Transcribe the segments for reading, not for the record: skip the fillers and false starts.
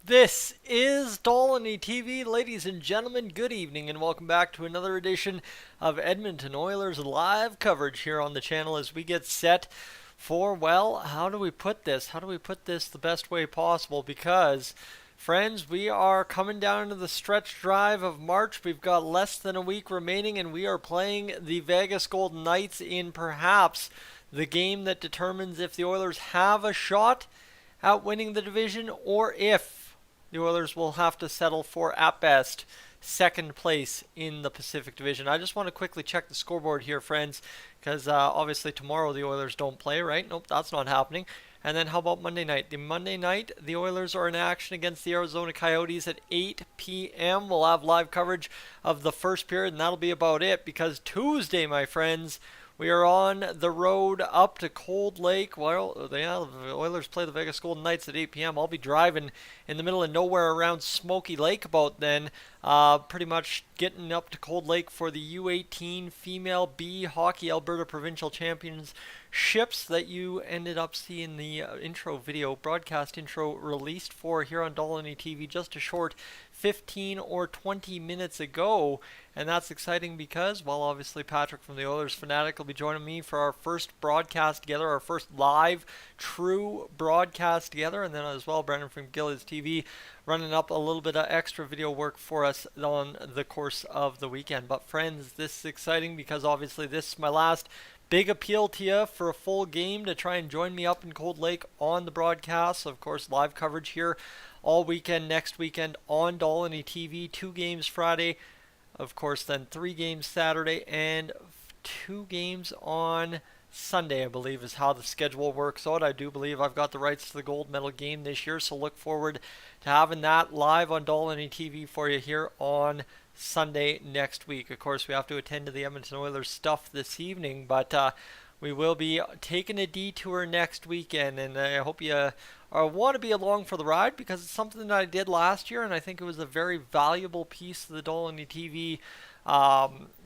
This is Dolynny TV. Ladies and gentlemen, good evening and welcome back to another edition of Edmonton Oilers live coverage here on the channel as we get set for, well, how do we put this? How do we put this the best way possible? Because, friends, we are coming down to the stretch drive of March. We've got less than a week remaining and we are playing the Vegas Golden Knights in perhaps the game that determines if the Oilers have a shot at winning the division or if the Oilers will have to settle for, at best, second place in the Pacific Division. I just want to quickly check the scoreboard here, friends, because obviously tomorrow the Oilers don't play, right? Nope, that's not happening. And then how about Monday night? The Monday night, the Oilers are in action against the Arizona Coyotes at 8 p.m. We'll have live coverage of the first period, and that'll be about it, because Tuesday, my friends, we are on the road up to Cold Lake. Well, the Oilers play the Vegas Golden Knights at 8 p.m. I'll be driving in the middle of nowhere around Smoky Lake about then. Pretty much getting up to Cold Lake for the U18 Female B Hockey Alberta Provincial Championships that you ended up seeing the intro video, broadcast intro released for here on Dolynny TV just a short 15 or 20 minutes ago. And that's exciting because, well, obviously Patrick from the Oilers Fanatic will be joining me for our first broadcast together, our first live, true broadcast together. And then as well, Brandon from Gillies TV running up a little bit of extra video work for us on the course of the weekend. But friends, this is exciting because obviously this is my last big appeal to you for a full game to try and join me up in Cold Lake on the broadcast. Of course, live coverage here all weekend, next weekend on Dolynny TV. 2 games Friday. Of course, then 3 games Saturday and 2 games on Sunday, I believe, is how the schedule works out. I do believe I've got the rights to the gold medal game this year, so look forward to having that live on Dolynny TV for you here on Sunday next week. Of course, we have to attend to the Edmonton Oilers stuff this evening, but we will be taking a detour next weekend, and I hope you want to be along for the ride because it's something that I did last year, and I think it was a very valuable piece of the Dolynny TV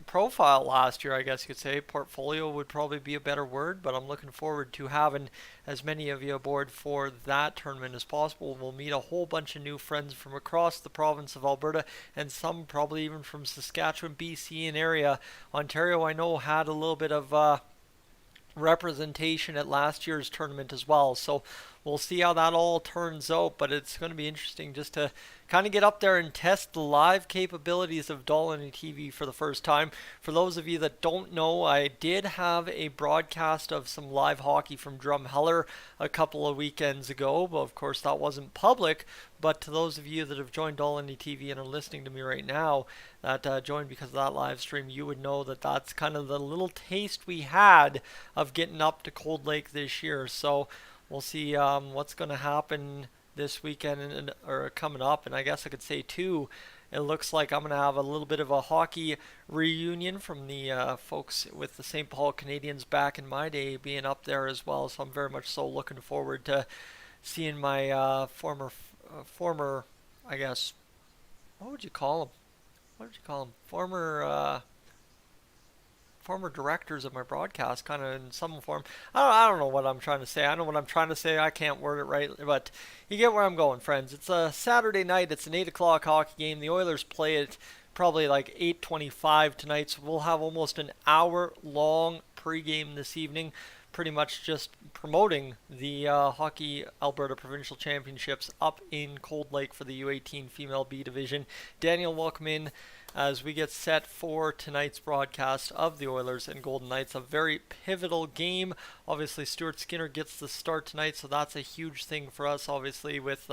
profile last year, I guess you could say. Portfolio would probably be a better word, but I'm looking forward to having as many of you aboard for that tournament as possible. We'll meet a whole bunch of new friends from across the province of Alberta and some probably even from Saskatchewan, BC, and area. Ontario, I know, had a little bit of representation at last year's tournament as well. So we'll see how that all turns out, but it's going to be interesting just to kind of get up there and test the live capabilities of Dolynny TV for the first time. For those of you that don't know, I did have a broadcast of some live hockey from Drumheller a couple of weekends ago, but of course that wasn't public. But to those of you that have joined Dolynny TV and are listening to me right now, that joined because of that live stream, you would know that that's kind of the little taste we had of getting up to Cold Lake this year. So we'll see what's going to happen this weekend or coming up. And I guess I could say, too, it looks like I'm going to have a little bit of a hockey reunion from the folks with the St. Paul Canadians back in my day being up there as well. So I'm very much so looking forward to seeing my former, I guess, what would you call them? What would you call them? Former directors of my broadcast, kind of in some form. I don't know what I'm trying to say. I know what I'm trying to say. I can't word it right, but you get where I'm going, friends. It's a Saturday night. It's an 8 o'clock hockey game. The Oilers play it probably like 8:25 tonight, so we'll have almost an hour-long pregame this evening, pretty much just promoting the Hockey Alberta Provincial Championships up in Cold Lake for the U18 Female B Division. Daniel, welcome in as we get set for tonight's broadcast of the Oilers and Golden Knights. A very pivotal game. Obviously, Stuart Skinner gets the start tonight, so that's a huge thing for us. Obviously, with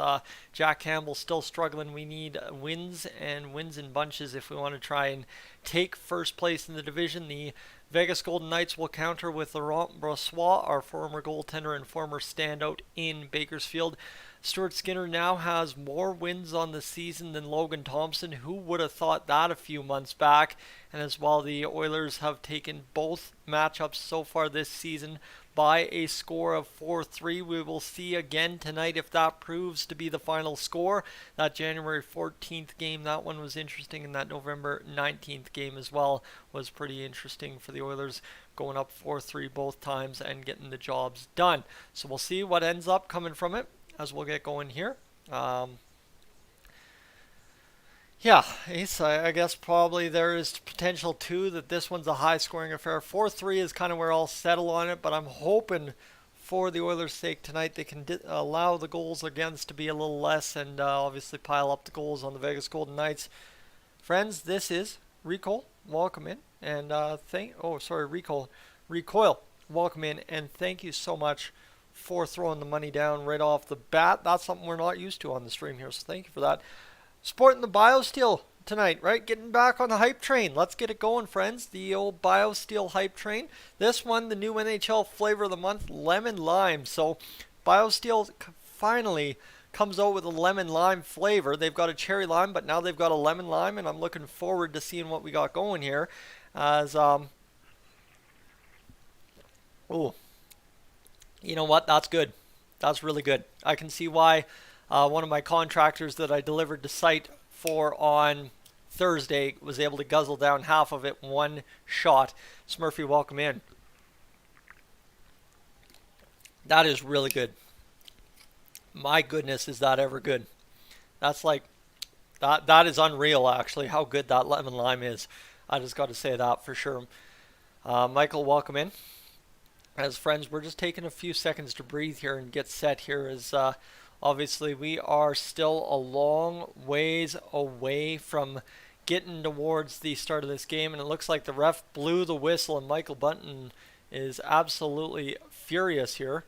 Jack Campbell still struggling, we need wins and wins in bunches if we want to try and take first place in the division. The Vegas Golden Knights will counter with Laurent Brossoit, our former goaltender and former standout in Bakersfield. Stuart Skinner now has more wins on the season than Logan Thompson. Who would have thought that a few months back? And as well, the Oilers have taken both matchups so far this season by a score of 4-3. We will see again tonight if that proves to be the final score. That January 14th game, that one was interesting, and that November 19th game as well was pretty interesting for the Oilers, going up 4-3 both times and getting the jobs done. So we'll see what ends up coming from it as we'll get going here. Yeah, Ace, I guess probably there is potential too that this one's a high scoring affair. 4-3 is kind of where I'll settle on it, but I'm hoping for the Oilers' sake tonight they can allow the goals against to be a little less and obviously pile up the goals on the Vegas Golden Knights. Friends, this is Recoil. Welcome in. And Recoil. Welcome in. And thank you so much for throwing the money down right off the bat. That's something we're not used to on the stream here, so thank you for that. Sporting the BioSteel tonight, right? Getting back on the hype train. Let's get it going, friends. The old BioSteel hype train. This one, the new NHL flavor of the month, lemon lime. So BioSteel finally comes out with a lemon lime flavor. They've got a cherry lime, but now they've got a lemon lime, and I'm looking forward to seeing what we got going here. As oh, you know what? That's good. That's really good. I can see why one of my contractors that I delivered the site for on Thursday was able to guzzle down half of it in one shot. Smurfy, welcome in. That is really good. My goodness, is that ever good? That's like, that is unreal, actually, how good that lemon lime is. I just got to say that for sure. Michael, welcome in. As friends, we're just taking a few seconds to breathe here and get set here as obviously we are still a long ways away from getting towards the start of this game, and it looks like the ref blew the whistle and Michael Bunton is absolutely furious here.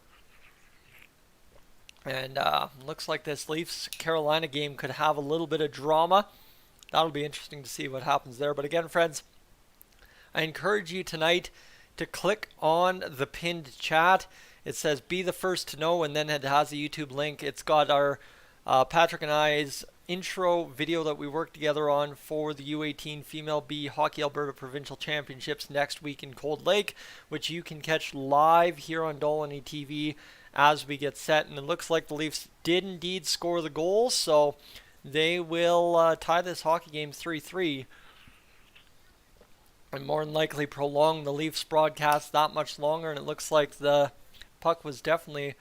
And looks like this Leafs-Carolina game could have a little bit of drama. That'll be interesting to see what happens there. But again, friends, I encourage you tonight to click on the pinned chat. It says be the first to know, and then it has a YouTube link. It's got our Patrick and I's intro video that we worked together on for the U18 Female B Hockey Alberta Provincial Championships next week in Cold Lake, which you can catch live here on Dolynny TV as we get set. And it looks like the Leafs did indeed score the goal, so they will tie this hockey game 3-3 and more than likely prolong the Leafs broadcast that much longer. And it looks like the puck was definitely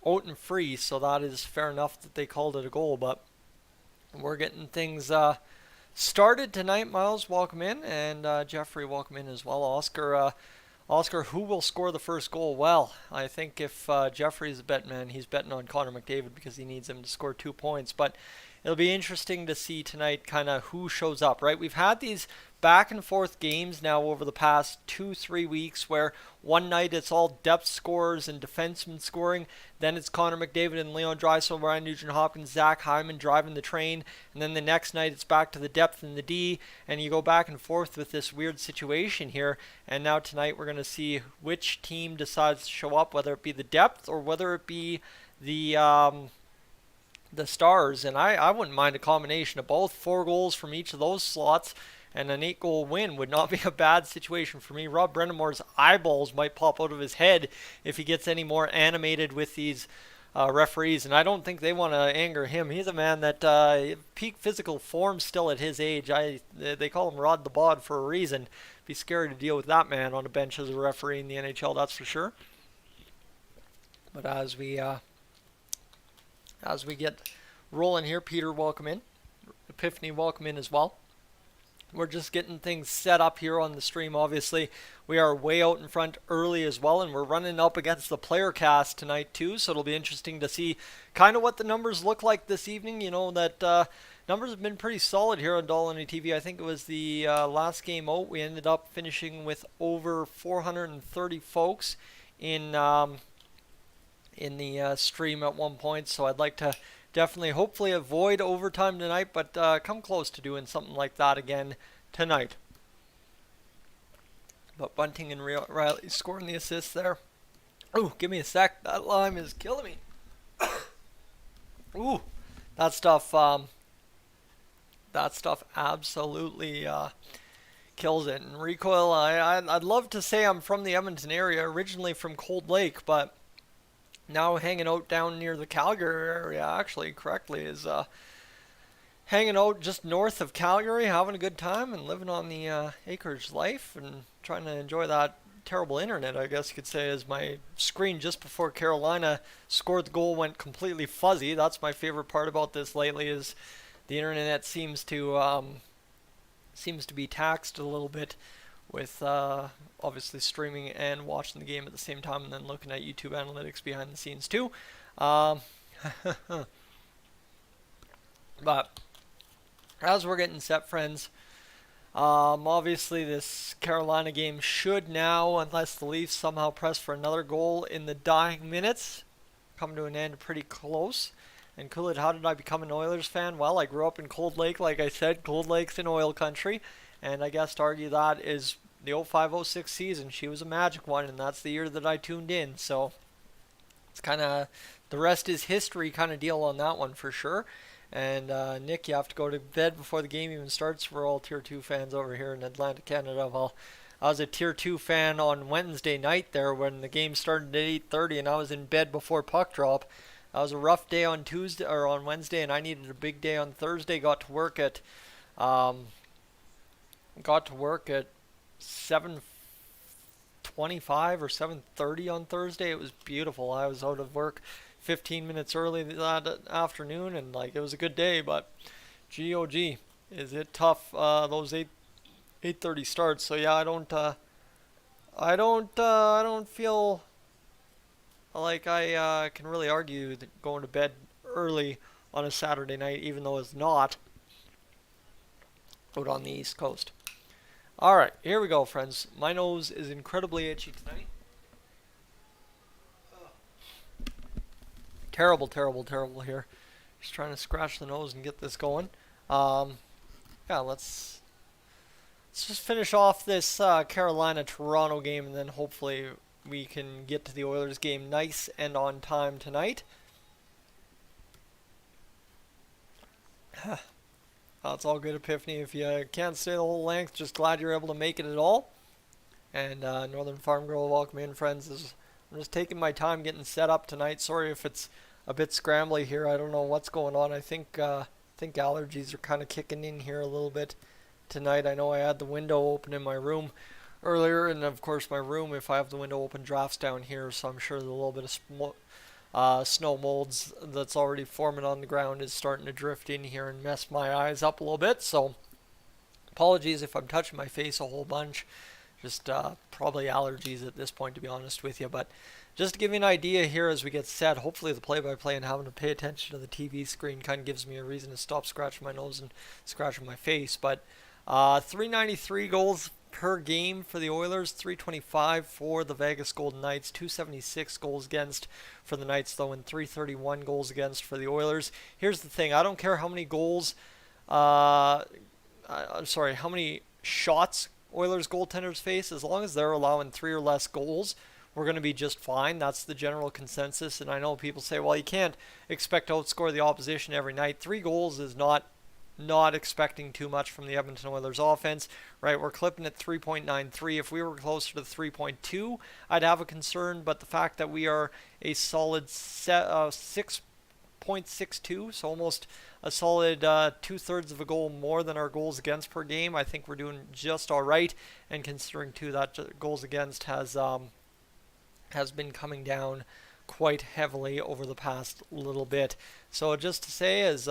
out and free, so that is fair enough that they called it a goal. But we're getting things started tonight. Miles, welcome in, and Jeffrey, welcome in as well. Oscar, who will score the first goal? Well, I think if Jeffrey's a bet man, he's betting on Connor McDavid because he needs him to score 2 points. But it'll be interesting to see tonight kind of who shows up, right? We've had these back and forth games now over the past 2-3 weeks where one night it's all depth scorers and defensemen scoring, then it's Connor McDavid and Leon Draisaitl, Ryan Nugent-Hopkins, Zach Hyman driving the train, and then the next night it's back to the depth in the D, and you go back and forth with this weird situation here. And now tonight we're going to see which team decides to show up, whether it be the depth or whether it be the Stars. And I wouldn't mind a combination of both. 4 goals from each of those slots and an 8-goal win would not be a bad situation for me. Rob Brendamore's eyeballs might pop out of his head if he gets any more animated with these referees, and I don't think they want to anger him. He's a man that peak physical form still at his age. They call him Rod the Bod for a reason. Be scary to deal with that man on a bench as a referee in the NHL, that's for sure. But as we get rolling here, Peter, welcome in. Epiphany, welcome in as well. We're just getting things set up here on the stream. Obviously, we are way out in front early as well, and we're running up against the player cast tonight too, so it'll be interesting to see kind of what the numbers look like this evening. You know that numbers have been pretty solid here on Dolynny TV. I think it was the last game out, we ended up finishing with over 430 folks in the stream at one point, so I'd like to definitely, hopefully avoid overtime tonight, but come close to doing something like that again tonight. But Bunting and Riley scoring the assist there. Ooh, give me a sec. That lime is killing me. Ooh, that stuff absolutely kills it. And Recoil, I'd love to say I'm from the Edmonton area, originally from Cold Lake, but now hanging out down near the Calgary area, actually, correctly, is hanging out just north of Calgary, having a good time and living on the acreage life and trying to enjoy that terrible internet, I guess you could say, as my screen just before Carolina scored the goal went completely fuzzy. That's my favorite part about this lately, is the internet seems to be taxed a little bit with obviously streaming and watching the game at the same time, and then looking at YouTube analytics behind the scenes too. Um, but as we're getting set, friends, obviously this Carolina game should now, unless the Leafs somehow press for another goal in the dying minutes, come to an end pretty close. And Coolidge, how did I become an Oilers fan? Well, I grew up in Cold Lake, like I said. Cold Lake's in oil country. And I guess to argue that is the 05-06 season. She was a magic one, and that's the year that I tuned in. So it's kind of, the rest is history kind of deal on that one for sure. And Nick, you have to go to bed before the game even starts. We're all Tier 2 fans over here in Atlantic, Canada. Well, I was a Tier 2 fan on Wednesday night there when the game started at 8:30, and I was in bed before puck drop. That was a rough day on Tuesday or on Wednesday, and I needed a big day on Thursday. Got to work at 7:25 or 7:30 on Thursday. It was beautiful. I was out of work 15 minutes early that afternoon, and like it was a good day. But GOG, is it tough? Those 8:30 starts. So yeah, I don't feel like I can really argue that going to bed early on a Saturday night, even though it's not out on the East Coast. Alright, here we go, friends. My nose is incredibly itchy tonight. Terrible, terrible, terrible here. Just trying to scratch the nose and get this going. Yeah, let's just finish off this Carolina-Toronto game, and then hopefully we can get to the Oilers game nice and on time tonight. It's all good, Epiphany. If you can't stay the whole length, just glad you're able to make it at all. And Northern Farm Girl, welcome in, friends. I'm just taking my time getting set up tonight. Sorry if it's a bit scrambly here. I don't know what's going on. I think allergies are kind of kicking in here a little bit tonight. I know I had the window open in my room earlier, and of course my room, if I have the window open, drafts down here, so I'm sure there's a little bit of snow molds that's already forming on the ground is starting to drift in here and mess my eyes up a little bit. So apologies if I'm touching my face a whole bunch. Just probably allergies at this point, to be honest with you. But just to give you an idea here as we get set, hopefully the play-by-play and having to pay attention to the TV screen kind of gives me a reason to stop scratching my nose and scratching my face. But 393 goals per game for the Oilers, 325 for the Vegas Golden Knights, 276 goals against for the Knights, though, and 331 goals against for the Oilers. Here's the thing. I don't care how many goals, how many shots Oilers goaltenders face, as long as they're allowing 3 or less goals, we're going to be just fine. That's the general consensus, and I know people say, well, you can't expect to outscore the opposition every night. 3 goals is not expecting too much from the Edmonton Oilers offense, right? We're clipping at 3.93. If we were closer to 3.2, I'd have a concern, but the fact that we are a solid 6.62, so almost a solid 2/3 of a goal more than our goals against per game, I think we're doing just all right. And considering too that goals against has been coming down quite heavily over the past little bit. So just to say, as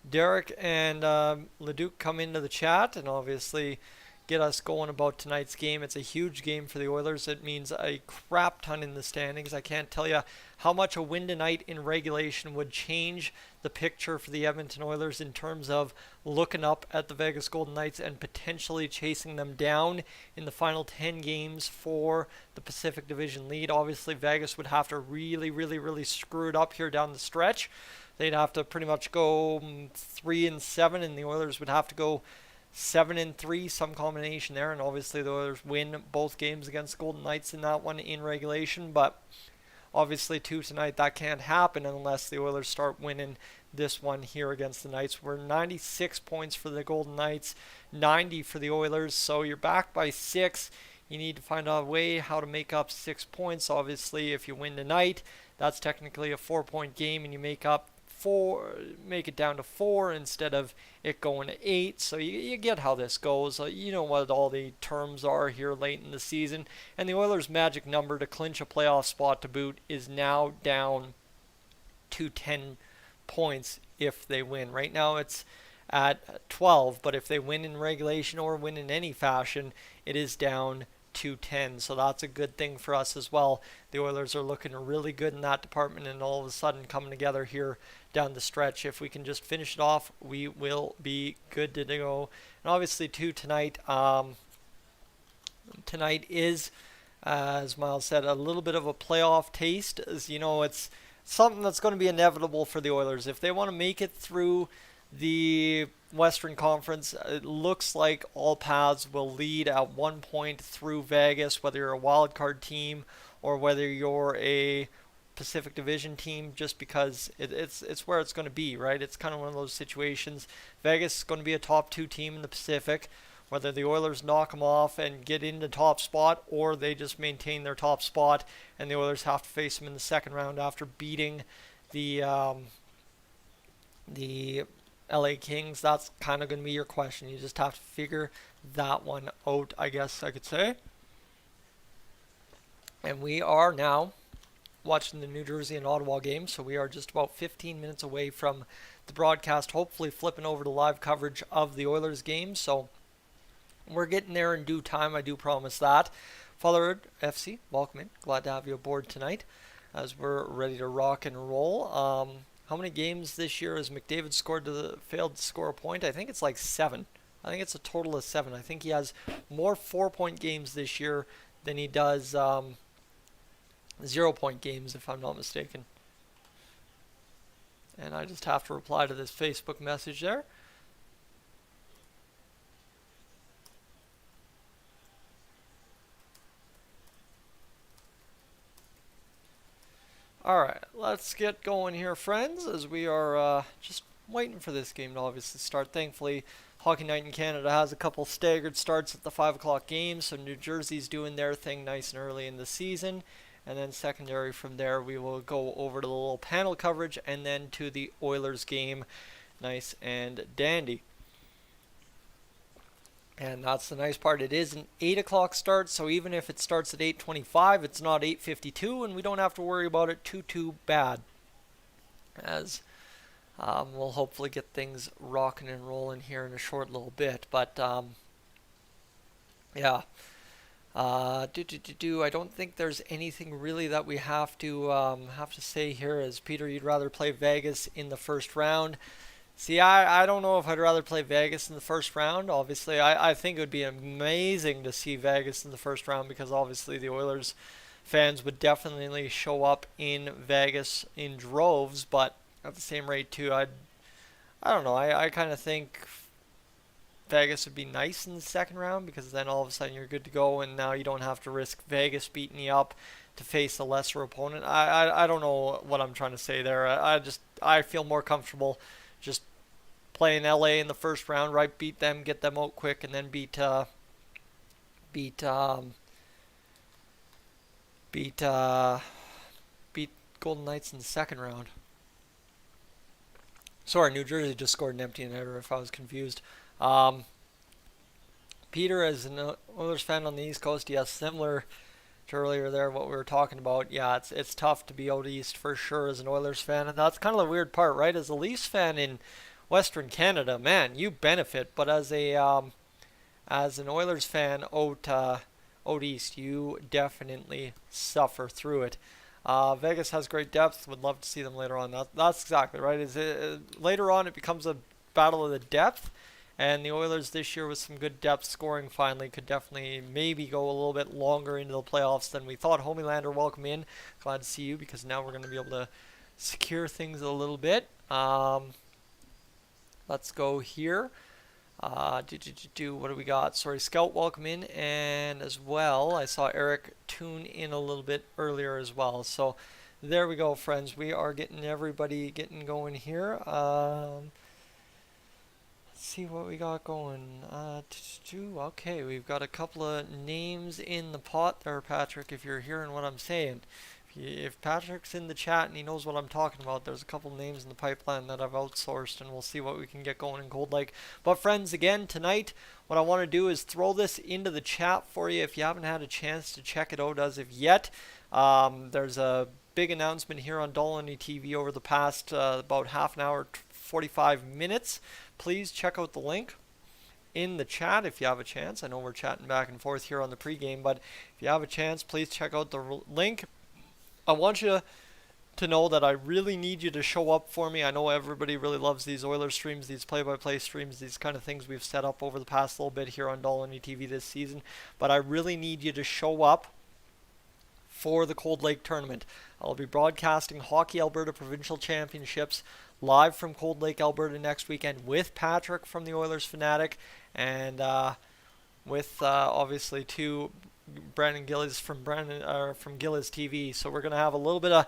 Derek and Leduc come into the chat and obviously get us going about tonight's game. It's a huge game for the Oilers. It means a crap ton in the standings. I can't tell you how much a win tonight in regulation would change the picture for the Edmonton Oilers in terms of looking up at the Vegas Golden Knights and potentially chasing them down in the final 10 games for the Pacific Division lead. Obviously, Vegas would have to really, really, really screw it up here down the stretch. They'd have to pretty much go 3-7, and the Oilers would have to go 7-3, some combination there. And obviously the Oilers win both games against the Golden Knights in that one in regulation. But obviously too tonight that can't happen unless the Oilers start winning this one here against the Knights. We're 96 points for the Golden Knights, 90 for the Oilers. So you're back by 6. You need to find a way how to make up 6 points. Obviously, if you win tonight, that's technically a 4-point game, and you make it down to 4 instead of it going to 8. So you get how this goes. You know what all the terms are here late in the season. And the Oilers' magic number to clinch a playoff spot to boot is now down to 10 points if they win. Right now it's at 12. But if they win in regulation or win in any fashion, it is down to 10. So that's a good thing for us as well. The Oilers are looking really good in that department, and all of a sudden coming together here down the stretch. If we can just finish it off, we will be good to go. And obviously, too, tonight is, as Miles said, a little bit of a playoff taste. As you know, it's something that's going to be inevitable for the Oilers. If they want to make it through the Western Conference, it looks like all paths will lead at one point through Vegas, whether you're a wild card team or whether you're a Pacific Division team, just because it's where it's going to be, right? It's kind of one of those situations. Vegas is going to be a top 2 team in the Pacific. Whether the Oilers knock them off and get into top spot, or they just maintain their top spot, and the Oilers have to face them in the second round after beating the LA Kings. That's kind of going to be your question. You just have to figure that one out, I guess I could say. And we are now watching the New Jersey and Ottawa game, so we are just about 15 minutes away from the broadcast, hopefully flipping over to live coverage of the Oilers game. So we're getting there in due time, I do promise that. Fatherhood FC, welcome in. Glad to have you aboard tonight as we're ready to rock and roll. How many games this year has McDavid failed to score a point? I think it's like 7. I think it's a total of 7. I think he has more 4-point games this year than he does 0-point games, if I'm not mistaken. And I just have to reply to this Facebook message there. Alright, let's get going here, friends, as we are just waiting for this game to obviously start. Thankfully, Hockey Night in Canada has a couple staggered starts at the 5 o'clock game, so New Jersey's doing their thing nice and early in the season. And then secondary from there, we will go over to the little panel coverage and then to the Oilers game, nice and dandy. And that's the nice part. It is an 8 o'clock start, so even if it starts at 8:25, it's not 8:52, and we don't have to worry about it too bad. As we'll hopefully get things rocking and rolling here in a short little bit. But yeah, I don't think there's anything really that we have to say here. As Peter, you'd rather play Vegas in the first round. See, I don't know if I'd rather play Vegas in the first round. Obviously, I think it would be amazing to see Vegas in the first round, because obviously the Oilers fans would definitely show up in Vegas in droves. But at the same rate, too, I don't know. I kind of think Vegas would be nice in the second round, because then all of a sudden you're good to go, and now you don't have to risk Vegas beating you up to face a lesser opponent. I don't know what I'm trying to say there. I feel more comfortable just playing LA in the first round, right? Beat them, get them out quick, and then beat Golden Knights in the second round. Sorry, New Jersey just scored an empty netter, if I was confused. Peter, as an Oilers fan on the East Coast, yes, similar to earlier there, what we were talking about. Yeah, it's tough to be out east for sure as an Oilers fan, and that's kind of the weird part, right? As a Leafs fan in Western Canada, man, you benefit, but as an Oilers fan out east, you definitely suffer through it. Vegas has great depth. Would love to see them later on. That's exactly right. Later on, it becomes a battle of the depth. And the Oilers this year, with some good depth scoring finally, could definitely maybe go a little bit longer into the playoffs than we thought. Homeelander, welcome in. Glad to see you, because now we're going to be able to secure things a little bit. Let's go here. What do we got? Sorry, Scout, welcome in. And as well, I saw Eric tune in a little bit earlier as well. So there we go, friends. We are getting everybody getting going here. See what we got going. Okay, we've got a couple of names in the pot there, Patrick, if you're hearing what I'm saying. If Patrick's in the chat and he knows what I'm talking about, there's a couple names in the pipeline that I've outsourced, and we'll see what we can get going in Cold Lake. But friends, again, tonight, what I want to do is throw this into the chat for you if you haven't had a chance to check it out as of yet. There's a big announcement here on Dolynny TV over the past about half an hour, 45 minutes. please check out the link in the chat if you have a chance. I know we're chatting back and forth here on the pregame, but if you have a chance, please check out the link. I want you to know that I really need you to show up for me. I know everybody really loves these Oilers streams, these play-by-play streams, these kind of things we've set up over the past little bit here on Dolynny TV this season, but I really need you to show up for the Cold Lake tournament. I'll be broadcasting Hockey Alberta Provincial Championships live from Cold Lake, Alberta next weekend with Patrick from the Oilers Fanatic and with obviously Brandon Gillies from Gillies TV. So we're going to have a little bit of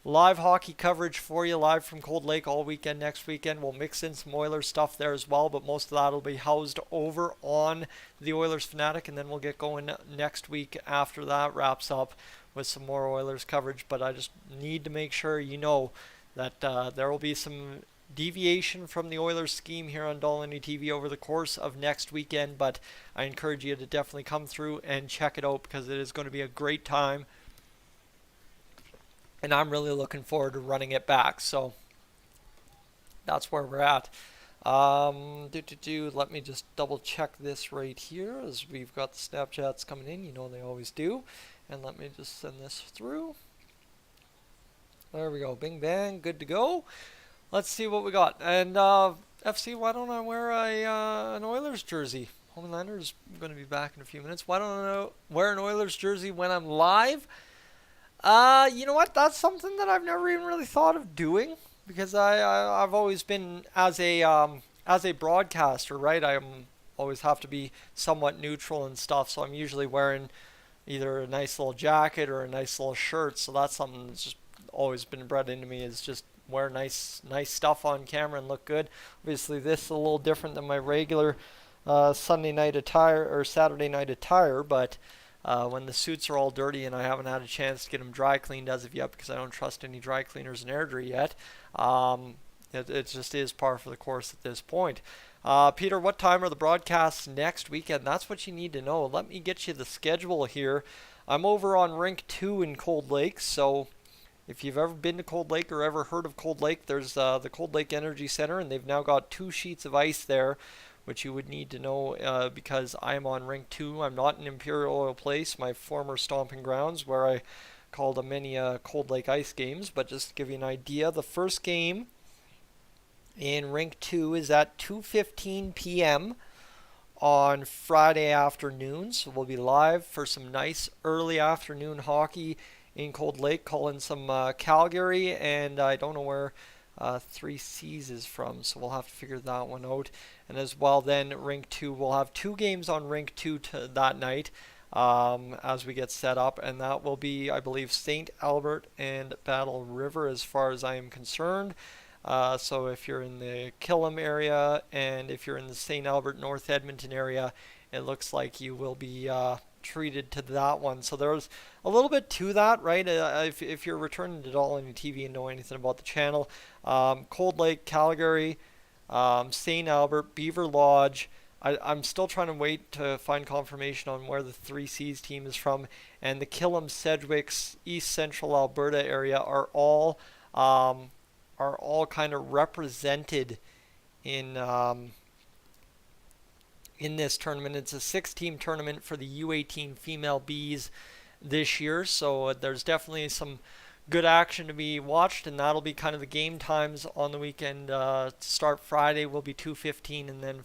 live hockey coverage for you live from Cold Lake all weekend next weekend. We'll mix in some Oilers stuff there as well, but most of that will be housed over on the Oilers Fanatic, and then we'll get going next week after that wraps up with some more Oilers coverage. But I just need to make sure you know that there will be some deviation from the Oilers scheme here on Dolynny TV over the course of next weekend, but I encourage you to definitely come through and check it out because it is going to be a great time. And I'm really looking forward to running it back. So that's where we're at. Let me just double check this right here as we've got the Snapchats coming in. You know they always do. And let me just send this through. There we go. Bing bang. Good to go. Let's see what we got. And FC, why don't I wear an Oilers jersey? Homelander's going to be back in a few minutes. Why don't I wear an Oilers jersey when I'm live? You know what? That's something that I've never even really thought of doing because I've always been as a broadcaster, right? I always have to be somewhat neutral and stuff, so I'm usually wearing either a nice little jacket or a nice little shirt. So that's something that's just always been bred into me, is just wear nice stuff on camera and look good. Obviously, this is a little different than my regular Sunday night attire or Saturday night attire, but when the suits are all dirty and I haven't had a chance to get them dry cleaned as of yet because I don't trust any dry cleaners in Airdrie yet, it just is par for the course at this point. Peter, what time are the broadcasts next weekend? That's what you need to know. Let me get you the schedule here. I'm over on Rink 2 in Cold Lake, so if you've ever been to Cold Lake or ever heard of Cold Lake, there's the Cold Lake Energy Center, and they've now got 2 sheets of ice there, which you would need to know because I'm on Rink 2. I'm not in Imperial Oil Place, my former stomping grounds, where I called many Cold Lake ice games. But just to give you an idea, the first game in Rink 2 is at 2:15 p.m. on Friday afternoon. So we'll be live for some nice early afternoon hockey in Cold Lake, calling some Calgary, and I don't know where 3Cs is from, so we'll have to figure that one out. And as well, then Rink 2, we'll have 2 games on Rink 2 that night as we get set up, and that will be, I believe, St. Albert and Battle River as far as I am concerned. So if you're in the Killam area and if you're in the St. Albert North Edmonton area, it looks like you will be treated to that one. So there's a little bit to that, right? If you're returning to Dolynny TV and know anything about the channel, Cold Lake, Calgary, St. Albert, Beaver Lodge. I'm still trying to wait to find confirmation on where the 3Cs team is from, and the Killam, Sedgwicks, East Central Alberta area are all kind of represented in this tournament. It's a 6-team tournament for the U18 female Bees this year, so there's definitely some good action to be watched, and that'll be kind of the game times on the weekend. To start Friday will be 2:15 and then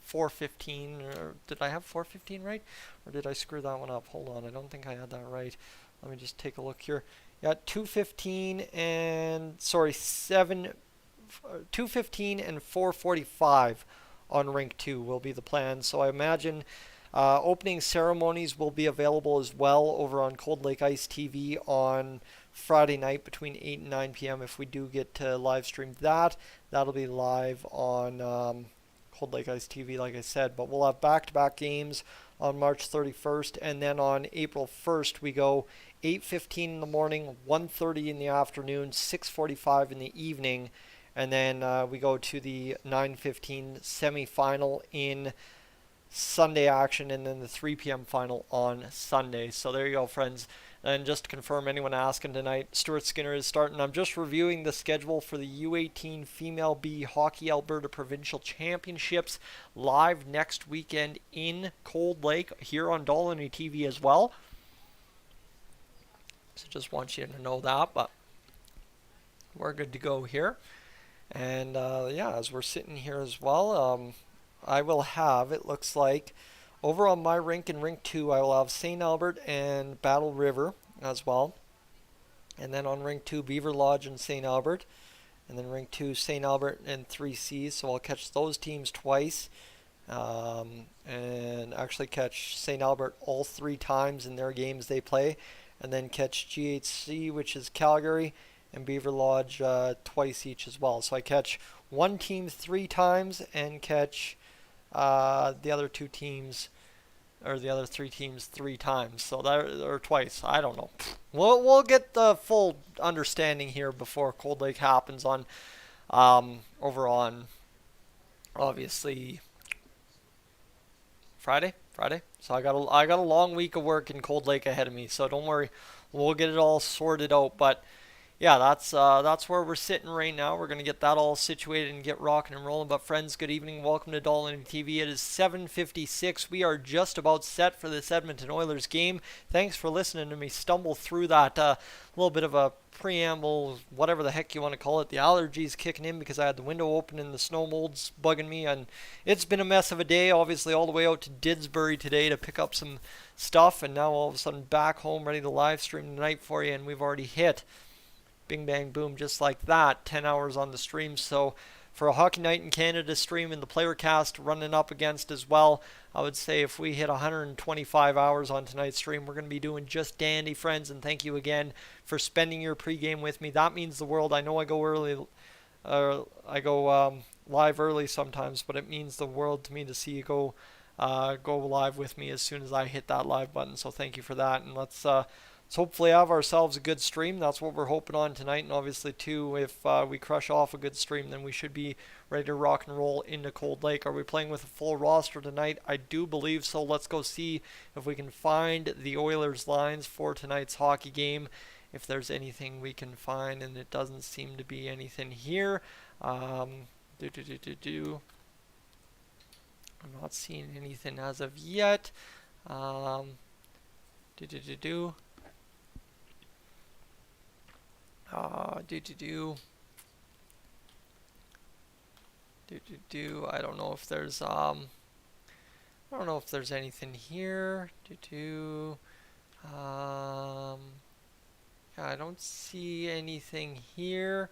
4:15. Or did I have 4:15 right? Or did I screw that one up? Hold on, I don't think I had that right. Let me just take a look here. Yeah, 2:15 and 2:15 and 4:45 on Rink 2 will be the plan. So I imagine opening ceremonies will be available as well over on Cold Lake Ice TV on Friday night between 8 and 9 p.m. If we do get to live stream that'll be live on Cold Lake Ice TV, like I said. But we'll have back-to-back games on March 31st, and then on April 1st we go 8:15 in the morning, 1:30 in the afternoon, 6:45 in the evening, and then we go to the 9:15 semifinal in Sunday action, and then the 3 p.m. final on Sunday. So there you go, friends. And just to confirm anyone asking tonight, Stuart Skinner is starting. I'm just reviewing the schedule for the U18 Female B Hockey Alberta Provincial Championships live next weekend in Cold Lake here on Dolynny TV as well. So just want you to know that, but we're good to go here. And yeah, as we're sitting here as well, I will have, it looks like, over on my rink in Rink 2, I will have St. Albert and Battle River as well. And then on Rink 2, Beaver Lodge and St. Albert. And then Rink 2, St. Albert and 3Cs. So I'll catch those teams twice. And actually catch St. Albert all 3 times in their games they play. And then catch GHC, which is Calgary, and Beaver Lodge twice each as well. So I catch one team 3 times and catch the other 2 teams, or the other 3 teams 3 times. So that, or twice. I don't know. We'll get the full understanding here before Cold Lake happens on over on obviously Friday. So I got a long week of work in Cold Lake ahead of me. So don't worry, we'll get it all sorted out. But yeah, that's where we're sitting right now. We're gonna get that all situated and get rocking and rolling. But friends, good evening. Welcome to Dolynny TV. It is 7:56. We are just about set for this Edmonton Oilers game. Thanks for listening to me stumble through that little bit of a preamble, whatever the heck you want to call it. The allergies kicking in because I had the window open and the snow molds bugging me, and it's been a mess of a day. Obviously, all the way out to Didsbury today to pick up some stuff, and now all of a sudden back home ready to live stream tonight for you, and we've already hit bing, bang, boom, just like that, 10 hours on the stream. So for a Hockey Night in Canada stream and the player cast running up against as well, I would say if we hit 125 hours on tonight's stream, we're going to be doing just dandy, friends. And thank you again for spending your pregame with me. That means the world. I know I go early, I go live early sometimes, but it means the world to me to see you go live with me as soon as I hit that live button. So thank you for that, and let's hopefully have ourselves a good stream. That's what we're hoping on tonight. And obviously, too, if we crush off a good stream, then we should be ready to rock and roll into Cold Lake. Are we playing with a full roster tonight? I do believe so. Let's go see if we can find the Oilers lines for tonight's hockey game, if there's anything we can find, and it doesn't seem to be anything here. I'm not seeing anything as of yet. I don't know if there's anything here. Yeah, I don't see anything here.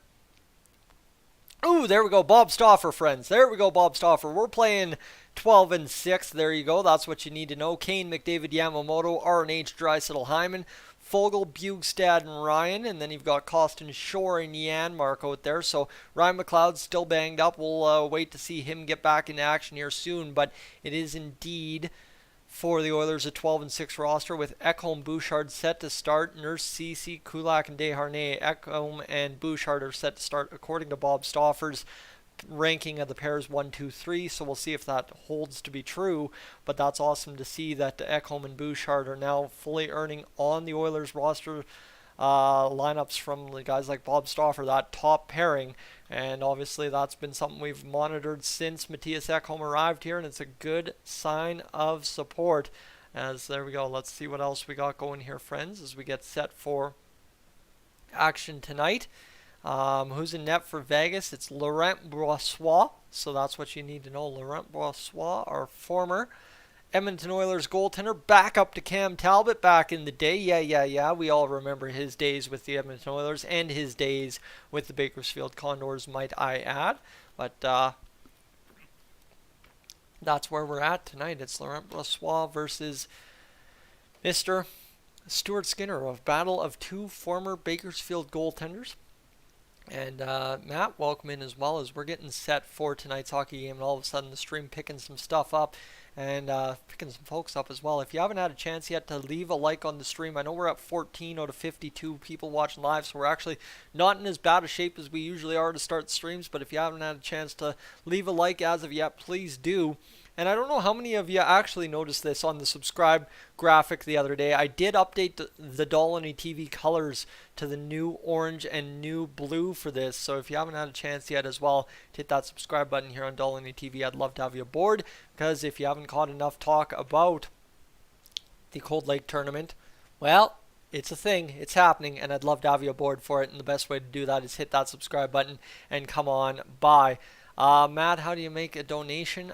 Oh, there we go, Bob Stauffer, friends. There we go, Bob Stauffer. We're playing 12 and 6. There you go. That's what you need to know. Kane, McDavid, Yamamoto, RNH, Draisaitl, Hyman, Fogle, Bugstad, and Ryan. And then you've got Costin, Shore, and Janmark out there. So Ryan McLeod's still banged up. We'll wait to see him get back into action here soon. But it is indeed, for the Oilers, a 12 and 6 roster with Ekholm, Bouchard set to start. Nurse, Ceci, Kulak, and Desharnais. Ekholm and Bouchard are set to start according to Bob Stauffer's ranking of the pairs 1, 2, 3. So we'll see if that holds to be true. But that's awesome to see that Ekholm and Bouchard are now fully earning on the Oilers roster lineups from the guys like Bob Stauffer, that top pairing. And obviously that's been something we've monitored since Mattias Ekholm arrived here, and it's a good sign of support. As there we go, let's see what else we got going here, friends, as we get set for action tonight. Who's in net for Vegas? It's Laurent Brossoit, so that's what you need to know. Laurent Brossoit, our former Edmonton Oilers goaltender, back up to Cam Talbot back in the day. Yeah. We all remember his days with the Edmonton Oilers and his days with the Bakersfield Condors, might I add. But that's where we're at tonight. It's Laurent Brossoit versus Mr. Stuart Skinner of Battle of Two Former Bakersfield Goaltenders. And Matt, welcome in as well, as we're getting set for tonight's hockey game, and all of a sudden the stream picking some stuff up and picking some folks up as well. If you haven't had a chance yet to leave a like on the stream, I know we're at 14 out of 52 people watching live, so we're actually not in as bad a shape as we usually are to start streams. But if you haven't had a chance to leave a like as of yet, please do. And I don't know how many of you actually noticed this on the subscribe graphic the other day. I did update the Dolynny TV colors to the new orange and new blue for this. So if you haven't had a chance yet as well, hit that subscribe button here on Dolynny TV. I'd love to have you aboard, because if you haven't caught enough talk about the Cold Lake tournament, well, it's a thing, it's happening, and I'd love to have you aboard for it. And the best way to do that is hit that subscribe button and come on by. Matt, how do you make a donation?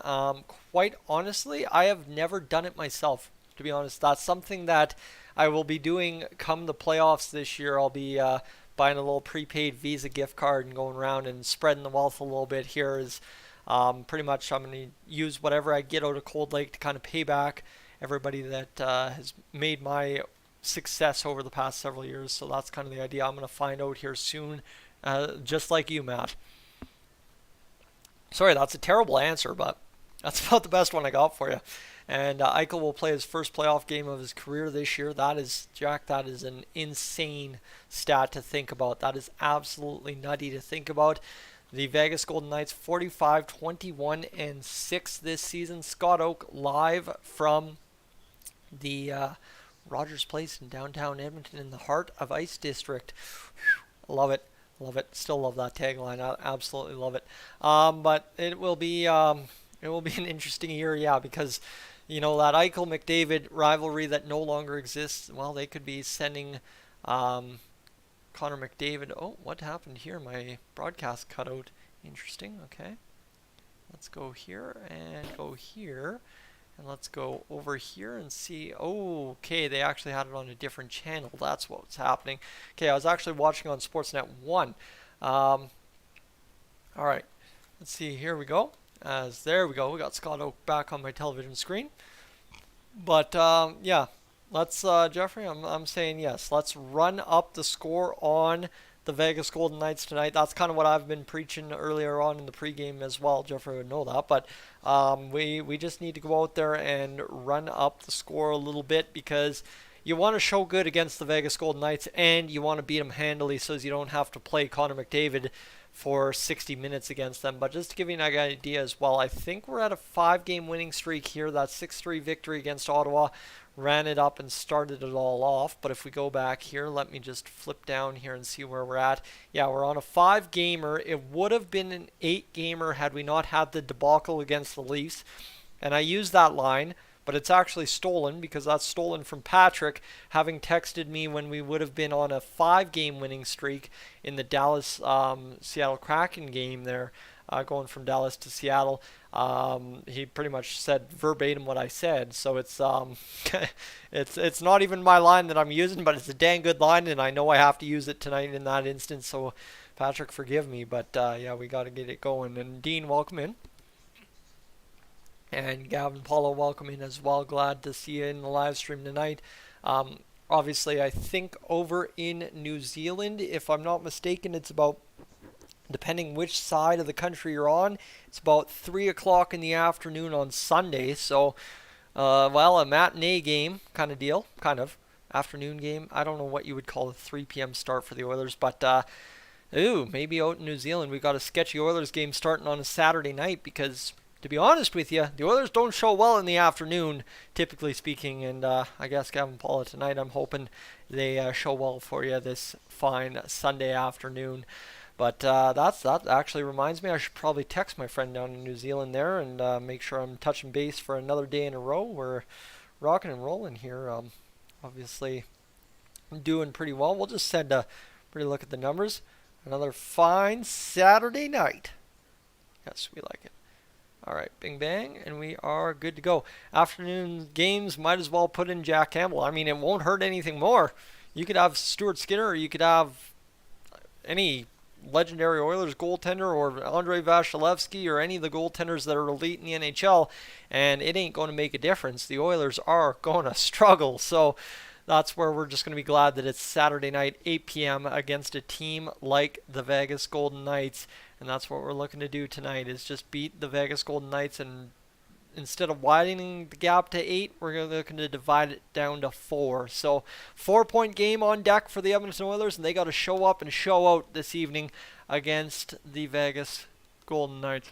Quite honestly, I have never done it myself, to be honest. That's something that I will be doing come the playoffs this year. I'll be buying a little prepaid Visa gift card and going around and spreading the wealth a little bit here. Is pretty much I'm going to use whatever I get out of Cold Lake to kind of pay back everybody that has made my success over the past several years. So that's kind of the idea. I'm going to find out here soon, just like you, Matt. Sorry, that's a terrible answer, but that's about the best one I got for you. And Eichel will play his first playoff game of his career this year. That is, Jack, that is an insane stat to think about. That is absolutely nutty to think about. The Vegas Golden Knights 45-21-6 this season. Scott Oak live from the Rogers Place in downtown Edmonton in the heart of Ice District. Whew, love it. Love it. Still love that tagline. I absolutely love it. But it will be an interesting year, yeah, because that Eichel McDavid rivalry that no longer exists. Well, they could be sending Connor McDavid. Oh, what happened here? My broadcast cut out. Interesting. Okay, let's go here and go here. And let's go over here and see. Oh, okay, they actually had it on a different channel. That's what's happening. Okay, I was actually watching on Sportsnet 1. All right, let's see. Here we go. There we go. We got Scott Oak back on my television screen. But yeah, let's Jeffrey. I'm saying yes. Let's run up the score on the Vegas Golden Knights tonight. That's kind of what I've been preaching earlier on in the pregame as well. Jeffrey would know that, but we just need to go out there and run up the score a little bit, because you want to show good against the Vegas Golden Knights, and you want to beat them handily so as you don't have to play Connor McDavid for 60 minutes against them. But just to give you an idea as well, I think we're at a 5-game winning streak here. That 6-3 victory against Ottawa ran it up and started it all off. But if we go back here, let me just flip down here and see where we're at. Yeah, we're on a 5-gamer. It would have been an 8-gamer had we not had the debacle against the Leafs. And I use that line, but it's actually stolen, because that's stolen from Patrick, having texted me when we would have been on a 5-game winning streak in the Dallas Seattle Kraken game there, going from Dallas to Seattle. He pretty much said verbatim what I said, so it's it's not even my line that I'm using, but it's a dang good line, and I know I have to use it tonight in that instance. So Patrick, forgive me, but yeah, we got to get it going. And Dean, welcome in. And Gavin Paulo, welcome in as well. Glad to see you in the live stream tonight. Obviously, I think over in New Zealand, if I'm not mistaken, it's about, depending which side of the country you're on, it's about 3 o'clock in the afternoon on Sunday. So, well, a matinee game kind of deal, kind of afternoon game. I don't know what you would call a 3 p.m. start for the Oilers, but maybe out in New Zealand we got a sketchy Oilers game starting on a Saturday night, because to be honest with you, the Oilers don't show well in the afternoon, typically speaking. And I guess Gavin Paula tonight, I'm hoping they show well for you this fine Sunday afternoon. But that actually reminds me, I should probably text my friend down in New Zealand there and make sure I'm touching base for another day in a row. We're rocking and rolling here. Obviously, I'm doing pretty well. We'll just send a pretty look at the numbers. Another fine Saturday night. Yes, we like it. All right, bing bang, and we are good to go. Afternoon games, might as well put in Jack Campbell. I mean, it won't hurt anything more. You could have Stuart Skinner, or you could have any legendary Oilers goaltender, or Andrei Vasilevsky, or any of the goaltenders that are elite in the NHL, and it ain't going to make a difference. The Oilers are going to struggle. So that's where we're just going to be glad that it's Saturday night, 8 p.m. against a team like the Vegas Golden Knights. And that's what we're looking to do tonight, is just beat the Vegas Golden Knights. And instead of widening the gap to 8, we're looking to divide it down to 4. So 4-point game on deck for the Edmonton Oilers, and they got to show up and show out this evening against the Vegas Golden Knights.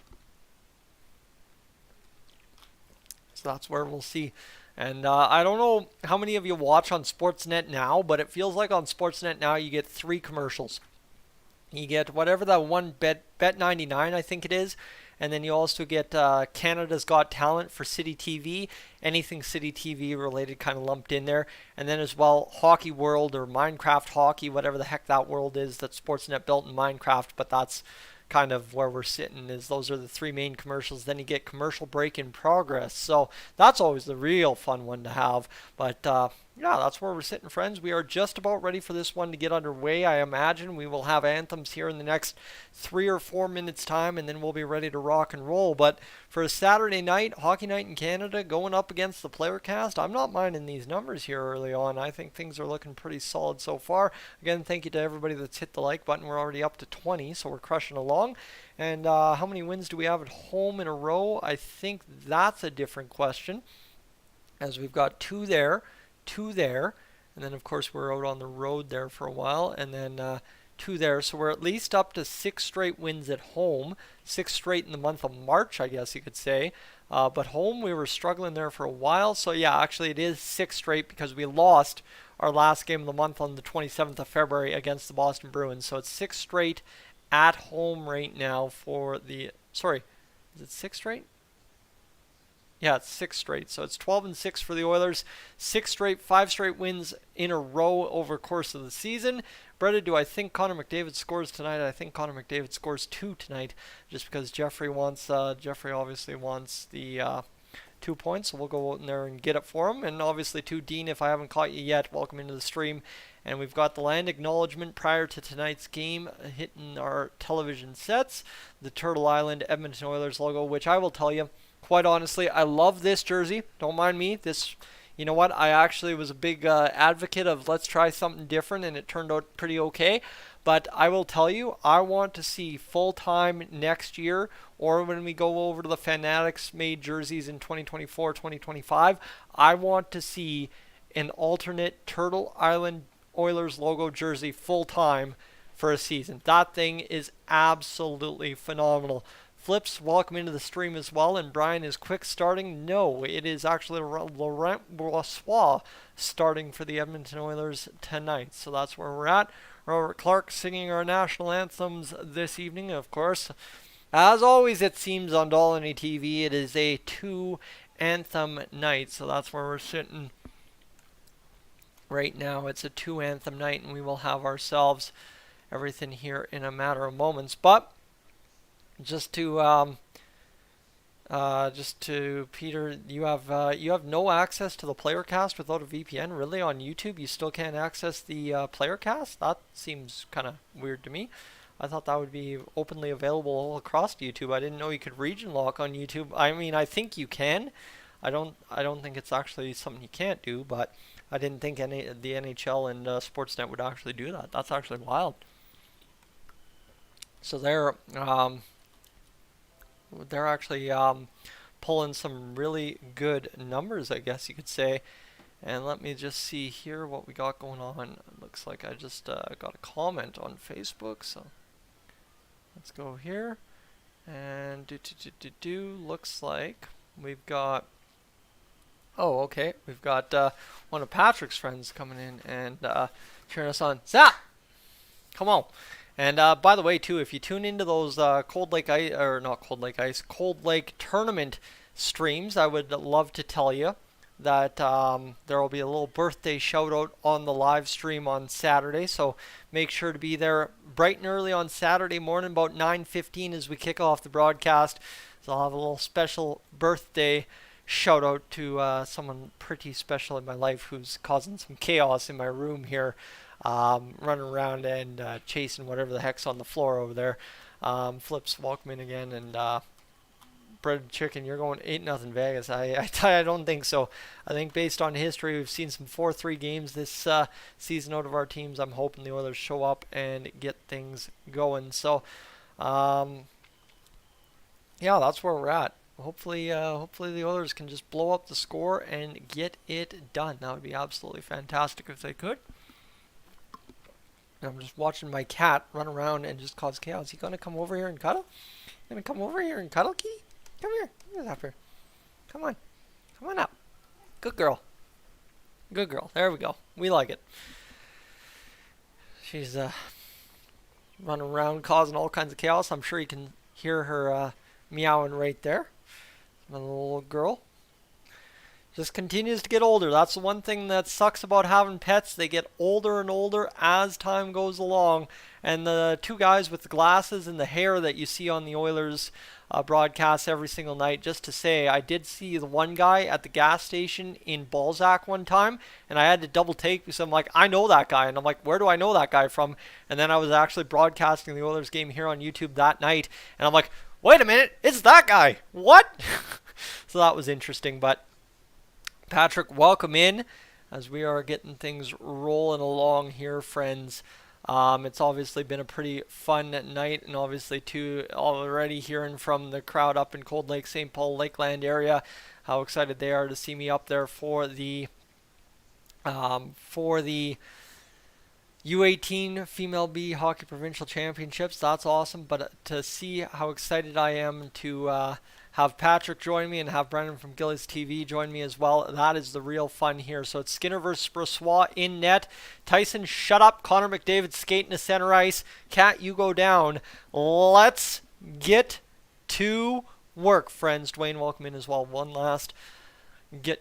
So that's where we'll see. And I don't know how many of you watch on Sportsnet now, but it feels like on Sportsnet now you get 3 commercials. You get whatever that one Bet 99 I think it is, and then you also get Canada's Got Talent for City TV, anything City TV related kind of lumped in there, and then as well Hockey World or Minecraft Hockey, whatever the heck that world is that Sportsnet built in Minecraft, but that's kind of where we're sitting, is those are the 3 main commercials. Then you get commercial break in progress, so that's always the real fun one to have. But yeah, that's where we're sitting, friends. We are just about ready for this one to get underway. I imagine we will have anthems here in the next 3 or 4 minutes time, and then we'll be ready to rock and roll. But for a Saturday night, hockey night in Canada, going up against the player cast, I'm not minding these numbers here early on. I think things are looking pretty solid so far. Again, thank you to everybody that's hit the like button. We're already up to 20, so we're crushing along. And how many wins do we have at home in a row? I think that's a different question, as we've got 2 there, 2 there, and then of course we're out on the road there for a while, and then 2 there. So we're at least up to 6 straight wins at home, 6 straight in the month of March, I guess you could say. But home, we were struggling there for a while. So yeah, actually it is 6 straight because we lost our last game of the month on the 27th of February against the Boston Bruins. So it's 6 straight at home right now for the, sorry, is it 6 straight? Yeah, it's 6 straight. So it's 12-6 for the Oilers. 6 straight, 5 straight wins in a row over the course of the season. Bretta, do I think Connor McDavid scores tonight? I think Connor McDavid scores 2 tonight, just because Jeffrey obviously wants the 2 points. So we'll go out in there and get it for him. And obviously to Dean, if I haven't caught you yet, welcome into the stream. And we've got the land acknowledgement prior to tonight's game hitting our television sets. The Turtle Island Edmonton Oilers logo, which I will tell you, quite honestly, I love this jersey. Don't mind me. This, you know what? I actually was a big advocate of let's try something different, and it turned out pretty okay. But I will tell you, I want to see full-time next year, or when we go over to the Fanatics made jerseys in 2024, 2025, I want to see an alternate Turtle Island Oilers logo jersey full-time for a season. That thing is absolutely phenomenal. Flips, welcome into the stream as well. And Brian, is Quick starting? No, it is actually Laurent Brossois starting for the Edmonton Oilers tonight. So that's where we're at. Robert Clark singing our national anthems this evening, of course. As always, it seems on Dolynny TV, it is a 2 anthem night. So that's where we're sitting right now. It's a 2 anthem night, and we will have ourselves everything here in a matter of moments. But just to Peter, you have no access to the player cast without a VPN. Really, on YouTube, you still can't access the player cast? That seems kind of weird to me. I thought that would be openly available all across YouTube. I didn't know you could region lock on YouTube. I mean, I think you can. I don't think it's actually something you can't do, but I didn't think the NHL and Sportsnet would actually do that. That's actually wild. So they're actually pulling some really good numbers, I guess you could say. And let me just see here what we got going on. It looks like I just got a comment on Facebook, so let's go here. And looks like we've got, oh, okay, we've got one of Patrick's friends coming in and cheering us on. Zap! Come on. And by the way, too, if you tune into those Cold Lake tournament streams, I would love to tell you that there will be a little birthday shout out on the live stream on Saturday. So make sure to be there bright and early on Saturday morning, about 9:15 as we kick off the broadcast. So I'll have a little special birthday shout out to someone pretty special in my life who's causing some chaos in my room here. Running around and chasing whatever the heck's on the floor over there. Flips, welcome in again. And Bread Chicken, you're going 8-0 Vegas. I don't think so. I think based on history, we've seen some 4-3 games this season out of our teams. I'm hoping the Oilers show up and get things going. So, yeah, that's where we're at. Hopefully the Oilers can just blow up the score and get it done. That would be absolutely fantastic if they could. I'm just watching my cat run around and just cause chaos. He gonna come over here and cuddle? You gonna come over here and cuddle, Kitty? Come here. Come here. Come on. Come on up. Good girl. Good girl. There we go. We like it. She's running around causing all kinds of chaos. I'm sure you can hear her meowing right there. My little girl. Just continues to get older. That's the one thing that sucks about having pets. They get older and older as time goes along. And the two guys with the glasses and the hair that you see on the Oilers broadcast every single night, just to say, I did see the one guy at the gas station in Balzac one time, and I had to double take because I'm like, I know that guy. And I'm like, where do I know that guy from? And then I was actually broadcasting the Oilers game here on YouTube that night, and I'm like, wait a minute, it's that guy. What? So that was interesting. But Patrick, welcome in as we are getting things rolling along here, friends. It's obviously been a pretty fun night, and obviously too already hearing from the crowd up in Cold Lake, St. Paul, Lakeland area, how excited they are to see me up there for the U18 Female B Hockey Provincial Championships. That's awesome, but to see how excited I am to have Patrick join me and have Brendan from Gillies TV join me as well. That is the real fun here. So it's Skinner versus Brossoit in net. Tyson, shut up. Connor McDavid skating to center ice. Cat, you go down. Let's get to work, friends. Dwayne, welcome in as well. One last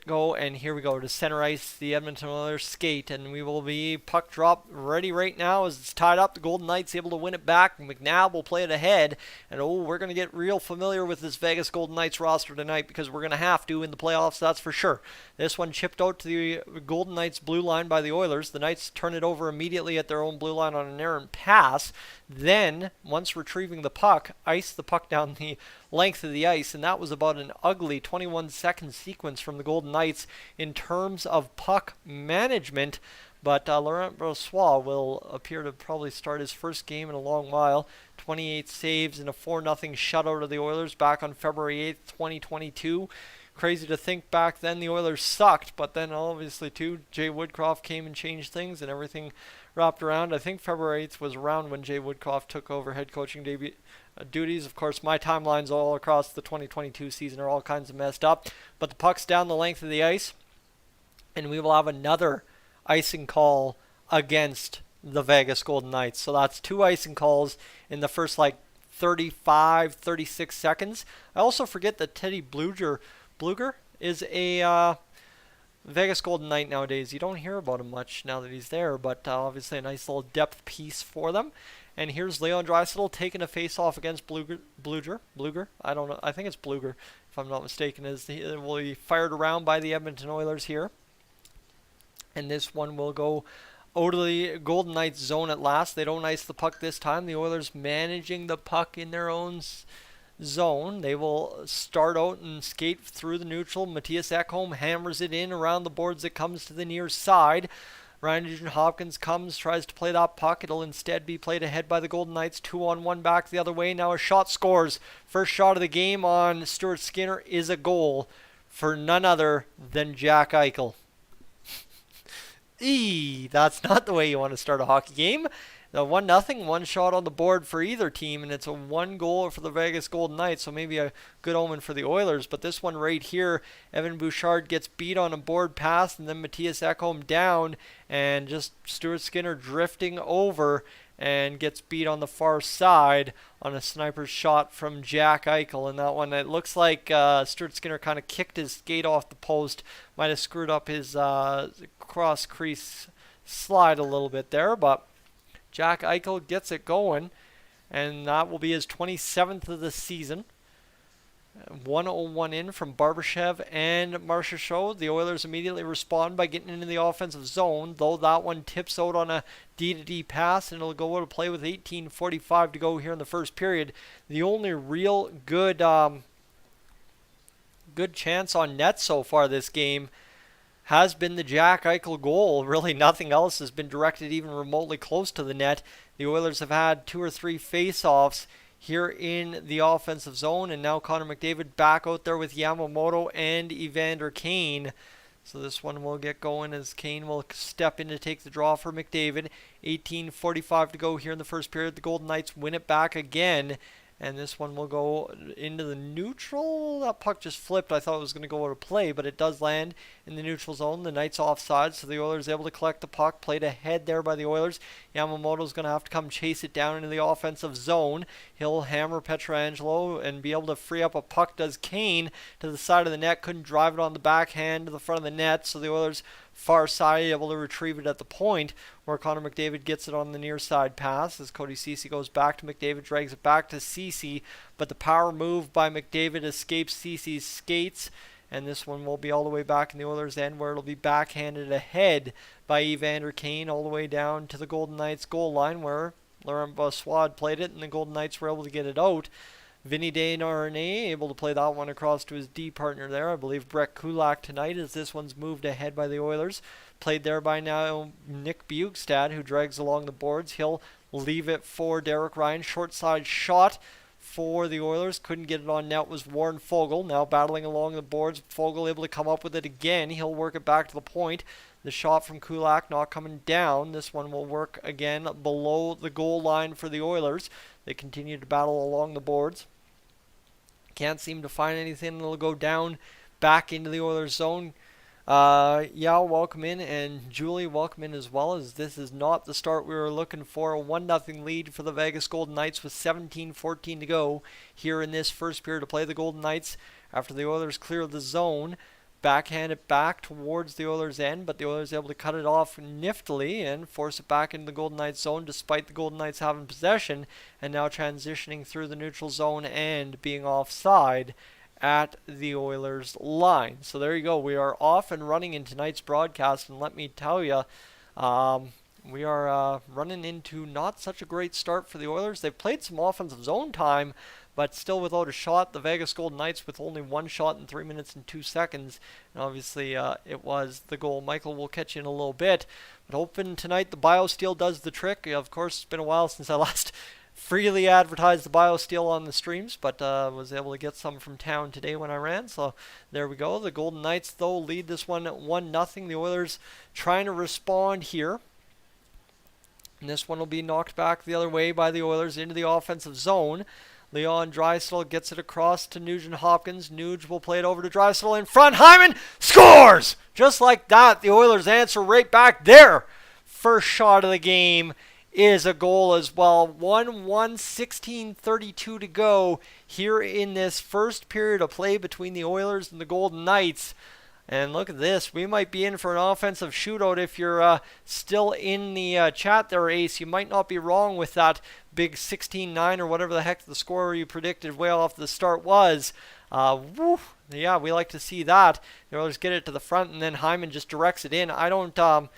go, and here we go to center ice. The Edmonton Oilers skate, and we will be puck drop ready right now as it's tied up. The Golden Knights able to win it back. McNabb will play it ahead, and we're going to get real familiar with this Vegas Golden Knights roster tonight because we're going to have to in the playoffs, that's for sure. This one chipped out to the Golden Knights blue line by the Oilers. The Knights turn it over immediately at their own blue line on an errant pass. Then, once retrieving the puck, ice the puck down the length of the ice, and that was about an ugly 21-second sequence from the Golden Knights in terms of puck management. But Laurent Brossoit will appear to probably start his first game in a long while. 28 saves and a 4-0 shutout of the Oilers back on February 8th, 2022. Crazy to think back then the Oilers sucked, but then obviously too, Jay Woodcroft came and changed things and everything wrapped around. I think February 8th was around when Jay Woodcroft took over head coaching duties. Of course, my timelines all across the 2022 season are all kinds of messed up, but the puck's down the length of the ice, and we will have another icing call against the Vegas Golden Knights. So that's two icing calls in the first 35, 36 seconds. I also forget that Teddy Bluger is a Vegas Golden Knight nowadays. You don't hear about him much now that he's there, but obviously a nice little depth piece for them. And here's Leon Draisaitl taking a face-off against Bluger. I don't know. I think it's Bluger, if I'm not mistaken. Will be fired around by the Edmonton Oilers here. And this one will go out of the Golden Knights zone at last. They don't ice the puck this time. The Oilers managing the puck in their own zone. They will start out and skate through the neutral. Matthias Ekholm hammers it in around the boards. It comes to the near side. Ryan Nugent-Hopkins comes, tries to play that puck. It'll instead be played ahead by the Golden Knights. 2-on-1 back the other way. Now a shot scores. First shot of the game on Stuart Skinner is a goal for none other than Jack Eichel. That's not the way you want to start a hockey game. The 1-0, one shot on the board for either team, and it's a one goal for the Vegas Golden Knights, so maybe a good omen for the Oilers. But this one right here, Evan Bouchard gets beat on a board pass, and then Matthias Ekholm down, and just Stuart Skinner drifting over and gets beat on the far side on a sniper's shot from Jack Eichel. And that one, it looks like Stuart Skinner kind of kicked his skate off the post, might have screwed up his cross crease slide a little bit there, but Jack Eichel gets it going, and that will be his 27th of the season. 101 in from Barbashev and Marchessault. The Oilers immediately respond by getting into the offensive zone, though that one tips out on a D-to-D pass, and it'll go out of play with 18:45 to go here in the first period. The only real good chance on net so far this game has been the Jack Eichel goal. Really nothing else has been directed even remotely close to the net. The Oilers have had 2 or 3 face-offs here in the offensive zone, and now Connor McDavid back out there with Yamamoto and Evander Kane. So this one will get going as Kane will step in to take the draw for McDavid. 18:45 to go here in the first period. The Golden Knights win it back again, And this one will go into the neutral. That puck just flipped. I thought it was going to go out of play, but it does land in the neutral zone. The Knights offside, so the Oilers able to collect the puck. Played ahead there by the Oilers. Yamamoto's going to have to come chase it down into the offensive zone. He'll hammer Pietrangelo and be able to free up a puck. Does Kane to the side of the net. Couldn't drive it on the backhand to the front of the net, so the Oilers far side able to retrieve it at the point, where Connor McDavid gets it on the near side pass as Cody Ceci goes back to McDavid, drags it back to Ceci, but the power move by McDavid escapes Ceci's skates, and this one will be all the way back in the Oilers' end, where it'll be backhanded ahead by Evander Kane all the way down to the Golden Knights goal line, where Laurent Brossoit played it, and the Golden Knights were able to get it out. Vinny Desharnais able to play that one across to his D partner there. I believe Brett Kulak tonight, as this one's moved ahead by the Oilers. Played there by now Nick Bjugstad, who drags along the boards. He'll leave it for Derek Ryan. Short side shot for the Oilers. Couldn't get it on net was Warren Foegele. Now battling along the boards. Foegele able to come up with it again. He'll work it back to the point. The shot from Kulak not coming down. This one will work again below the goal line for the Oilers. They continue to battle along the boards. Can't seem to find anything. It'll go down back into the Oilers zone. Yao, welcome in, and Julie, welcome in as well, as this is not the start we were looking for. A 1-0 lead for the Vegas Golden Knights with 17:14 to go here in this first period to play. The Golden Knights, after the Oilers clear the zone, backhand it back towards the Oilers' end, but the Oilers able to cut it off niftily and force it back into the Golden Knights zone, despite the Golden Knights having possession, and now transitioning through the neutral zone and being offside at the Oilers' line. So there you go. We are off and running in tonight's broadcast, and let me tell you, we are running into not such a great start for the Oilers. They've played some offensive zone time, but still without a shot. The Vegas Golden Knights with only one shot in 3 minutes and 2 seconds. And obviously, it was the goal. Michael will catch you in a little bit. But hoping tonight the BioSteel does the trick. Of course, it's been a while since I last freely advertised the BioSteel on the streams, but was able to get some from town today when I ran. So there we go. The Golden Knights, though, lead this one at 1-0. The Oilers trying to respond here. And this one will be knocked back the other way by the Oilers into the offensive zone. Leon Draisaitl gets it across to Nugent Hopkins. Nuge will play it over to Draisaitl in front. Hyman scores! Just like that, the Oilers answer right back there. First shot of the game is a goal as well. 1-1, 16:32 to go here in this first period of play between the Oilers and the Golden Knights. And look at this. We might be in for an offensive shootout. If you're still in the chat there, Ace, you might not be wrong with that big 16-9 or whatever the heck the score you predicted way off the start was. Yeah, we like to see that. The Oilers get it to the front, and then Hyman just directs it in. I don't know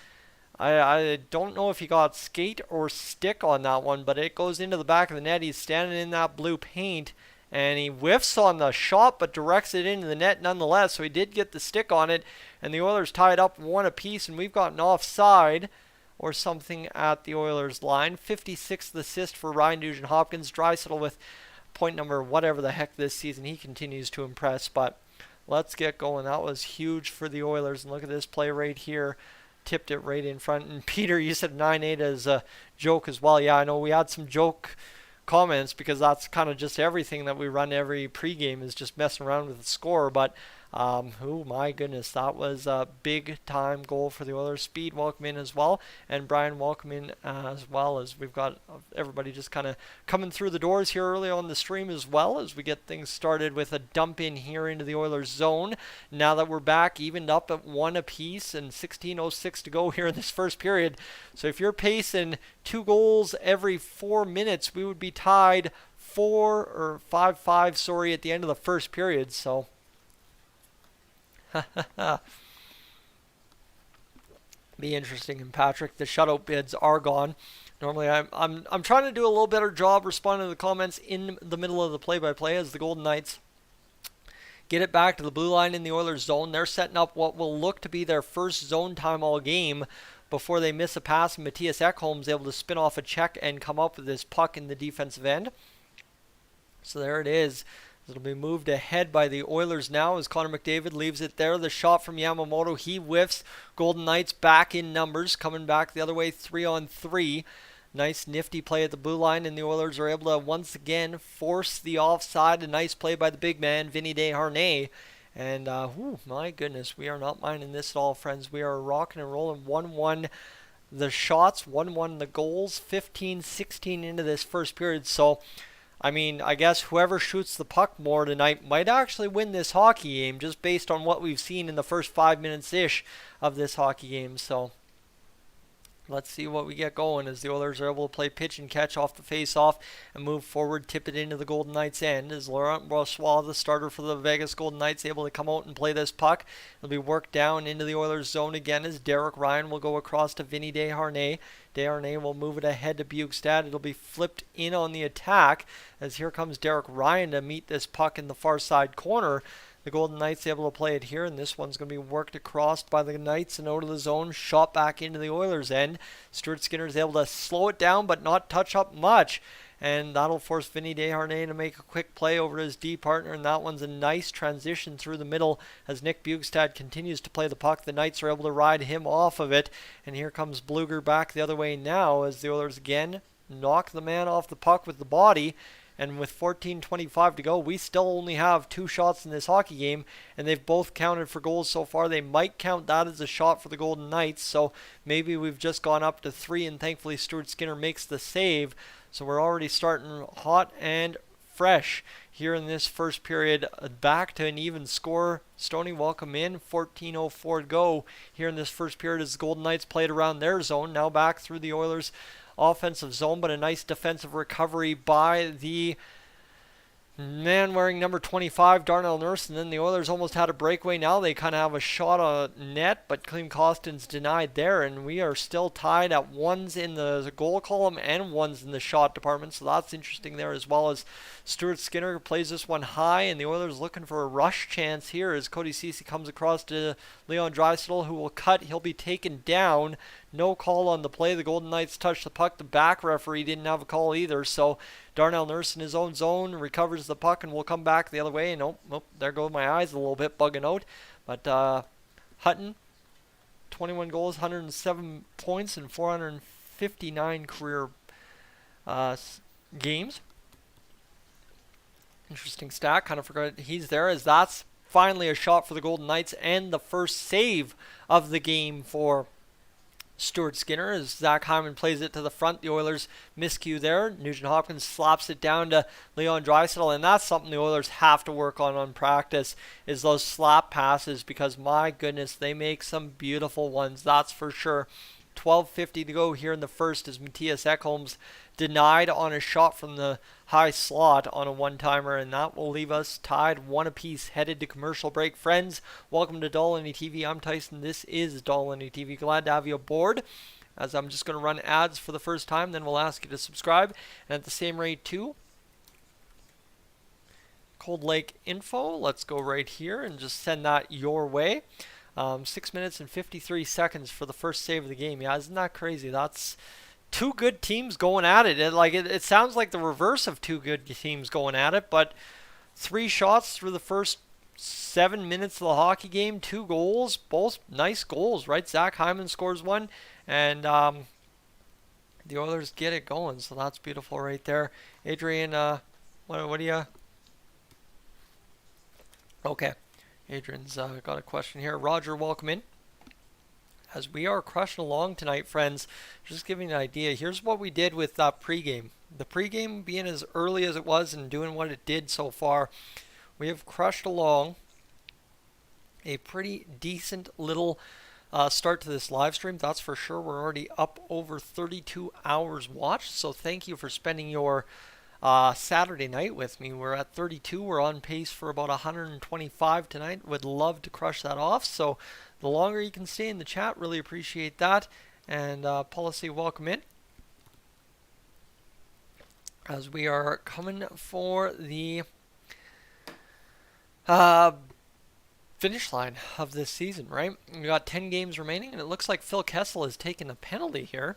if he got skate or stick on that one, but it goes into the back of the net. He's standing in that blue paint, and he whiffs on the shot, but directs it into the net nonetheless. So he did get the stick on it, and the Oilers tied up 1 apiece, and we've got an offside or something at the Oilers line. 56th assist for Ryan Nugent-Hopkins. Draisaitl with point number whatever the heck this season. He continues to impress, but let's get going. That was huge for the Oilers, and look at this play right here. Tipped it right in front. And Peter, you said 9-8 as a joke as well. Yeah, I know we had some joke comments because that's kind of just everything that we run every pregame is just messing around with the score. But oh my goodness, that was a big time goal for the Oilers. Speed, welcome in as well, and Brian, welcome in as well, as we've got everybody just kind of coming through the doors here early on the stream, as well as we get things started with a dump in here into the Oilers zone. Now that we're back evened up at 1 apiece and 16:06 to go here in this first period. So if you're pacing 2 goals every 4 minutes, we would be tied 5-5, sorry, at the end of the first period. So be interesting. And Patrick, the shutout bids are gone. Normally I'm trying to do a little better job responding to the comments in the middle of the play-by-play as the Golden Knights get it back to the blue line in the Oilers zone. They're setting up what will look to be their first zone time all game before they miss a pass, and Matthias Ekholm's able to spin off a check and come up with this puck in the defensive end. So there it is. It'll be moved ahead by the Oilers now as Connor McDavid leaves it there. The shot from Yamamoto, he whiffs. Golden Knights back in numbers, coming back the other way 3-on-3. Nice nifty play at the blue line, and the Oilers are able to once again force the offside. A nice play by the big man, Vinny Desharnais. And, my goodness, we are not minding this at all, friends. We are rocking and rolling 1-1 the shots, 1-1 the goals, 15-16 into this first period. So, I mean, I guess whoever shoots the puck more tonight might actually win this hockey game just based on what we've seen in the first 5 minutes-ish of this hockey game. So, let's see what we get going as the Oilers are able to play pitch and catch off the face-off and move forward, tip it into the Golden Knights' end. As Laurent Brossoit, the starter for the Vegas Golden Knights, able to come out and play this puck. It'll be worked down into the Oilers' zone again as Derek Ryan will go across to Vinny Desharnais. Desharnais will move it ahead to Bjugstad. It'll be flipped in on the attack as here comes Derek Ryan to meet this puck in the far side corner. The Golden Knights able to play it here, and this one's going to be worked across by the Knights and out of the zone, shot back into the Oilers' end. Stuart Skinner is able to slow it down but not touch up much, and that'll force Vinny Desharnais to make a quick play over his D partner, and that one's a nice transition through the middle as Nick Bjugstad continues to play the puck. The Knights are able to ride him off of it, and here comes Bluger back the other way now as the Oilers again knock the man off the puck with the body. And with 14:25 to go, we still only have 2 shots in this hockey game, and they've both counted for goals so far. They might count that as a shot for the Golden Knights, so maybe we've just gone up to 3, and thankfully Stuart Skinner makes the save. So we're already starting hot and fresh here in this first period, back to an even score. Stoney, welcome in. 14:04 to go here in this first period as the Golden Knights played around their zone. Now back through the Oilers' offensive zone, but a nice defensive recovery by the man wearing number 25, Darnell Nurse, and then the Oilers almost had a breakaway. Now they kind of have a shot on net, but Klim Kostin's denied there, and we are still tied at 1s in the goal column and 1s in the shot department, so that's interesting there, as well as Stuart Skinner plays this one high, and the Oilers looking for a rush chance here as Cody Ceci comes across to Leon Draisaitl, who will cut. He'll be taken down. No call on the play. The Golden Knights touched the puck. The back referee didn't have a call either, so Darnell Nurse in his own zone recovers the puck and will come back the other way. And there go my eyes a little bit bugging out. But Hutton, 21 goals, 107 points, and 459 career games. Interesting stat. Kind of forgot he's there, as that's finally a shot for the Golden Knights and the first save of the game for Stuart Skinner as Zach Hyman plays it to the front. The Oilers miscue there. Nugent Hopkins slaps it down to Leon Draisaitl, and that's something the Oilers have to work on practice, is those slap passes, because my goodness, they make some beautiful ones, that's for sure. 12:50 to go here in the first as Matthias Ekholm's denied on a shot from the high slot on a one-timer, and that will leave us tied 1 apiece, headed to commercial break. Friends, welcome to Dolynny TV. I'm Tyson. This is Dolynny TV. Glad to have you aboard, as I'm just going to run ads for the first time, then we'll ask you to subscribe. And at the same rate too, Cold Lake info, let's go right here and just send that your way. 6 minutes and 53 seconds for the first save of the game. Yeah, isn't that crazy? That's 2 good teams going at it. It sounds like the reverse of 2 good teams going at it, but 3 shots through the first 7 minutes of the hockey game, 2 goals, both nice goals, right? Zach Hyman scores 1, and the Oilers get it going, so that's beautiful right there. Adrian, what do you... Okay. Adrian's got a question here. Roger, welcome in. As we are crushing along tonight, friends, just giving you an idea, here's what we did with pregame. The pregame being as early as it was and doing what it did so far, we have crushed along a pretty decent little start to this live stream, that's for sure. We're already up over 32 hours watched, so thank you for spending your Saturday night with me. We're at 32. We're on pace for about 125 tonight. Would love to crush that off. So the longer you can stay in the chat, really appreciate that. And Policy, welcome in, as we are coming for the finish line of this season, right? We got 10 games remaining, and it looks like Phil Kessel has taken a penalty here.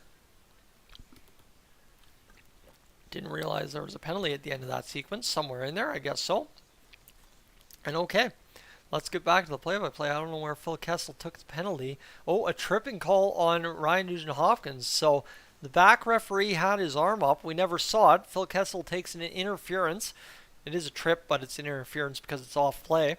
Didn't realize there was a penalty at the end of that sequence. Somewhere in there, I guess so. And okay, let's get back to the play-by-play. I don't know where Phil Kessel took the penalty. Oh, a tripping call on Ryan Nugent Hopkins. So The back referee had his arm up. We never saw it. Phil Kessel takes an interference. It is a trip, but it's interference because it's off play.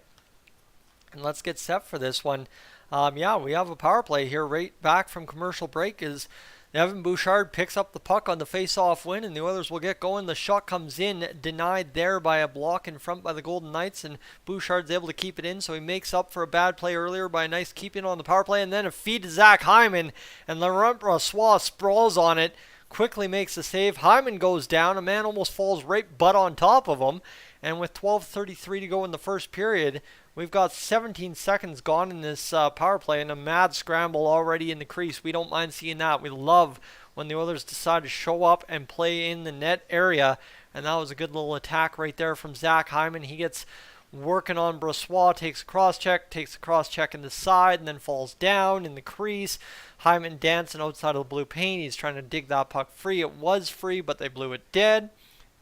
And let's get set for this one. Yeah, we have a power play here right back from commercial break as Evan Bouchard picks up the puck on the face-off win, and the Oilers will get going. The shot comes in, denied there by a block in front by the Golden Knights, and Bouchard's able to keep it in, so he makes up for a bad play earlier by a nice keep-in on the power play, and then a feed to Zach Hyman, and Laurent Brossoit sprawls on it, quickly makes the save. Hyman goes down. A man almost falls right butt on top of him, and with 12:33 to go in the first period, we've got 17 seconds gone in this power play and a mad scramble already in the crease. We don't mind seeing that. We love when the Oilers decide to show up and play in the net area. And that was a good little attack right there from Zach Hyman. He gets working on Brossoit, takes a cross-check in the side, and then falls down in the crease. Hyman dancing outside of the blue paint. He's trying to dig that puck free. It was free, but they blew it dead.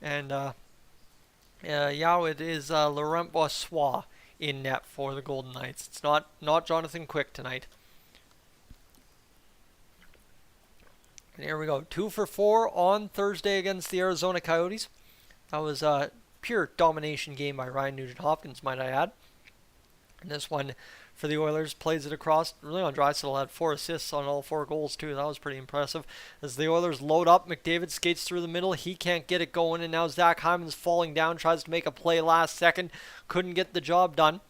And, yeah, it is Laurent Brossoit in net for the Golden Knights. It's not Jonathan Quick tonight. And here we go. 2 for 4 on Thursday against the Arizona Coyotes. That was a pure domination game by Ryan Nugent-Hopkins, might I add. And this one for the Oilers plays it across. Leon Draisaitl had 4 assists on all 4 goals too. That was pretty impressive. As the Oilers load up, McDavid skates through the middle. He can't get it going, and now Zach Hyman's falling down, tries to make a play last second. Couldn't get the job done.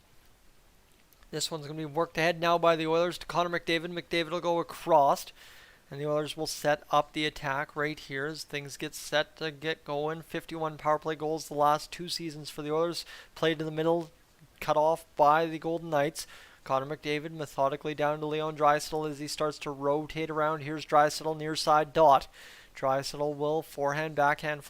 This one's going to be worked ahead now by the Oilers to Connor McDavid. McDavid will go across, and the Oilers will set up the attack right here as things get set to get going. 51 power play goals the last 2 seasons for the Oilers. Played to the middle, cut off by the Golden Knights. Connor McDavid methodically down to Leon Draisaitl as he starts to rotate around. Here's Draisaitl near side dot. Draisaitl will forehand, backhand,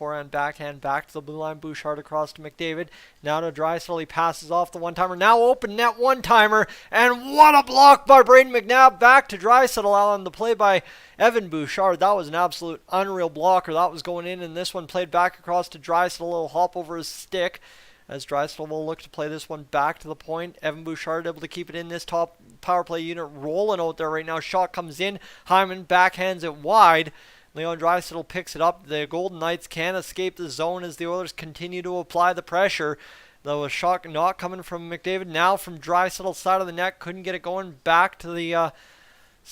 back to the blue line. Bouchard across to McDavid. Now to Draisaitl. He passes off the one-timer. Now open net one-timer. And what a block by Braden McNabb. Back to Draisaitl on the play by Evan Bouchard. That was an absolute unreal blocker. That was going in, and this one played back across to Draisaitl. A little hop over his stick. As Draisaitl will look to play this one back to the point. Evan Bouchard able to keep it in this top power play unit, rolling out there right now. Shot comes in. Hyman backhands it wide. Leon Draisaitl picks it up. The Golden Knights can't escape the zone as the Oilers continue to apply the pressure. Though a shot not coming from McDavid, now from Draisaitl's side of the net. Couldn't get it going back to the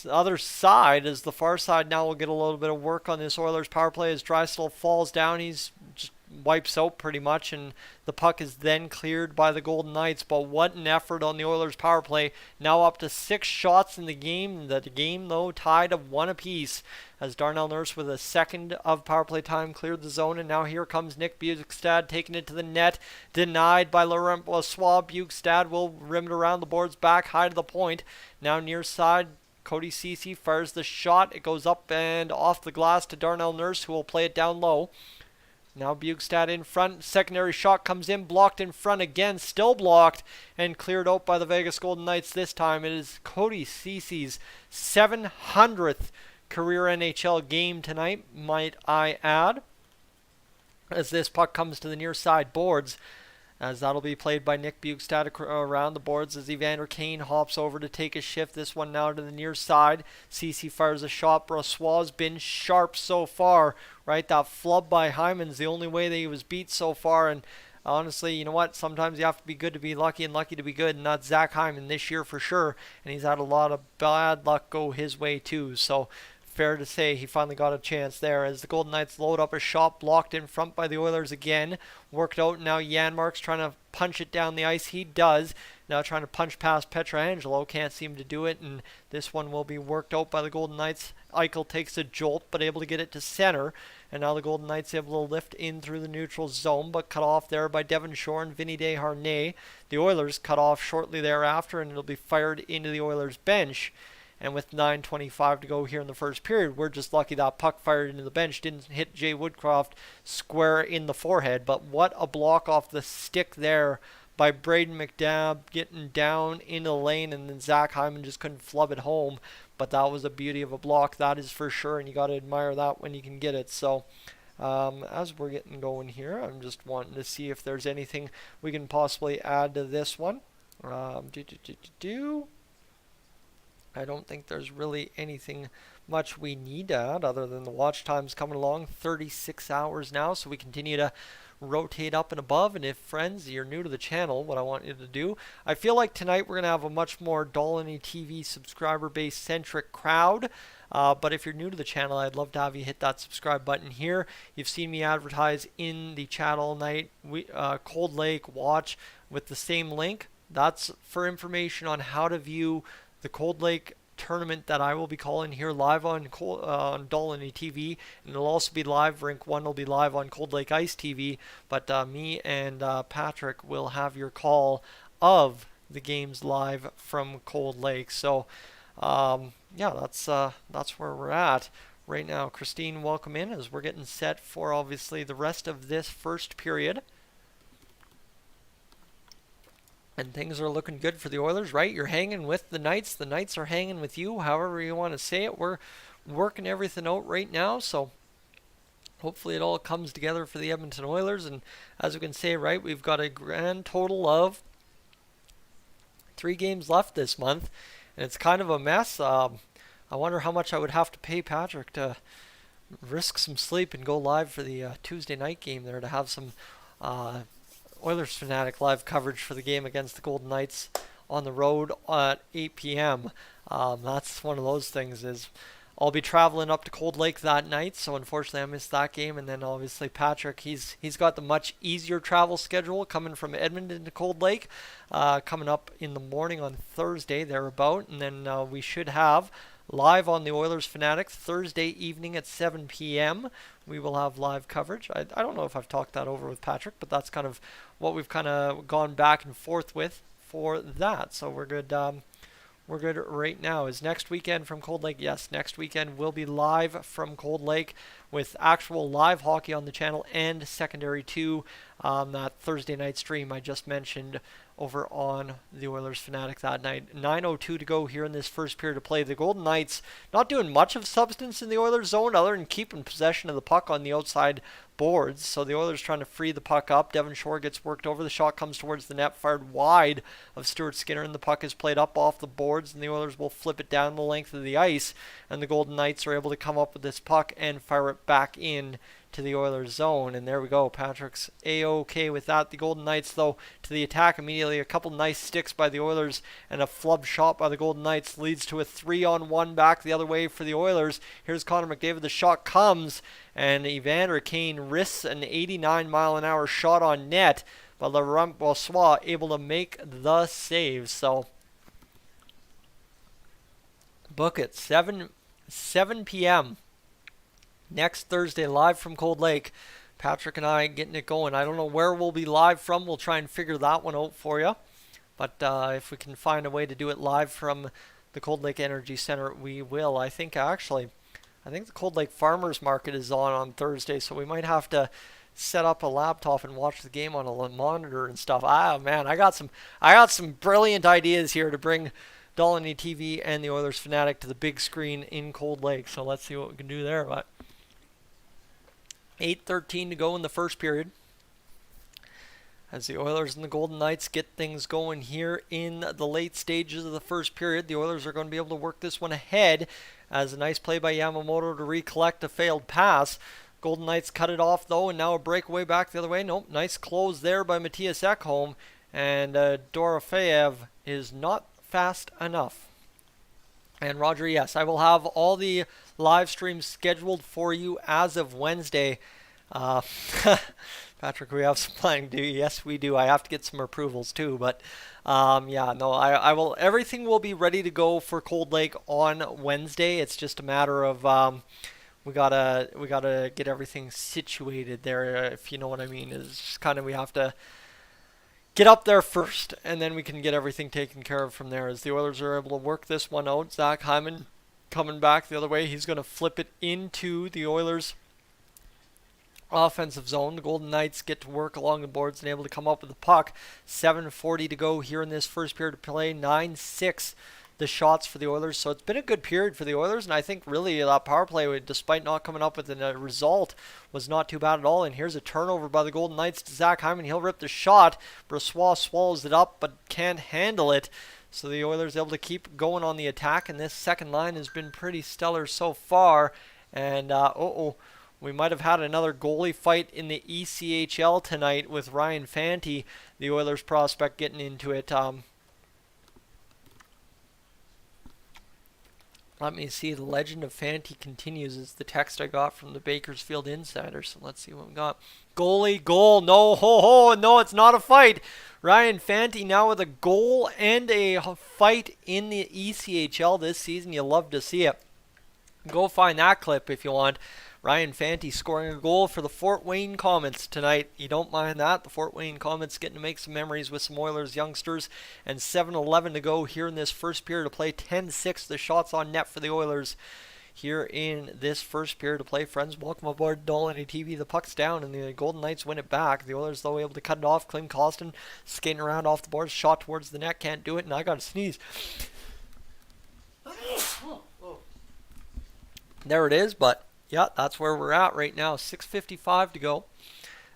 other side as the far side now will get a little bit of work on this Oilers power play as Draisaitl falls down. He's just wipes out pretty much, and the puck is then cleared by the Golden Knights. But what an effort on the Oilers power play. Now up to 6 shots in the game. The game, though, tied of 1 apiece as Darnell Nurse with a second of power play time cleared the zone. And now here comes Nick Bjugstad taking it to the net. Denied by Laurent Brossoit. Bjugstad will rim it around the boards back high to the point. Now near side, Cody Ceci fires the shot. It goes up and off the glass to Darnell Nurse, who will play it down low. Now Bjugstad in front. Secondary shot comes in. Blocked in front again. Still blocked. And cleared out by the Vegas Golden Knights this time. It is Cody Ceci's 700th career NHL game tonight, might I add. As this puck comes to the near side boards. As that'll be played by Nick Bjugstad around the boards as Evander Kane hops over to take a shift. This one now to the near side. Ceci fires a shot. Brossoit's been sharp so far, right? That flub by Hyman's the only way that he was beat so far. And honestly, you know what? Sometimes you have to be good to be lucky and lucky to be good. And that's Zach Hyman this year for sure. And he's had a lot of bad luck go his way too. So fair to say he finally got a chance there as the Golden Knights load up a shot blocked in front by the Oilers again. Worked out. Now Janmark's trying to punch it down the ice. He does. Now trying to punch past Pietrangelo. Can't seem to do it. And this one will be worked out by the Golden Knights. Eichel takes a jolt but able to get it to center. And now the Golden Knights able to lift in through the neutral zone but cut off there by Devon Shore and Vinny Desharnais. The Oilers cut off shortly thereafter and it'll be fired into the Oilers bench. And with 9:25 to go here in the first period, we're just lucky that puck fired into the bench didn't hit Jay Woodcroft square in the forehead. But what a block off the stick there by Braden McNabb, getting down into the lane, and then Zach Hyman just couldn't flub it home. But that was a beauty of a block, that is for sure, and you got to admire that when you can get it. So as we're getting going here, I'm just wanting to see if there's anything we can possibly add to this one. I don't think there's really anything much we need to add other than the watch times coming along, 36 hours now. So we continue to rotate up and above. And if, friends, you're new to the channel, what I want you to do, I feel like tonight we're going to have a much more Dolynny TV subscriber base centric crowd. But if you're new to the channel, I'd love to have you hit that subscribe button here. You've seen me advertise in the chat all night. Cold Lake watch with the same link. That's for information on how to view the Cold Lake tournament that I will be calling here live on Dolynny TV, and it'll also be live. Rink 1 will be live on Cold Lake Ice TV, but me and Patrick will have your call of the games live from Cold Lake. So yeah, that's where we're at right now. Christine, welcome in as we're getting set for obviously the rest of this first period. And things are looking good for the Oilers, right? You're hanging with the Knights. The Knights are hanging with you, however you want to say it. We're working everything out right now, so hopefully it all comes together for the Edmonton Oilers. And as we can say, right, we've got a grand total of 3 games left this month, and it's kind of a mess. I wonder how much I would have to pay Patrick to risk some sleep and go live for the Tuesday night game there to have some Oilers Fanatic live coverage for the game against the Golden Knights on the road at 8 p.m. That's one of those things. Is I'll be traveling up to Cold Lake that night, so unfortunately I missed that game. And then obviously Patrick, he's got the much easier travel schedule coming from Edmonton to Cold Lake, coming up in the morning on Thursday thereabout, and then we should have live on the Oilers Fanatic Thursday evening at 7 p.m. We will have live coverage. I don't know if I've talked that over with Patrick, but that's kind of what we've kind of gone back and forth with for that. So we're good. We're good right now. Is next weekend from Cold Lake? Yes, next weekend will be live from Cold Lake with actual live hockey on the channel and secondary to that Thursday night stream I just mentioned over on the Oilers Fanatic that night. 9:02 to go here in this first period of play. The Golden Knights not doing much of substance in the Oilers zone other than keeping possession of the puck on the outside boards. So the Oilers trying to free the puck up. Devon Shore gets worked over. The shot comes towards the net, fired wide of Stuart Skinner, and the puck is played up off the boards, and the Oilers will flip it down the length of the ice, and the Golden Knights are able to come up with this puck and fire it back in to the Oilers zone. And there we go. Patrick's A-OK with that. The Golden Knights, though, to the attack immediately. A couple nice sticks by the Oilers and a flub shot by the Golden Knights leads to a 3-on-1 back the other way for the Oilers. Here's Connor McDavid. The shot comes, and Evander Kane risks an 89-mile-an-hour shot on net, but Laurent Brossoit able to make the save. So book it. 7 p.m. next Thursday, live from Cold Lake. Patrick and I getting it going. I don't know where we'll be live from. We'll try and figure that one out for you. But if we can find a way to do it live from the Cold Lake Energy Center, we will. I think the Cold Lake Farmers Market is on Thursday, so we might have to set up a laptop and watch the game on a monitor and stuff. Man, I got some brilliant ideas here to bring Dolynny TV and the Oilers Fanatic to the big screen in Cold Lake. So let's see what we can do there. But 8:13 to go in the first period, as the Oilers and the Golden Knights get things going here in the late stages of the first period. The Oilers are going to be able to work this one ahead, as a nice play by Yamamoto to recollect a failed pass. Golden Knights cut it off, though, and now a breakaway back the other way. Nope, nice close there by Matthias Ekholm, and Dorofeev is not fast enough. And Roger, yes, I will have all the live streams scheduled for you as of Wednesday. Patrick, we have some planning to do. Yes, we do. I have to get some approvals too, but yeah, no, I will. Everything will be ready to go for Cold Lake on Wednesday. It's just a matter of we gotta get everything situated there, if you know what I mean. It's just kind of, we have to get up there first, and then we can get everything taken care of from there. As the Oilers are able to work this one out, Zach Hyman coming back the other way. He's going to flip it into the Oilers' offensive zone. The Golden Knights get to work along the boards and able to come up with the puck. 7:40 to go here in this first period of play. 9-6 the shots for the Oilers. So it's been a good period for the Oilers, and I think really that power play, despite not coming up with a result, was not too bad at all. And here's a turnover by the Golden Knights to Zach Hyman. He'll rip the shot. Brossoit swallows it up but can't handle it. So the Oilers able to keep going on the attack, and this second line has been pretty stellar so far. And we might have had another goalie fight in the ECHL tonight with Ryan Fanti, the Oilers prospect, getting into it. Let me see. The legend of Fanti continues is the text I got from the Bakersfield Insider. So let's see what we got. Goalie, goal. No, no, it's not a fight. Ryan Fanti now with a goal and a fight in the ECHL this season. You love to see it. Go find that clip if you want. Ryan Fanti scoring a goal for the Fort Wayne Comets tonight. You don't mind that. The Fort Wayne Comets getting to make some memories with some Oilers youngsters. And 7:11 to go here in this first period of play. 10-6 the shots on net for the Oilers here in this first period of play. Friends, welcome aboard Dolynny TV. The puck's down and the Golden Knights win it back. The Oilers, though, able to cut it off. Klim Kostin skating around off the boards. Shot towards the net. Can't do it. And I got to sneeze. There it is, but yeah, that's where we're at right now. 6:55 to go.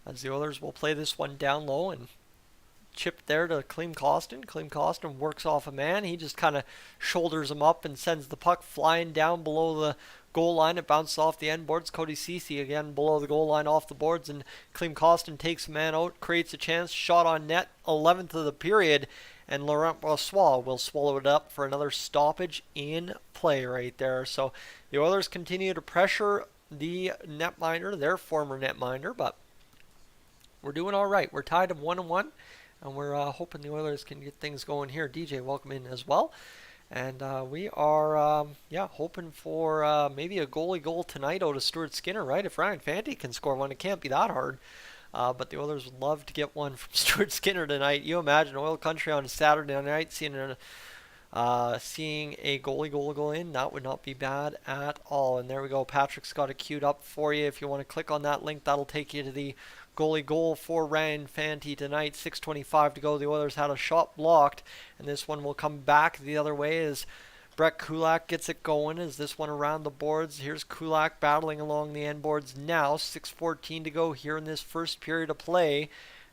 As the Oilers will play this one down low and chip there to Klim Kostin. Klim Kostin works off a man. He just kind of shoulders him up and sends the puck flying down below the goal line. It bounces off the end boards. Cody Ceci again below the goal line off the boards, and Klim Kostin takes a man out, creates a chance, shot on net, 11th of the period, and Laurent Brossoit will swallow it up for another stoppage in play right there. So the Oilers continue to pressure the netminder, their former netminder, but we're doing all right. We're tied at 1-1, and we're hoping the Oilers can get things going here. DJ, welcome in as well. And we are, hoping for maybe a goalie goal tonight out of Stuart Skinner, right? If Ryan Fanti can score one, it can't be that hard. But the Oilers would love to get one from Stuart Skinner tonight. You imagine Oil Country on a Saturday night seeing a goalie goal go in. That would not be bad at all. And there we go. Patrick's got it queued up for you. If you want to click on that link, that'll take you to the goalie goal for Ryan Fanti tonight. 6:25 to go. The Oilers had a shot blocked, and this one will come back the other way as Brett Kulak gets it going. As this one around the boards. Here's Kulak battling along the end boards now. 6:14 to go here in this first period of play.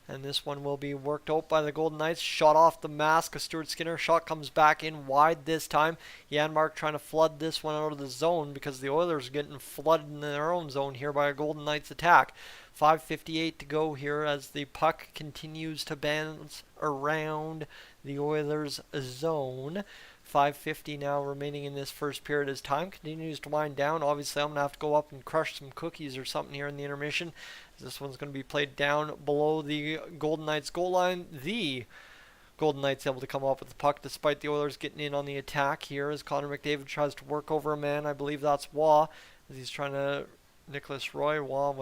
And this one will be worked out by the Golden Knights. Shot off the mask of Stuart Skinner. Shot comes back in wide this time. Janmark trying to flood this one out of the zone because the Oilers are getting flooded in their own zone here by a Golden Knights attack. 5:58 to go here as the puck continues to bounce around the Oilers zone. 5:50 now remaining in this first period as time continues to wind down. Obviously, I'm going to have to go up and crush some cookies or something here in the intermission. This one's going to be played down below the Golden Knights goal line. The Golden Knights able to come up with the puck despite the Oilers getting in on the attack here as Connor McDavid tries to work over a man. I believe that's Waugh, as he's trying to Nicholas Roy, Waugh,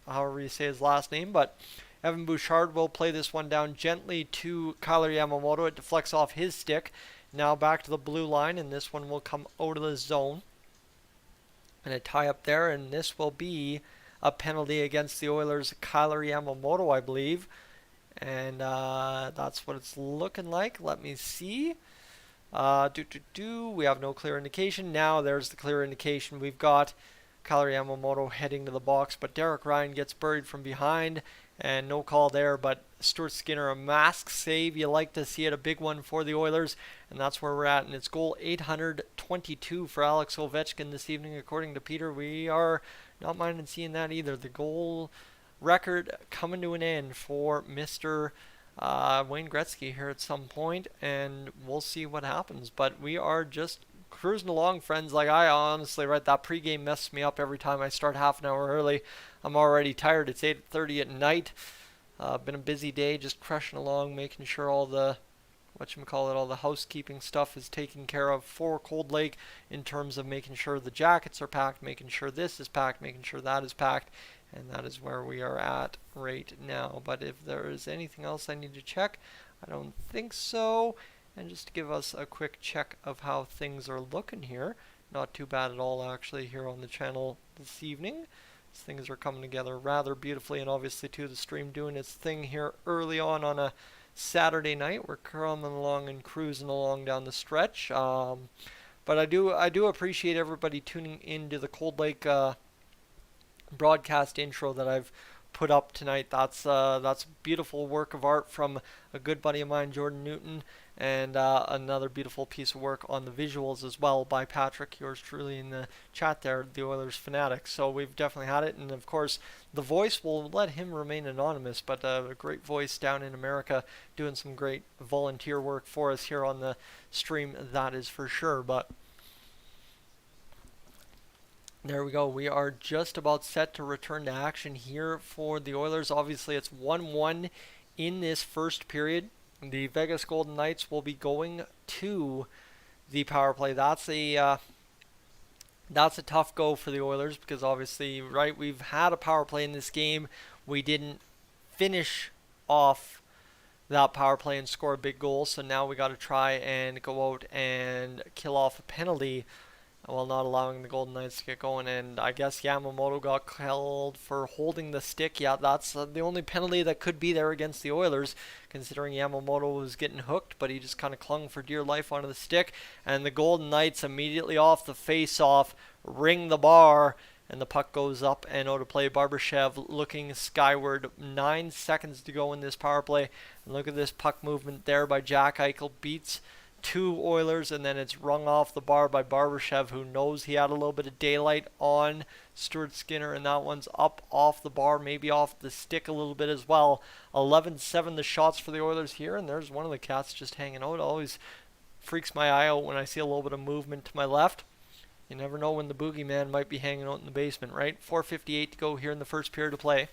however you say his last name. But Evan Bouchard will play this one down gently to Kyler Yamamoto. It deflects off his stick. Now back to the blue line, and this one will come out of the zone. And a tie up there, and this will be a penalty against the Oilers' Kyler Yamamoto, I believe. And that's what it's looking like. Let me see. We have no clear indication. Now there's the clear indication. We've got Kyler Yamamoto heading to the box, but Derek Ryan gets buried from behind, and no call there. But Stuart Skinner, a mask save. You like to see it, a big one for the Oilers, and that's where we're at. And it's goal 822 for Alex Ovechkin this evening, according to Peter. We are not minding seeing that either. The goal record coming to an end for Mr. Wayne Gretzky here at some point, and we'll see what happens. But we are just cruising along, friends. Like, I honestly, right, that pregame messes me up every time I start half an hour early. I'm already tired. It's 8:30 at night. Been a busy day, just crushing along, making sure all the all the housekeeping stuff is taken care of for Cold Lake in terms of making sure the jackets are packed, making sure this is packed, making sure that is packed, and that is where we are at right now. But if there is anything else I need to check, I don't think so. And just to give us a quick check of how things are looking here, not too bad at all actually here on the channel this evening. Things are coming together rather beautifully, and obviously too the stream doing its thing here early on a Saturday night. We're coming along and cruising along down the stretch. But I do appreciate everybody tuning into the Cold Lake broadcast intro that I've put up tonight. That's beautiful work of art from a good buddy of mine, Jordan Newton, And another beautiful piece of work on the visuals as well by Patrick, yours truly in the chat there, the Oilers fanatic. So we've definitely had it, and of course the voice will let him remain anonymous, but a great voice down in America doing some great volunteer work for us here on the stream, that is for sure. But there we go. We are just about set to return to action here for the Oilers. Obviously, it's 1-1 in this first period. The Vegas Golden Knights will be going to the power play. That's a tough go for the Oilers because obviously, right, we've had a power play in this game. We didn't finish off that power play and score a big goal, so now we got to try and go out and kill off a penalty while not allowing the Golden Knights to get going. And I guess Yamamoto got held for holding the stick. Yeah, that's the only penalty that could be there against the Oilers, considering Yamamoto was getting hooked, but he just kind of clung for dear life onto the stick. And the Golden Knights immediately off the face-off ring the bar, and the puck goes up and out of play. Barbashev looking skyward. 9 seconds to go in this power play. And look at this puck movement there by Jack Eichel. Beats 2 Oilers, and then it's rung off the bar by Barbashev, who knows he had a little bit of daylight on Stuart Skinner, and that one's up off the bar, maybe off the stick a little bit as well. 11-7 the shots for the Oilers here, and there's one of the cats just hanging out. It always freaks my eye out when I see a little bit of movement to my left. You never know when the boogeyman might be hanging out in the basement, right? 4:58 to go here in the first period of play.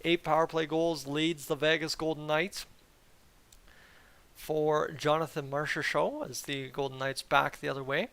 8 power play goals leads the Vegas Golden Knights for Jonathan Marchessault as the Golden Knights back the other way.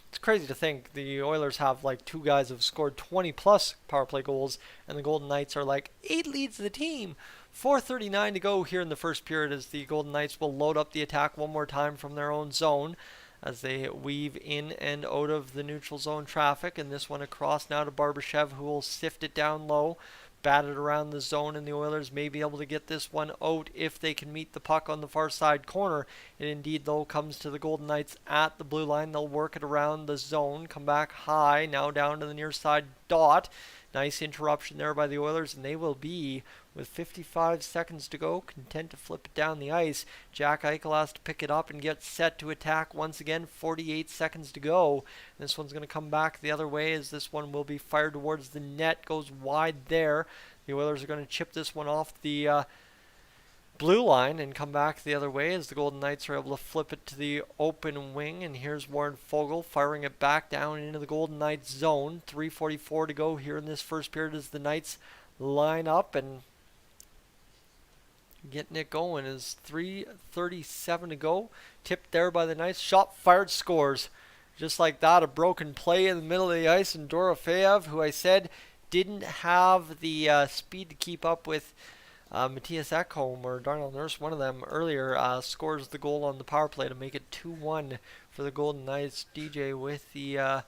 It's crazy to think the Oilers have like 2 guys who have scored 20 plus power play goals, and the Golden Knights are like 8 leads the team. 4:39 to go here in the first period as the Golden Knights will load up the attack one more time from their own zone as they weave in and out of the neutral zone traffic, and this one across now to Barbashev, who will sift it down low, bat it around the zone, and the Oilers may be able to get this one out if they can meet the puck on the far side corner. It indeed, though, comes to the Golden Knights at the blue line. They'll work it around the zone, come back high, now down to the near side dot. Nice interruption there by the Oilers, and they will be, with 55 seconds to go, content to flip it down the ice. Jack Eichel has to pick it up and get set to attack once again. 48 seconds to go. This one's going to come back the other way as this one will be fired towards the net. Goes wide there. The Oilers are going to chip this one off the blue line and come back the other way as the Golden Knights are able to flip it to the open wing. And here's Warren Foegele firing it back down into the Golden Knights zone. 3:44 to go here in this first period as the Knights line up and getting it going. Is 3:37 to go. Tipped there by the Knights. Shot fired, scores. Just like that, a broken play in the middle of the ice, and Dorofeyev, who I said didn't have the speed to keep up with Matthias Ekholm or Darnell Nurse, one of them earlier, scores the goal on the power play to make it 2-1 for the Golden Knights. DJ with the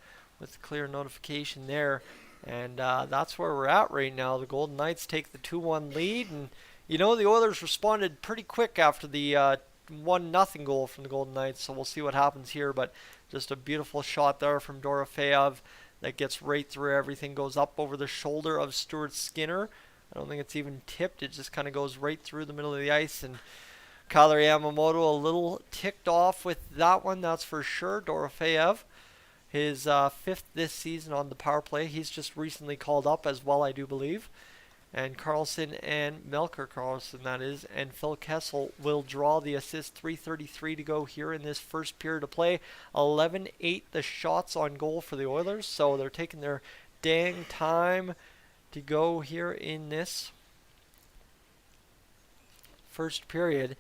clear notification there, and that's where we're at right now. The Golden Knights take the 2-1 lead, and you know the Oilers responded pretty quick after the 1-0 goal from the Golden Knights, so we'll see what happens here. But just a beautiful shot there from Dorofeyev that gets right through everything, goes up over the shoulder of Stuart Skinner. I don't think it's even tipped. It just kind of goes right through the middle of the ice. And Kailer Yamamoto a little ticked off with that one, that's for sure. Dorofeyev, his 5th this season on the power play. He's just recently called up as well, I do believe. And Carlson and Melker Carlson, that is, and Phil Kessel will draw the assist. 3:33 to go here in this first period of play. 11-8 the shots on goal for the Oilers. So they're taking their dang time to go here in this first period,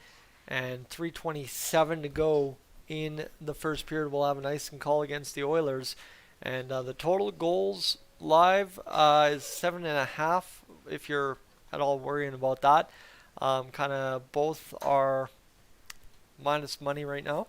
and 3:27 to go in the first period. We'll have an icing call against the Oilers, and the total goals live is 7.5 if you're at all worrying about that. Kind of both are minus money right now.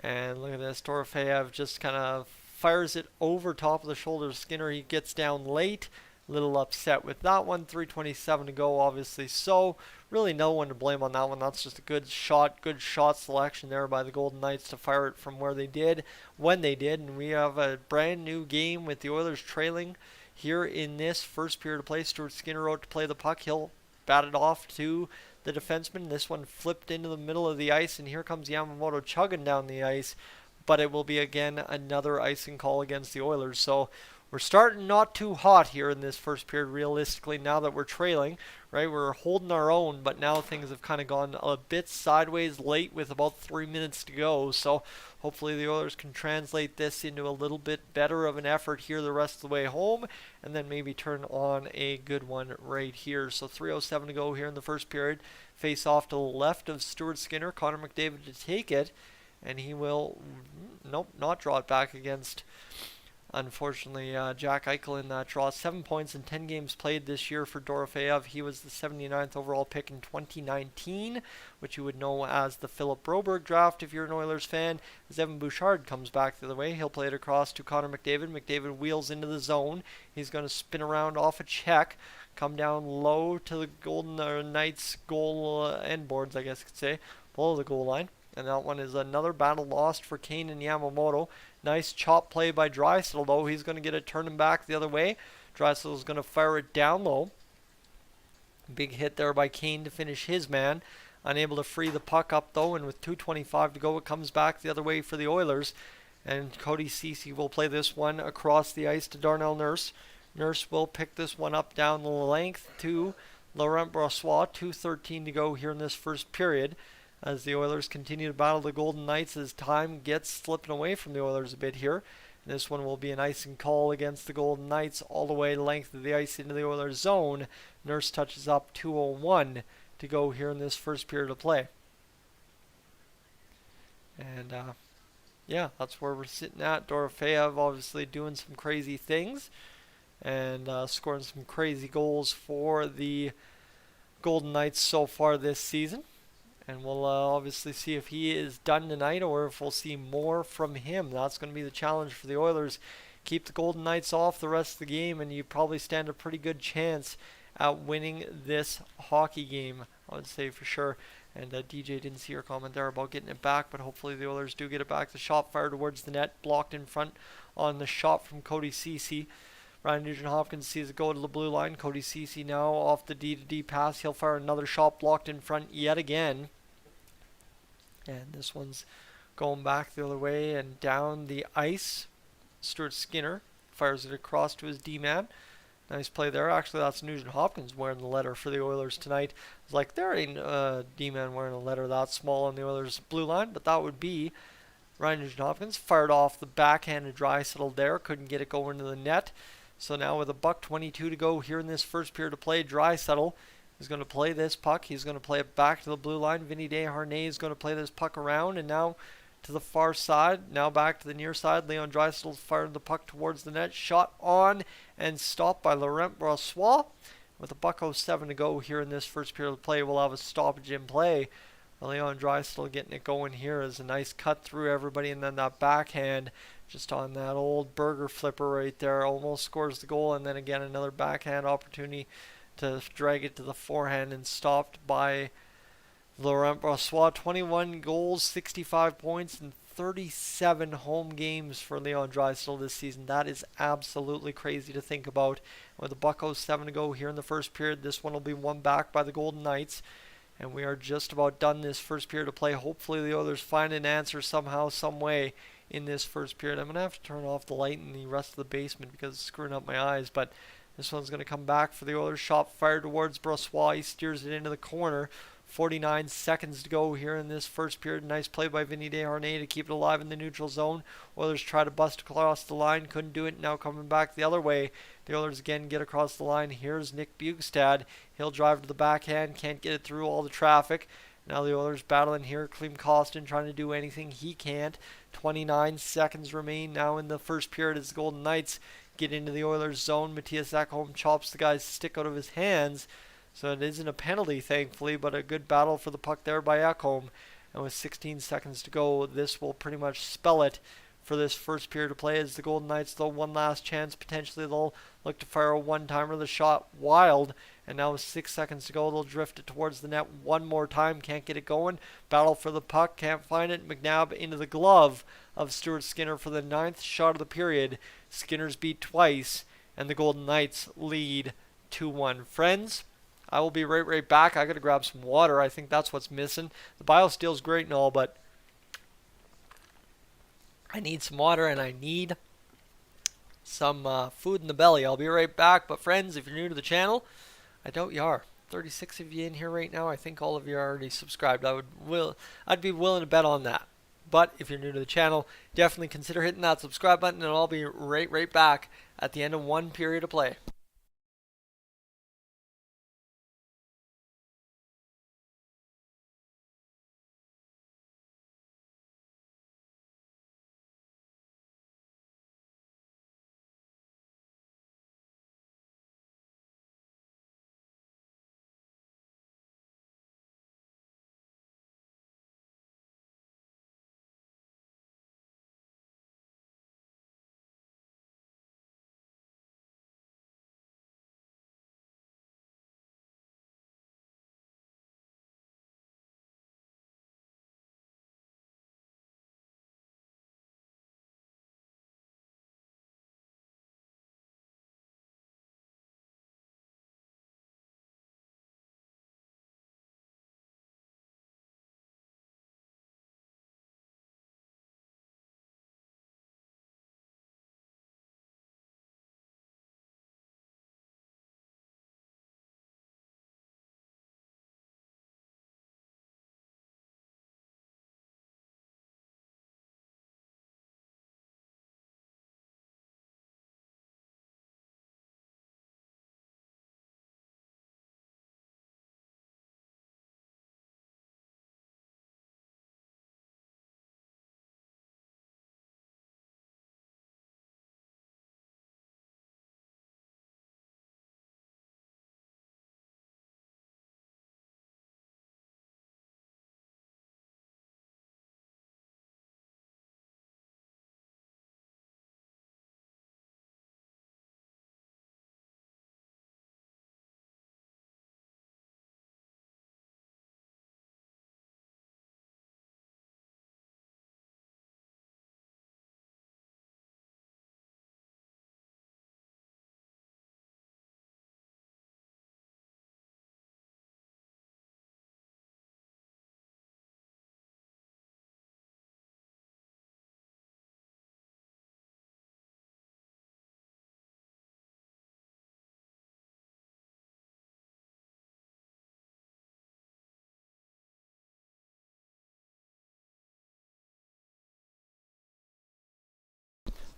And look at this, Dorofeyev just kind of fires it over top of the shoulder of Skinner. He gets down late. A little upset with that one. 3:27 to go, obviously. So really no one to blame on that one. That's just a good shot selection there by the Golden Knights to fire it from where they did, when they did. And we have a brand new game with the Oilers trailing here in this first period of play. Stuart Skinner out to play the puck. He'll bat it off to the defenseman. This one flipped into the middle of the ice, and here comes Yamamoto chugging down the ice. But it will be, again, another icing call against the Oilers. So we're starting not too hot here in this first period, realistically, now that we're trailing, right? We're holding our own, but now things have kind of gone a bit sideways late with about 3 minutes to go. So hopefully the Oilers can translate this into a little bit better of an effort here the rest of the way home, and then maybe turn on a good one right here. So 3:07 to go here in the first period. Face off to the left of Stuart Skinner. Connor McDavid to take it. And he will, nope, not draw it back against, unfortunately, Jack Eichel in that draw. 7 points in 10 games played this year for Dorofeyev. He was the 79th overall pick in 2019, which you would know as the Philip Broberg draft if you're an Oilers fan. As Evan Bouchard comes back the other way, he'll play it across to Connor McDavid. McDavid wheels into the zone. He's going to spin around off a check, come down low to the Golden Knights goal end boards, I guess you could say, below the goal line. And that one is another battle lost for Kane and Yamamoto. Nice chop play by Draisaitl, though. He's going to get it turning back the other way. Draisaitl is going to fire it down low. Big hit there by Kane to finish his man. Unable to free the puck up, though. And with 2:25 to go, it comes back the other way for the Oilers. And Cody Ceci will play this one across the ice to Darnell Nurse. Nurse will pick this one up down the length to Laurent Brossoit. 2:13 to go here in this first period, as the Oilers continue to battle the Golden Knights as time gets slipping away from the Oilers a bit here. And this one will be an icing call against the Golden Knights all the way length of the ice into the Oilers zone. Nurse touches up. 2:01 to go here in this first period of play. And yeah, that's where we're sitting at. Dorofeyev obviously doing some crazy things and scoring some crazy goals for the Golden Knights so far this season. And we'll obviously see if he is done tonight or if we'll see more from him. That's going to be the challenge for the Oilers. Keep the Golden Knights off the rest of the game, and you probably stand a pretty good chance at winning this hockey game, I would say for sure. And DJ didn't see your comment there about getting it back, but hopefully the Oilers do get it back. The shot fired towards the net, blocked in front on the shot from Cody Ceci. Ryan Nugent-Hopkins sees it go to the blue line. Cody Ceci now off the D-to-D pass. He'll fire another shot blocked in front yet again. And this one's going back the other way and down the ice. Stuart Skinner fires it across to his D-man. Nice play there. Actually, that's Nugent-Hopkins wearing the letter for the Oilers tonight. It's like there ain't a D-man wearing a letter that small on the Oilers blue line, but that would be Ryan Nugent-Hopkins. Fired off the backhand of Draisaitl there. Couldn't get it going to the net. So now with $1:22 to go here in this first period of play, Draisaitl is going to play this puck. He's going to play it back to the blue line. Vinny Desharnais is going to play this puck around, and now to the far side. Now back to the near side. Leon Draisaitl fired the puck towards the net. Shot on and stopped by Laurent Brossoit. With $1:07 to go here in this first period of play, we'll have a stoppage in play. Leon Draisaitl getting it going here is a nice cut through everybody, and then that backhand just on that old burger flipper right there almost scores the goal, and then again another backhand opportunity to drag it to the forehand and stopped by Laurent Brossoit. 21 goals, 65 points, and 37 home games for Leon Draisaitl this season. That is absolutely crazy to think about. With $1:07 to go here in the first period, this one will be won back by the Golden Knights. And we are just about done this first period of play. Hopefully the Oilers find an answer somehow, some way in this first period. I'm going to have to turn off the light in the rest of the basement because it's screwing up my eyes. But this one's going to come back for the Oilers. Shot fired towards Brossoit. He steers it into the corner. 49 seconds to go here in this first period. Nice play by Vinny Desharnais to keep it alive in the neutral zone. Oilers try to bust across the line. Couldn't do it. Now coming back the other way. The Oilers again get across the line. Here's Nick Bjugstad. He'll drive to the backhand. Can't get it through all the traffic. Now the Oilers battling here. Klim Kostin trying to do anything. He can't. 29 seconds remain now in the first period as the Golden Knights get into the Oilers zone. Matthias Ekholm chops the guy's stick out of his hands. So it isn't a penalty, thankfully, but a good battle for the puck there by Ekholm. And with 16 seconds to go, this will pretty much spell it for this first period of play as the Golden Knights, though, one last chance. Potentially they'll look to fire a one-timer. The shot wild. And now with 6 seconds to go, they'll drift it towards the net one more time. Can't get it going. Battle for the puck. Can't find it. McNabb into the glove of Stuart Skinner for the 9th shot of the period. Skinner's beat twice, and the Golden Knights lead 2-1. Friends, I will be right back. I got to grab some water. I think that's what's missing. The BioSteel's great and all, but I need some water and I need some food in the belly. I'll be right back. But friends, if you're new to the channel, I doubt you are. 36 of you in here right now. I think all of you are already subscribed. I'd be willing to bet on that. But if you're new to the channel, definitely consider hitting that subscribe button, and I'll be right back at the end of one period of play.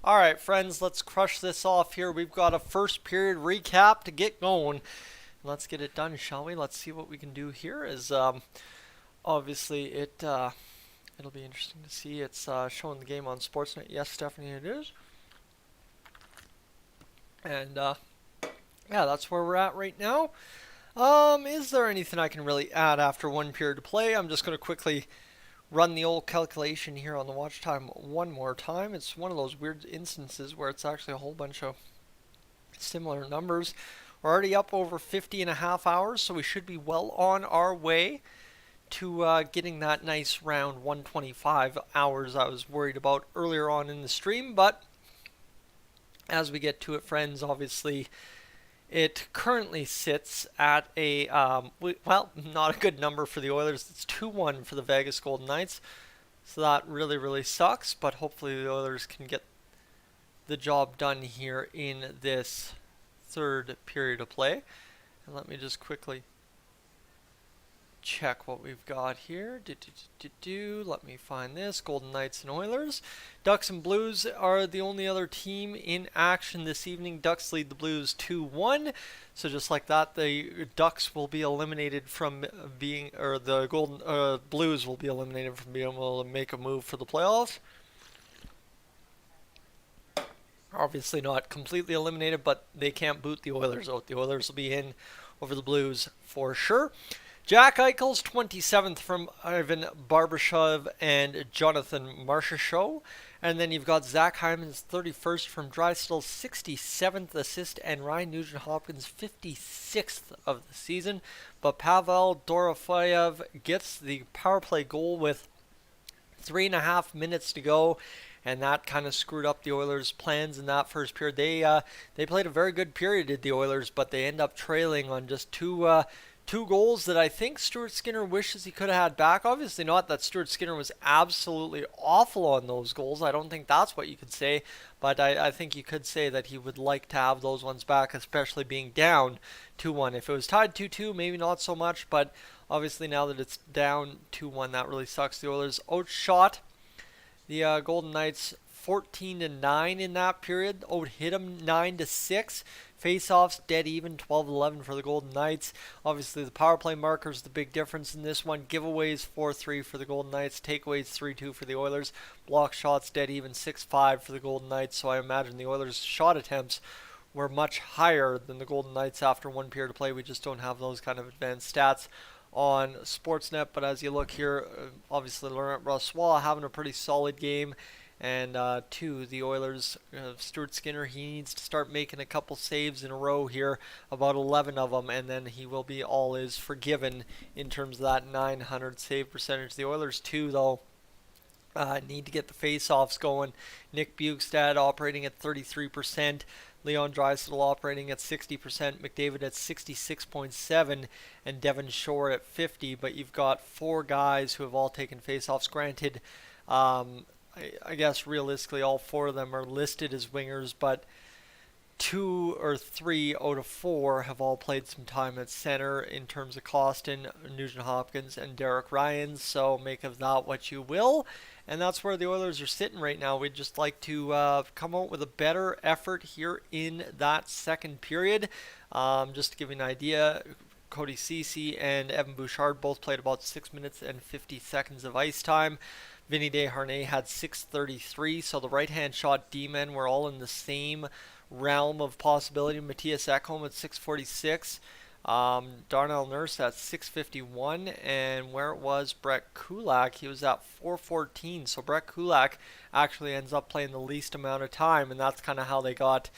All right, friends, let's crush this off here. We've got a first period recap to get going. Let's get it done, shall we? Let's see what we can do here. Obviously it'll be interesting to see. It's showing the game on Sportsnet. Yes, Stephanie, it is. And yeah, that's where we're at right now. Is there anything I can really add after one period to play? I'm just going to quickly run the old calculation here on the watch time one more time. It's one of those weird instances where it's actually a whole bunch of similar numbers. We're already up over 50.5 hours, so we should be well on our way to getting that nice round 125 hours I was worried about earlier on in the stream. But as we get to it, friends, obviously it currently sits at a, well, not a good number for the Oilers. It's 2-1 for the Vegas Golden Knights. So that really sucks, but hopefully the Oilers can get the job done here in this third period of play. And let me just quickly check what we've got here. Let me find this. Golden Knights and Oilers. Ducks and Blues are the only other team in action this evening. Ducks lead the Blues 2-1. So just like that, the Ducks will be eliminated from being, or the Blues will be eliminated from being able to make a move for the playoffs. Obviously not completely eliminated, but they can't boot the Oilers out. The Oilers will be in over the Blues for sure. Jack Eichel's 27th from Ivan Barbashev and Jonathan Marchessault. And then you've got Zach Hyman's 31st from Draisaitl's 67th assist and Ryan Nugent-Hopkins' 56th of the season. But Pavel Dorofeyev gets the power play goal with 3.5 minutes to go. and that kind of screwed up the Oilers' plans in that first period. They played a very good period, did the Oilers, but they end up trailing on just two goals that I think Stuart Skinner wishes he could have had back. Obviously not that Stuart Skinner was absolutely awful on those goals. I don't think that's what you could say, but I think you could say that he would like to have those ones back, especially being down 2-1. If it was tied 2-2, maybe not so much, but obviously now that it's down 2-1, that really sucks. The Oilers outshot the Golden Knights 14-9 in that period. Out hit them 9-6. Face-offs dead even, 12-11 for the Golden Knights. Obviously, the power play marker is the big difference in this one. Giveaways 4-3 for the Golden Knights. Takeaways 3-2 for the Oilers. Block shots dead even, 6-5 for the Golden Knights. So I imagine the Oilers' shot attempts were much higher than the Golden Knights after one period of play. We just don't have those kind of advanced stats on Sportsnet. But as you look here, obviously Laurent Brossoit having a pretty solid game. And two, the Oilers, Stuart Skinner, he needs to start making a couple saves in a row here, about 11 of them, and then he will be all is forgiven in terms of that 900 save percentage. The Oilers, too, though, need to get the face-offs going. Nick Bjugstad operating at 33%. Leon Draisaitl operating at 60%, McDavid at 66.7%, and Devon Shore at 50%. But you've got four guys who have all taken face-offs. Granted, I guess realistically all four of them are listed as wingers, but 2 or 3 out of 4 have all played some time at center in terms of Costin, Nugent Hopkins, and Derek Ryan. So make of that what you will. And that's where the Oilers are sitting right now. We'd just like to come out with a better effort here in that second period. Just to give you an idea, Cody Ceci and Evan Bouchard both played about 6 minutes and 50 seconds of ice time. Vinny Desharnais had 6:33, so the right-hand shot D-men were all in the same realm of possibility. Matthias Ekholm at 6:46, Darnell Nurse at 6:51, and where it was Brett Kulak, he was at 4:14. So Brett Kulak actually ends up playing the least amount of time, and that's kind of how they got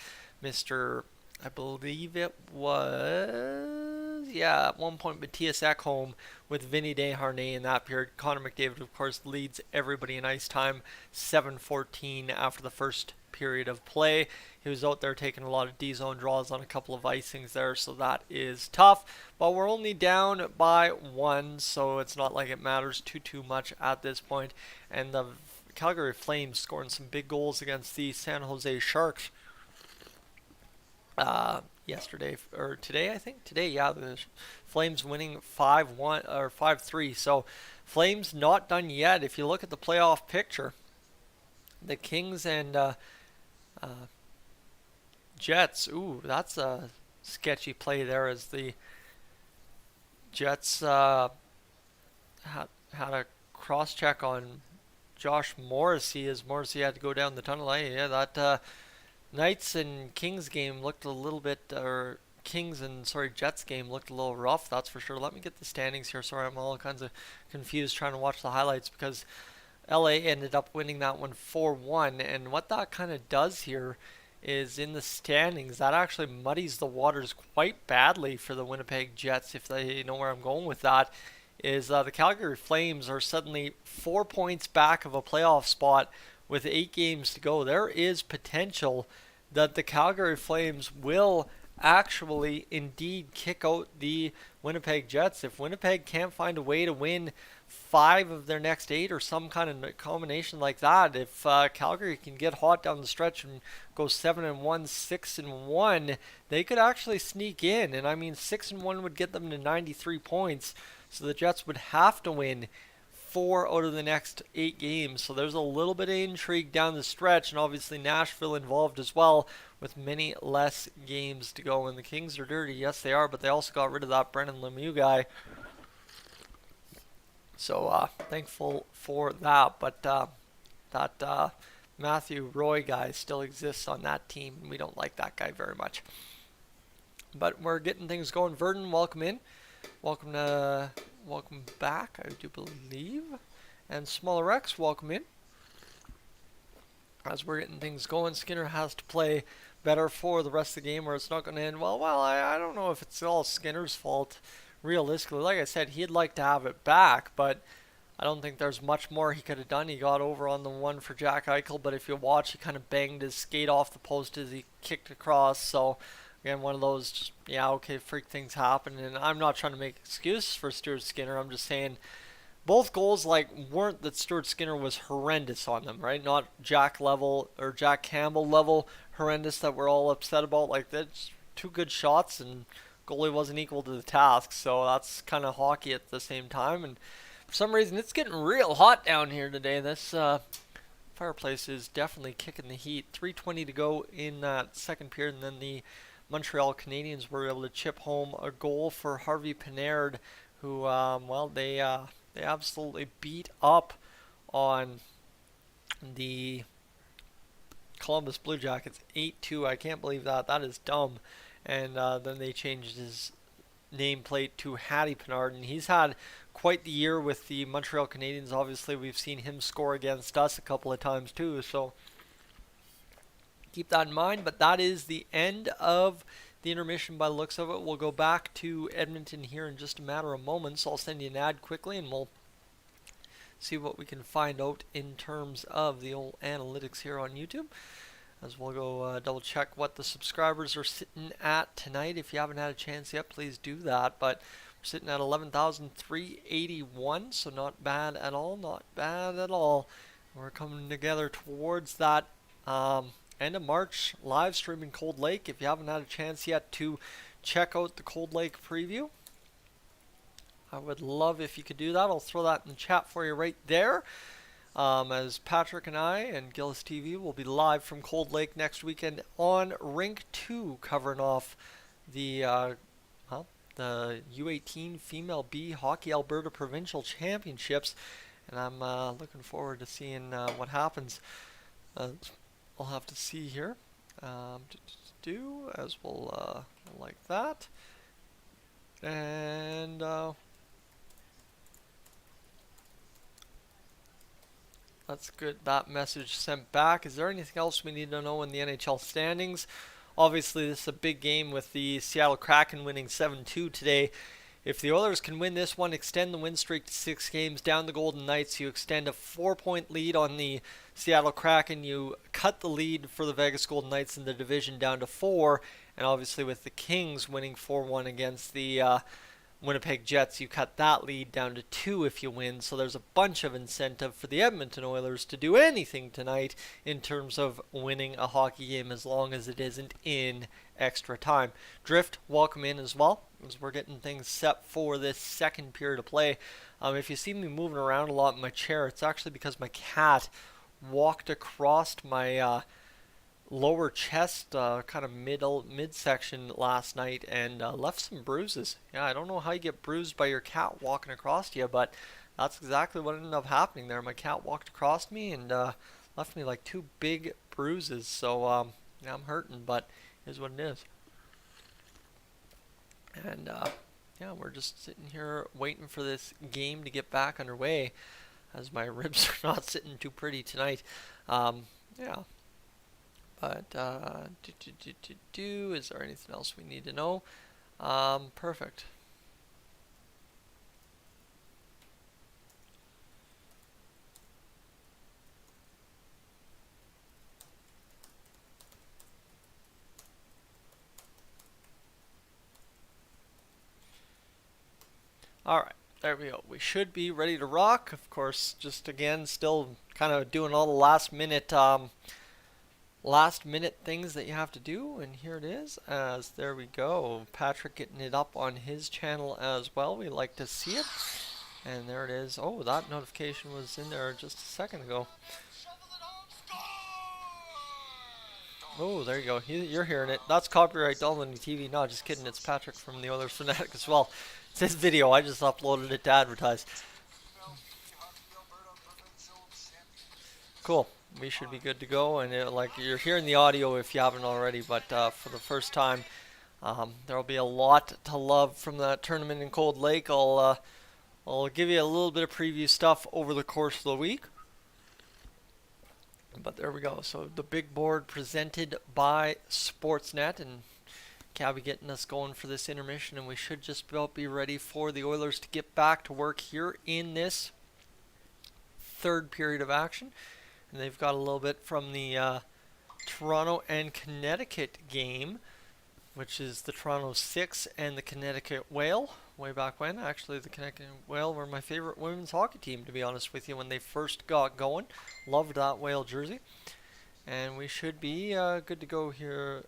Mr. I believe it was, at one point Matthias Ekholm with Vinny Desharnais in that period. Connor McDavid, of course, leads everybody in ice time, 7:14 after the first period of play. He was out there taking a lot of D-zone draws on a couple of icings there, so that is tough. But we're only down by 1, so it's not like it matters too much at this point. And the Calgary Flames scoring some big goals against the San Jose Sharks. Yesterday or today, I think today, the Flames winning 5-1 or 5-3. So Flames not done yet. If you look at the playoff picture, the Kings and Jets. Ooh, that's a sketchy play there, as the Jets had a cross check on Josh Morrissey, as Morrissey had to go down the tunnel. That Knights and Kings game looked a little bit, or Jets game looked a little rough, that's for sure. Let me get the standings here. Sorry, I'm all kinds of confused trying to watch the highlights, because LA ended up winning that one 4-1, and what that kind of does here is, in the standings, that actually muddies the waters quite badly for the Winnipeg Jets, if they know where I'm going with that. Is the Calgary Flames are suddenly 4 points back of a playoff spot with 8 games to go. There is potential that the Calgary Flames will actually indeed kick out the Winnipeg Jets. If Winnipeg can't find a way to win 5 of their next 8 or some kind of combination like that, if Calgary can get hot down the stretch and go 7-1, 6-1, they could actually sneak in. And I mean, 6-1 would get them to 93 points. So the Jets would have to win 4 out of the next 8 games. So there's a little bit of intrigue down the stretch, and obviously Nashville involved as well, with many less games to go. And the Kings are dirty, yes they are, but they also got rid of that Brennan Lemieux guy. So thankful for that. But that Matthew Roy guy still exists on that team. We don't like that guy very much. But we're getting things going. Verdon, welcome in. Welcome back, I do believe. And Smaller X, welcome in. As we're getting things going, Skinner has to play better for the rest of the game, or it's not going to end well. Well, I don't know if it's all Skinner's fault, realistically. Like I said, he'd like to have it back, but I don't think there's much more he could have done. He got over on the one for Draisaitl, but if you watch, he kind of banged his skate off the post as he kicked across. So, again, one of those, just, yeah, okay, freak things happen. And I'm not trying to make excuses for Stuart Skinner. I'm just saying both goals, like, weren't that Stuart Skinner was horrendous on them, right? Not Jack level or Jack Campbell level horrendous that we're all upset about. Like, that's two good shots, and goalie wasn't equal to the task. So that's kind of hockey at the same time. And for some reason, it's getting real hot down here today. This fireplace is definitely kicking the heat. 3:20 to go in that second period, and then the Montreal Canadiens were able to chip home a goal for Harvey Pinard, who, well, they absolutely beat up on the Columbus Blue Jackets 8-2. I can't believe that. That is dumb. And then they changed his nameplate to Hattie Pinard, and he's had quite the year with the Montreal Canadiens. Obviously, we've seen him score against us a couple of times too, so keep that in mind. But that is the end of the intermission by the looks of it. We'll go back to Edmonton here in just a matter of moments. So I'll send you an ad quickly, and we'll see what we can find out in terms of the old analytics here on YouTube, as we'll go double check what the subscribers are sitting at tonight. If you haven't had a chance yet, please do that. But we're sitting at 11,381, so not bad at all, not bad at all. We're coming together towards that end of March live streaming Cold Lake. If you haven't had a chance yet to check out the Cold Lake preview, I would love if you could do that. I'll throw that in the chat for you right there. As Patrick and I and Gillis TV will be live from Cold Lake next weekend on Rink 2, covering off the the U18 Female B Hockey Alberta Provincial Championships, and I'm looking forward to seeing what happens. I'll have to see here. As we'll like that, and that's good. That message sent back. Is there anything else we need to know in the NHL standings? Obviously, this is a big game with the Seattle Kraken winning 7-2 today. If the Oilers can win this one, extend the win streak to 6 games, down the Golden Knights, you extend a 4-point lead on the Seattle Kraken. You cut the lead for the Vegas Golden Knights in the division down to 4. And obviously with the Kings winning 4-1 against the Winnipeg Jets, you cut that lead down to 2 if you win. So there's a bunch of incentive for the Edmonton Oilers to do anything tonight in terms of winning a hockey game, as long as it isn't in extra time. Drift, welcome in as well, as we're getting things set for this second period of play. If you see me moving around a lot in my chair, it's actually because my cat walked across my lower chest, kind of midsection last night, and left some bruises. Yeah, I don't know how you get bruised by your cat walking across you, but that's exactly what ended up happening there. My cat walked across me and left me like 2 big bruises. So yeah, I'm hurting, but it is what it is. And yeah, we're just sitting here waiting for this game to get back underway, as my ribs are not sitting too pretty tonight. Yeah. But, is there anything else we need to know? Perfect. Alright, there we go. We should be ready to rock. Of course, just again, still kind of doing all the last minute things that you have to do, and here it is. As there we go, Patrick getting it up on his channel as well. We like to see it, and there it is. Oh, that notification was in there just a second ago. Oh, there you go. You're hearing it. That's copyright Dolynny TV. No, just kidding. It's Patrick from the Oilers Fanatic as well. It's his video. I just uploaded it to advertise. Cool. We should be good to go, and like you're hearing the audio if you haven't already, but for the first time, there will be a lot to love from that tournament in Cold Lake. I'll give you a little bit of preview stuff over the course of the week, but there we go. So the big board presented by Sportsnet, and Cabby getting us going for this intermission, and we should just about be ready for the Oilers to get back to work here in this third period of action. And they've got a little bit from the Toronto and Connecticut game, which is the Toronto Six and the Connecticut Whale. Way back when, actually, the Connecticut Whale were my favorite women's hockey team, to be honest with you, when they first got going. Loved that Whale jersey. And we should be good to go here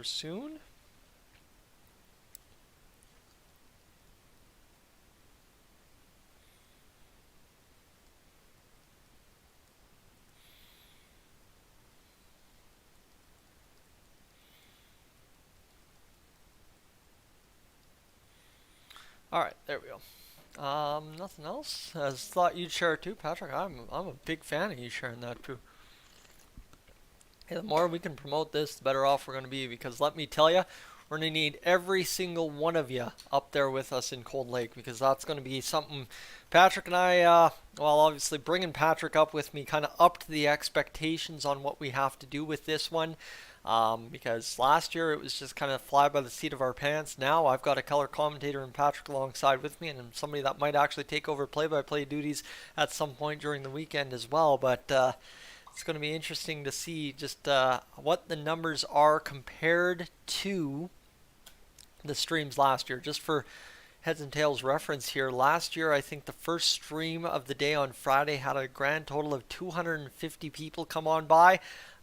soon. Alright, there we go. Nothing else? I thought you'd share it too, Patrick. I'm a big fan of you sharing that too. Hey, the more we can promote this, the better off we're going to be, because let me tell you, we're going to need every single one of you up there with us in Cold Lake, because that's going to be something Patrick and I, well, obviously bringing Patrick up with me kind of up to the expectations on what we have to do with this one. Because last year it was just kind of fly by the seat of our pants. Now I've got a color commentator and Patrick alongside with me, and somebody that might actually take over play-by-play duties at some point during the weekend as well. But it's going to be interesting to see just what the numbers are compared to the streams last year. Just for heads and tails reference here, last year I think the first stream of the day on Friday had a grand total of 250 people come on by.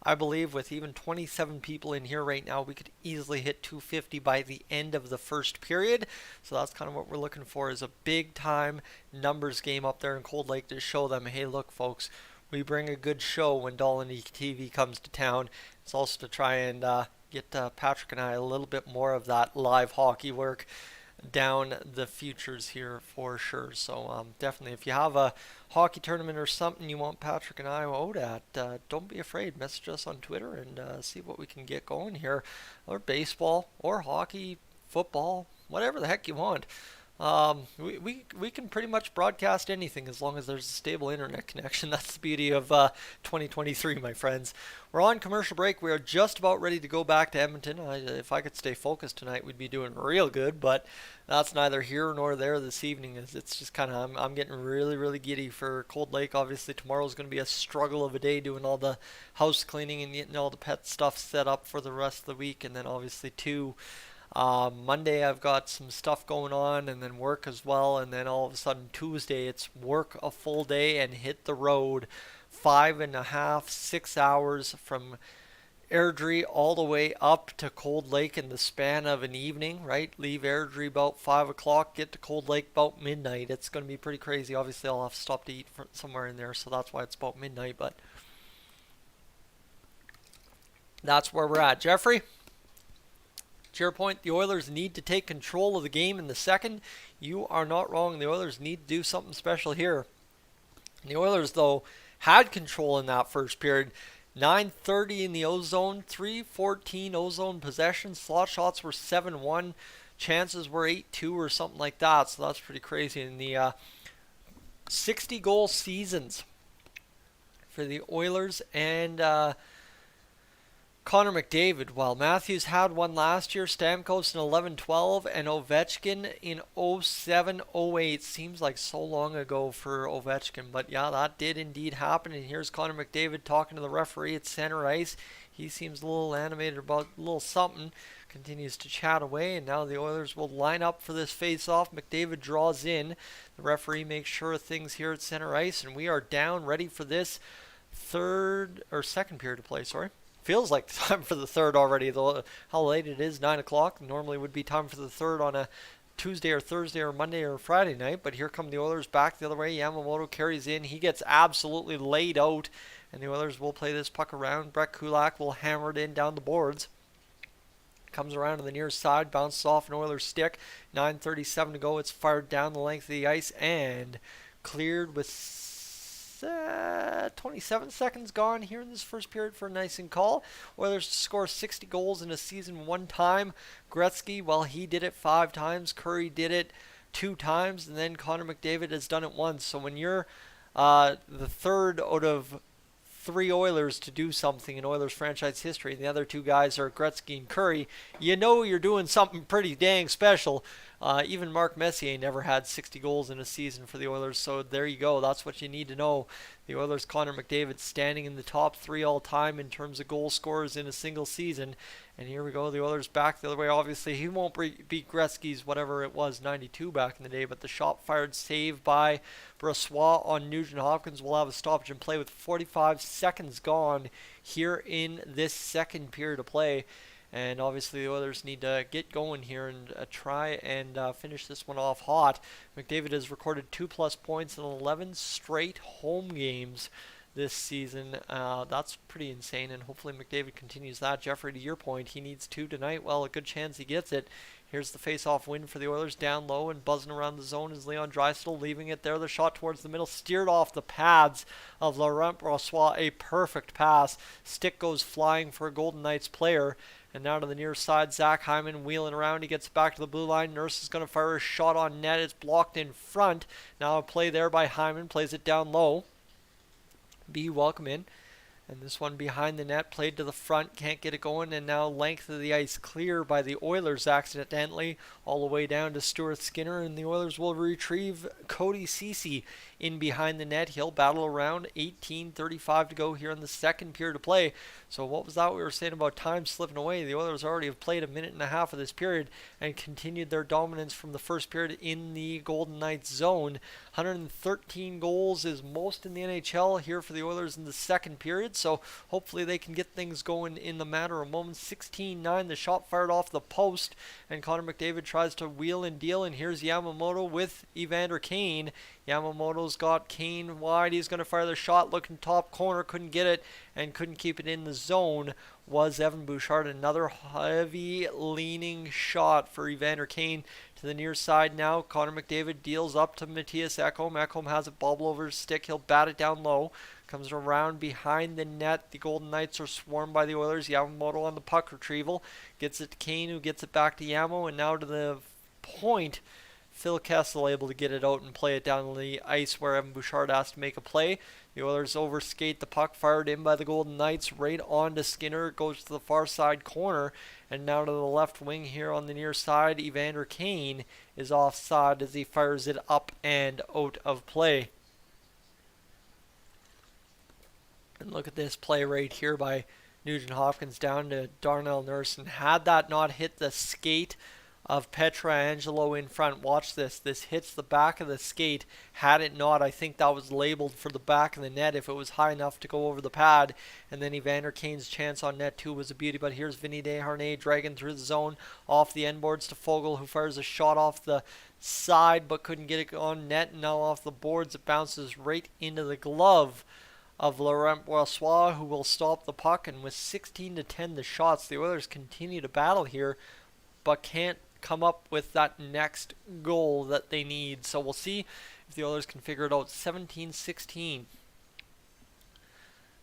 I believe with even 27 people in here right now, we could easily hit 250 by the end of the first period. So that's kind of what we're looking for, is a big time numbers game up there in Cold Lake to show them, hey, look, folks, we bring a good show when Dolynny TV comes to town. It's also to try and get Patrick and I a little bit more of that live hockey work down the futures here for sure. So definitely, if you have a hockey tournament or something you want Patrick and I out at, don't be afraid. Message us on Twitter and see what we can get going here. Or baseball, or hockey, football, whatever the heck you want. We can pretty much broadcast anything as long as there's a stable internet connection. That's the beauty of 2023, my friends. We're on commercial break. We are just about ready to go back to Edmonton. If I could stay focused tonight, we'd be doing real good, but that's neither here nor there this evening. It's just kind of, I'm getting really, really giddy for Cold Lake. Obviously, tomorrow's going to be a struggle of a day doing all the house cleaning and getting all the pet stuff set up for the rest of the week, and then obviously too, Monday I've got some stuff going on, and then work as well, and then all of a sudden Tuesday it's work a full day and hit the road 5.5, 6 hours from Airdrie all the way up to Cold Lake in the span of an evening, right? Leave Airdrie about 5 o'clock, get to Cold Lake about midnight. It's going to be pretty crazy. Obviously I'll have to stop to eat somewhere in there, so that's why it's about midnight, but that's where we're at. Jeffrey? To your point, the Oilers need to take control of the game in the second. You are not wrong. The Oilers need to do something special here. And the Oilers, though, had control in that first period. 9:30 in the O-zone, 3:14 O-zone possession. Slot shots were 7-1. Chances were 8-2 or something like that. So that's pretty crazy. In the 60-goal seasons for the Oilers and Connor McDavid, while Matthews had one last year, Stamkos in 11-12, and Ovechkin in 07-08. Seems like so long ago for Ovechkin, but yeah, that did indeed happen. And here's Connor McDavid talking to the referee at center ice. He seems a little animated about a little something. Continues to chat away, and now the Oilers will line up for this face-off. McDavid draws in. The referee makes sure of things here at center ice, and we are down, ready for this second period to play, sorry. Feels like time for the third already, though how late it is, 9 o'clock. Normally would be time for the third on a Tuesday or Thursday or Monday or Friday night, but here come the Oilers back the other way. Yamamoto carries in. He gets absolutely laid out, and the Oilers will play this puck around. Brett Kulak will hammer it in down the boards. Comes around to the near side, bounces off an Oilers stick. 9:37 to go. It's fired down the length of the ice and cleared with 27 seconds gone here in this first period for a nice and call. Oilers to score 60 goals in a season one time. Gretzky, well, he did it 5 times. Curry did it 2 times, and then Connor McDavid has done it once. So when you're the third out of 3 Oilers to do something in Oilers franchise history, and the other 2 guys are Gretzky and Curry, you know you're doing something pretty dang special. Even Mark Messier never had 60 goals in a season for the Oilers, so there you go. That's what you need to know. The Oilers' Connor McDavid standing in the top 3 all time in terms of goal scorers in a single season. And here we go, the Oilers back the other way. Obviously, he won't beat Gretzky's whatever it was, 92 back in the day, but the shot fired save by Brossoit on Nugent Hopkins will have a stoppage in play with 45 seconds gone here in this second period of play. And obviously the Oilers need to get going here and try and finish this one off hot. McDavid has recorded 2+ points in 11 straight home games this season. That's pretty insane, and hopefully McDavid continues that. Jeffrey, to your point, he needs 2 tonight. Well, a good chance he gets it. Here's the face-off win for the Oilers, down low and buzzing around the zone is Leon Draisaitl, leaving it there. The shot towards the middle, steered off the pads of Laurent Brossoit. A perfect pass. Stick goes flying for a Golden Knights player. And now to the near side, Zach Hyman wheeling around. He gets back to the blue line. Nurse is going to fire a shot on net. It's blocked in front. Now a play there by Hyman. Plays it down low. B, welcome in. And this one behind the net, played to the front, can't get it going, and now length of the ice clear by the Oilers accidentally, all the way down to Stuart Skinner, and the Oilers will retrieve Cody Ceci in behind the net. He'll battle around. 18:35 to go here in the second period of play. So what was that we were saying about time slipping away? The Oilers already have played a minute and a half of this period and continued their dominance from the first period in the Golden Knights zone. 113 goals is most in the NHL here for the Oilers in the second period, so hopefully they can get things going in the matter of moments. 16-9, the shot fired off the post, and Connor McDavid tries to wheel and deal, and here's Yamamoto with Evander Kane. Yamamoto's got Kane wide. He's going to fire the shot, looking top corner, couldn't get it, and couldn't keep it in the zone. Was Evan Bouchard. Another heavy leaning shot for Evander Kane to the near side now. Connor McDavid deals up to Matthias Ekholm. Ekholm has it bobble over his stick. He'll bat it down low. Comes around behind the net. The Golden Knights are swarmed by the Oilers. Yamamoto on the puck retrieval. Gets it to Kane, who gets it back to Yamo. And now to the point. Phil Kessel able to get it out and play it down the ice where Evan Bouchard has to make a play. The Oilers overskate the puck, fired in by the Golden Knights, right on to Skinner. It goes to the far side corner, and now to the left wing here on the near side. Evander Kane is offside as he fires it up and out of play. And look at this play right here by Nugent Hopkins down to Darnell Nurse, and had that not hit the skate of Pietrangelo in front. Watch this. This hits the back of the skate. Had it not, I think that was labeled for the back of the net if it was high enough to go over the pad. And then Evander Kane's chance on net too was a beauty. But here's Vinny Desharnais dragging through the zone off the end boards to Foegele, who fires a shot off the side but couldn't get it on net. And now off the boards it bounces right into the glove of Laurent Brossoit, who will stop the puck. And with 16-10 the shots, the Oilers continue to battle here but can't come up with that next goal that they need. So we'll see if the Oilers can figure it out. 17-16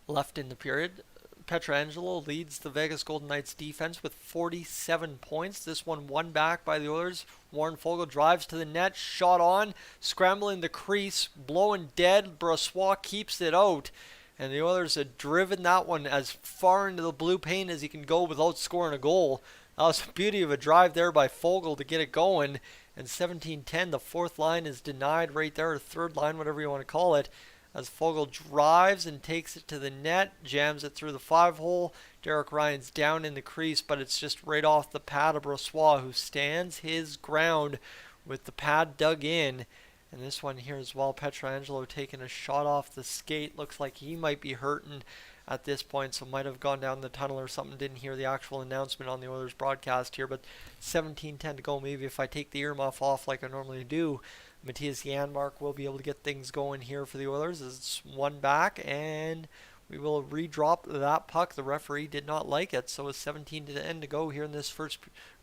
left in the period. Pietrangelo leads the Vegas Golden Knights defense with 47 points. This one won back by the Oilers. Warren Foegele drives to the net, shot on, scrambling the crease, blowing dead. Brossoit keeps it out, and the Oilers have driven that one as far into the blue paint as he can go without scoring a goal. That was the beauty of a drive there by Foegele to get it going. And 17-10, the fourth line is denied right there, or third line, whatever you want to call it, as Foegele drives and takes it to the net, jams it through the 5-hole. Derek Ryan's down in the crease, but it's just right off the pad of Brossoit, who stands his ground with the pad dug in. And this one here as well, Pietrangelo taking a shot off the skate. Looks like he might be hurting at this point, so might have gone down the tunnel or something. Didn't hear the actual announcement on the Oilers broadcast here, but 17-10 to go. Maybe if I take the earmuff off like I normally do, Matthias Janmark will be able to get things going here for the Oilers. It's one back, and we will redrop that puck. The referee did not like it, so it's 17-10 to go here in this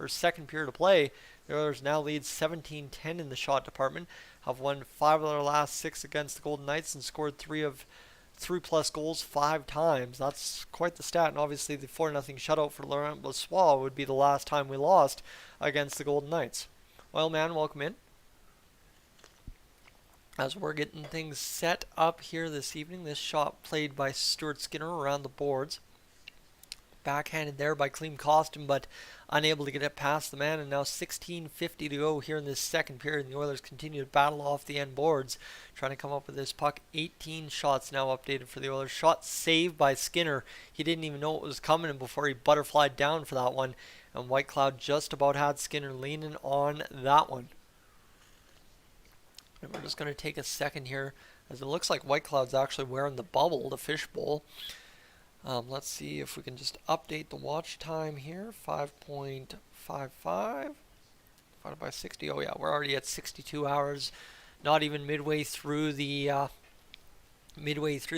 second period of play. The Oilers now lead 17-10 in the shot department, have won 5 of their last 6 against the Golden Knights and scored 3+ goals 5 times. That's quite the stat, and obviously the 4-0 shutout for Laurent Brossoit would be the last time we lost against the Golden Knights. Well, man, welcome in. As we're getting things set up here this evening, this shot played by Stuart Skinner around the boards. Backhanded there by Clean Costin, but unable to get it past the man. And now 16:50 to go here in this second period. And the Oilers continue to battle off the end boards, trying to come up with this puck. 18 shots now updated for the Oilers. Shot saved by Skinner. He didn't even know it was coming before he butterflied down for that one. And White Cloud just about had Skinner leaning on that one. And we're just going to take a second here, as it looks like White Cloud's actually wearing the bubble, the fishbowl. Let's see if we can just update the watch time here. 5.55 divided by 60. Oh yeah, we're already at 62 hours. Not even midway through the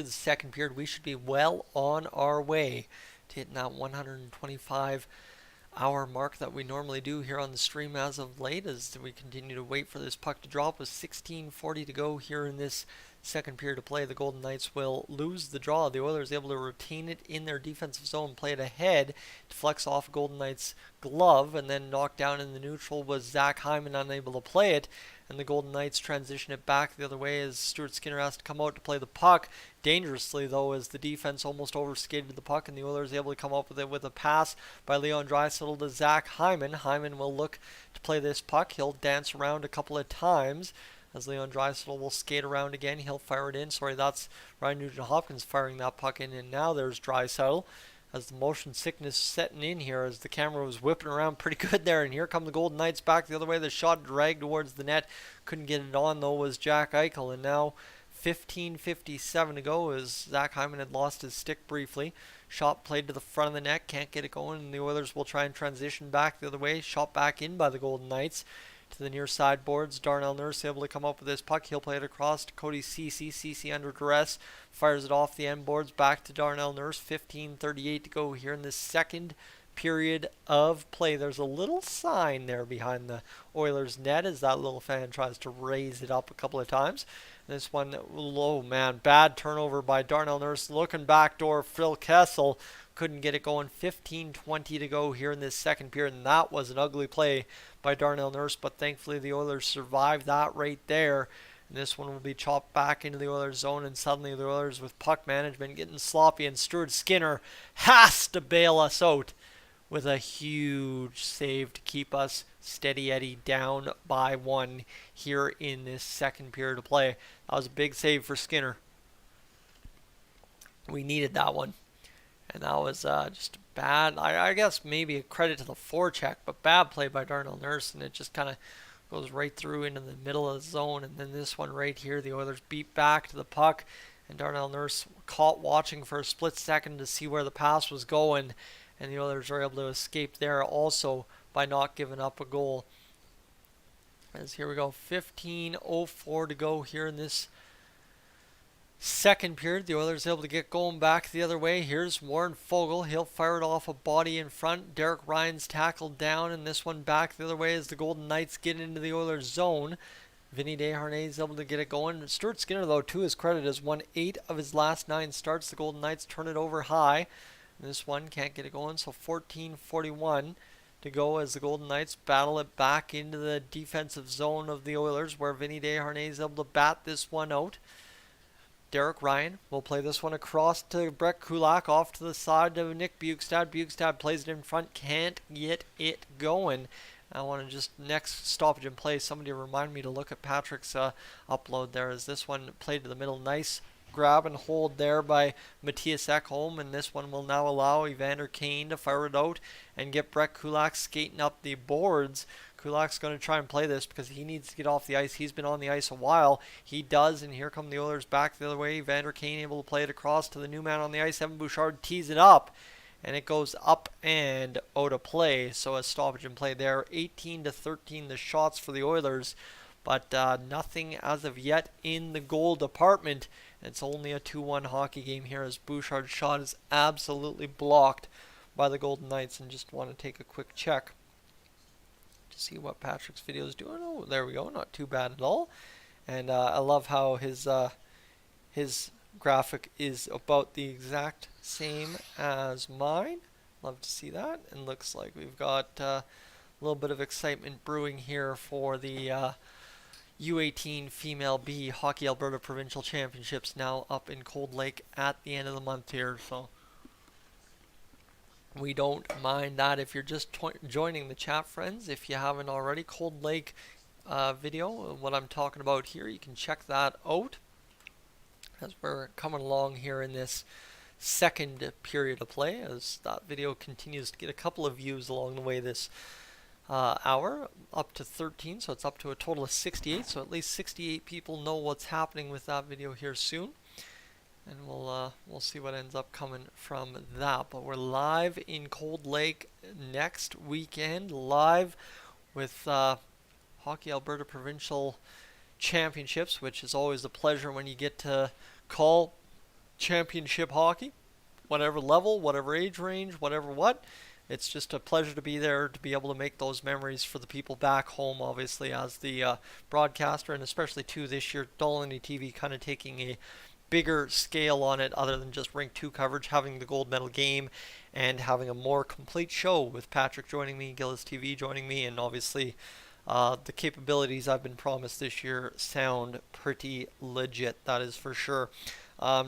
second period. We should be well on our way to hitting that 125-hour mark that we normally do here on the stream as of late, as we continue to wait for this puck to drop. With 16:40 to go here in this second period of play, the Golden Knights will lose the draw. The Oilers able to retain it in their defensive zone, play it ahead to flex off Golden Knights' glove, and then knocked down in the neutral was Zach Hyman, unable to play it. And the Golden Knights transition it back the other way as Stuart Skinner has to come out to play the puck. Dangerously, though, as the defense almost overskated the puck, and the Oilers able to come up with it with a pass by Leon Draisaitl to Zach Hyman. Hyman will look to play this puck. He'll dance around a couple of times as Leon Draisaitl will skate around again. He'll fire it in. Sorry, that's Ryan Nugent-Hopkins firing that puck in, and now there's Draisaitl as the motion sickness setting in here, as the camera was whipping around pretty good there. And here come the Golden Knights back the other way. The shot dragged towards the net. Couldn't get it on, though, was Jack Eichel. And now 15:57 to go as Zach Hyman had lost his stick briefly. Shot played to the front of the net. Can't get it going, and the Oilers will try and transition back the other way. Shot back in by the Golden Knights to the near side boards. Darnell Nurse able to come up with this puck. He'll play it across to Cody Ceci. Ceci under duress fires it off the end boards back to Darnell Nurse. 15:38 to go here in the second period of play. There's a little sign there behind the Oilers net as that little fan tries to raise it up a couple of times. And this one, oh man, bad turnover by Darnell Nurse. Looking backdoor, Phil Kessel couldn't get it going. 15:20 to go here in this second period, and that was an ugly play by Darnell Nurse, but thankfully the Oilers survived that right there. And this one will be chopped back into the Oilers zone, and suddenly the Oilers with puck management getting sloppy, and Stuart Skinner has to bail us out with a huge save to keep us steady Eddie down by one here in this second period of play. That was a big save for Skinner. We needed that one. And that was just bad. I guess maybe a credit to the forecheck, but bad play by Darnell Nurse, and it just kind of goes right through into the middle of the zone. And then this one right here, the Oilers beat back to the puck, and Darnell Nurse caught watching for a split second to see where the pass was going, and the Oilers were able to escape there also by not giving up a goal. As here we go, 15:04 to go here in this second period. The Oilers able to get going back the other way. Here's Warren Fogle. He'll fire it off a body in front. Derek Ryan's tackled down, and this one back the other way as the Golden Knights get into the Oilers zone. Vinny Desharnais is able to get it going. Stuart Skinner, though, to his credit, has won 8 of his last 9 starts. The Golden Knights turn it over high. And this one can't get it going, so 14:41 to go as the Golden Knights battle it back into the defensive zone of the Oilers, where Vinny Desharnais is able to bat this one out. Derek Ryan will play this one across to Brett Kulak, off to the side to Nick Bjugstad. Bjugstad plays it in front, can't get it going. I want to just, next stoppage and play, somebody remind me to look at Patrick's upload there, as this one played to the middle. Nice grab and hold there by Matthias Ekholm, and this one will now allow Evander Kane to fire it out and get Brett Kulak skating up the boards. Kulak's going to try and play this because he needs to get off the ice. He's been on the ice a while. He does, and here come the Oilers back the other way. Evander Kane able to play it across to the new man on the ice. Evan Bouchard tees it up, and it goes up and out of play. So a stoppage and play there. 18-13 the shots for the Oilers, but nothing as of yet in the goal department. It's only a 2-1 hockey game here, as Bouchard's shot is absolutely blocked by the Golden Knights. And just want to take a quick check to see what Patrick's video is doing. Oh, there we go. Not too bad at all. And I love how his graphic is about the exact same as mine. Love to see that. And looks like we've got a little bit of excitement brewing here for the U18 Female B Hockey Alberta Provincial Championships, now up in Cold Lake at the end of the month here. So We don't mind that. If you're just joining the chat, friends, if you haven't already, Cold Lake video, what I'm talking about here, you can check that out as we're coming along here in this second period of play, as that video continues to get a couple of views along the way this hour, up to 13, so it's up to a total of 68, so at least 68 people know what's happening with that video here soon. And we'll see what ends up coming from that. But we're live in Cold Lake next weekend, live with Hockey Alberta Provincial Championships, which is always a pleasure when you get to call championship hockey, whatever level, whatever age range, whatever what. It's just a pleasure to be there, to be able to make those memories for the people back home, obviously, as the broadcaster, and especially too this year, Dolynny TV kind of taking a bigger scale on it other than just Rink 2 coverage, having the gold medal game and having a more complete show with Patrick joining me, Gillis TV joining me, and obviously the capabilities I've been promised this year sound pretty legit, that is for sure.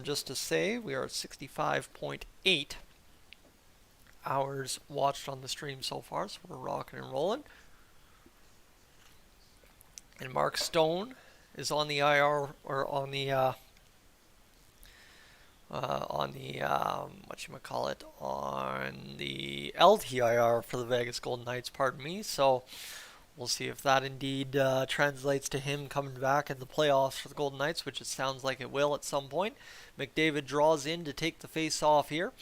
Just to say, we are at 65.8 hours watched on the stream so far, so we're rocking and rolling. And Mark Stone is on the IR, or on the whatchamacallit, on the LTIR for the Vegas Golden Knights, pardon me. So we'll see if that indeed translates to him coming back in the playoffs for the Golden Knights, which it sounds like it will at some point. McDavid draws in to take the face off here.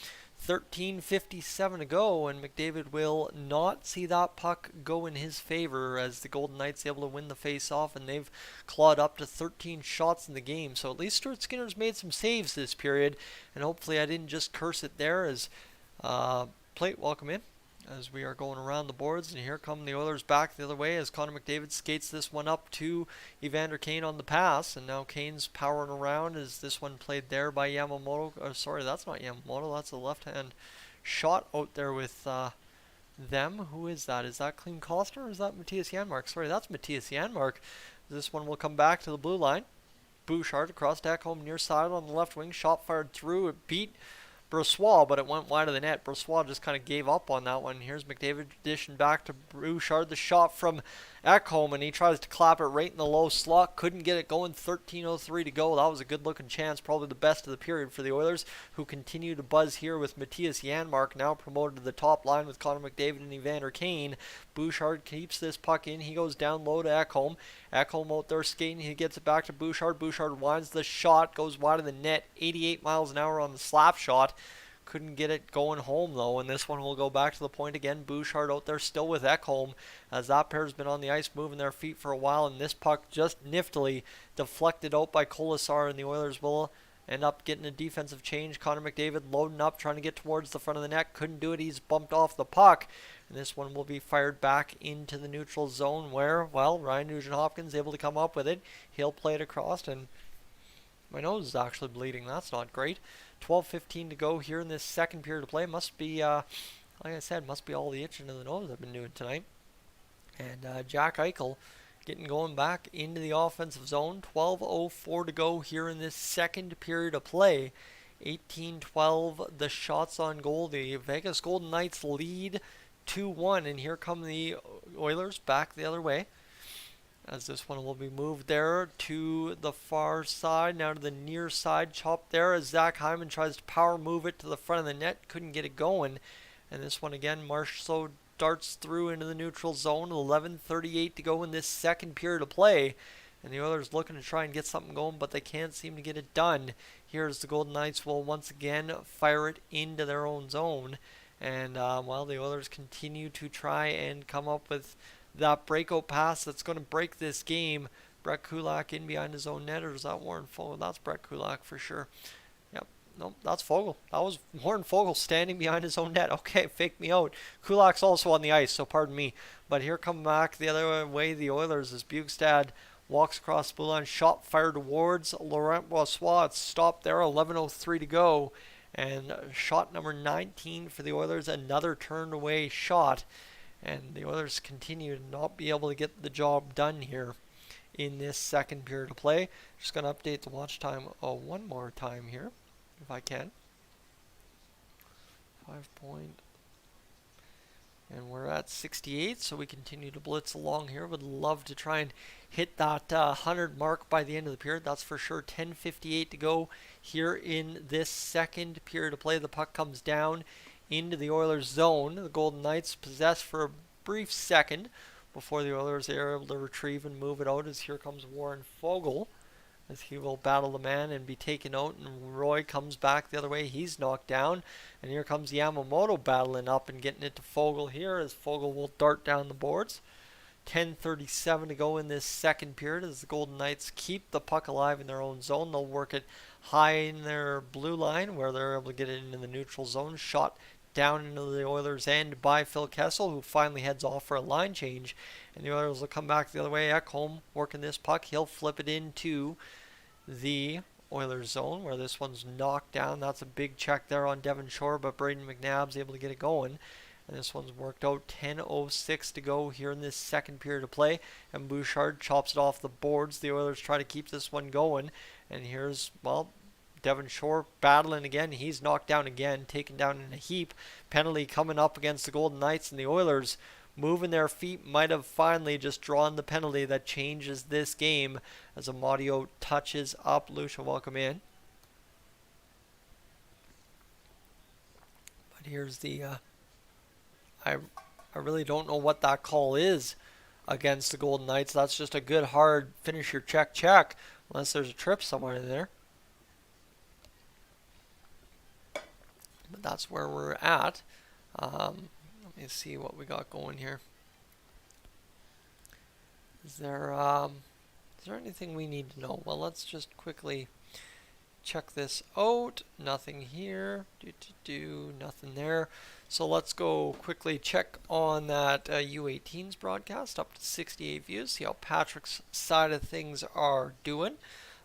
13:57 to go, and McDavid will not see that puck go in his favor, as the Golden Knights able to win the face-off, and they've clawed up to 13 shots in the game. So at least Stuart Skinner's made some saves this period, and hopefully I didn't just curse it there, as Plate, welcome in, as we are going around the boards. And here come the Oilers back the other way, as Connor McDavid skates this one up to Evander Kane on the pass, and now Kane's powering around as this one played there by Yamamoto. Oh, sorry, that's not Yamamoto, that's a left-hand shot out there with them. Who is that? Is that Klim Kostner, or is that Matthias Janmark? Sorry, that's Matthias Janmark. This one will come back to the blue line. Bouchard across deck, home near side on the left wing, shot fired through, it beat Brossoit, but it went wide of the net. Brossoit just kind of gave up on that one. Here's McDavid dishing back to Bouchard. The shot from Ekholm, and he tries to clap it right in the low slot. Couldn't get it going. 13:03 to go. That was a good-looking chance. Probably the best of the period for the Oilers, who continue to buzz here with Matthias Janmark now promoted to the top line with Connor McDavid and Evander Kane. Bouchard keeps this puck in. He goes down low to Ekholm. Ekholm out there skating. He gets it back to Bouchard. Bouchard winds the shot. Goes wide of the net. 88 miles an hour on the slap shot. Couldn't get it going home, though, and this one will go back to the point again. Bouchard out there still with Ekholm, as that pair's been on the ice moving their feet for a while, and this puck just niftily deflected out by Colasar, and the Oilers will end up getting a defensive change. Connor McDavid loading up, trying to get towards the front of the net. Couldn't do it. He's bumped off the puck, and this one will be fired back into the neutral zone where, well, Ryan Nugent-Hopkins able to come up with it. He'll play it across, and my nose is actually bleeding. That's not great. 12:15 to go here in this second period of play. Must be, like I said, must be all the itching in the nose I've been doing tonight. And Jack Eichel getting going back into the offensive zone. 12:04 to go here in this second period of play. 18-12 the shots on goal. The Vegas Golden Knights lead 2-1, and here come the Oilers back the other way, as this one will be moved there to the far side, now to the near side, chopped there as Zach Hyman tries to power move it to the front of the net, couldn't get it going, and this one again, Marchessault darts through into the neutral zone. 11:38 to go in this second period of play, and the Oilers looking to try and get something going, but they can't seem to get it done. Here's the Golden Knights will once again fire it into their own zone, and while the Oilers continue to try and come up with that breakout pass that's going to break this game. Brett Kulak in behind his own net, or is that Warren Fogle? That's Brett Kulak for sure. Yep, nope, that's Fogle. That was Warren Fogle standing behind his own net. Okay, fake me out. Kulak's also on the ice, so pardon me. But here come back the other way the Oilers as Bjugstad walks across the blue line. Shot fired towards Laurent Brossoit. It's stopped there. 11:03 to go. And shot number 19 for the Oilers. Another turned away shot. And the Oilers continue to not be able to get the job done here in this second period of play. Just going to update the watch time one more time here, if I can. 5 point. And we're at 68, so we continue to blitz along here. Would love to try and hit that 100 mark by the end of the period. That's for sure. 10:58 to go here in this second period of play. The puck comes down into the Oilers zone. The Golden Knights possess for a brief second before the Oilers are able to retrieve and move it out, as here comes Warren Foegele, as he will battle the man and be taken out, and Roy comes back the other way. He's knocked down, and here comes Yamamoto battling up and getting it to Foegele here, as Foegele will dart down the boards. 10:37 to go in this second period as the Golden Knights keep the puck alive in their own zone. They'll work it high in their blue line where they're able to get it into the neutral zone. Shot down into the Oilers' end by Phil Kessel, who finally heads off for a line change. And the Oilers will come back the other way. Ekholm working this puck. He'll flip it into the Oilers zone where this one's knocked down. That's a big check there on Devon Shore, but Braden McNabb's able to get it going. And this one's worked out. 10:06 to go here in this second period of play. And Bouchard chops it off the boards. The Oilers try to keep this one going. And here's, well, Devon Shore battling again. He's knocked down again, taken down in a heap. Penalty coming up against the Golden Knights, and the Oilers moving their feet might have finally just drawn the penalty that changes this game as Amadio touches up. Lucia, welcome in. But here's the I really don't know what that call is against the Golden Knights. That's just a good hard finish your check unless there's a trip somewhere in there. But that's where we're at. Let me see what we got going here. Is there anything we need to know? Well, let's just quickly check this out. Nothing here. Nothing there. So let's go quickly check on that U18's broadcast. Up to 68 views. See how Patrick's side of things are doing.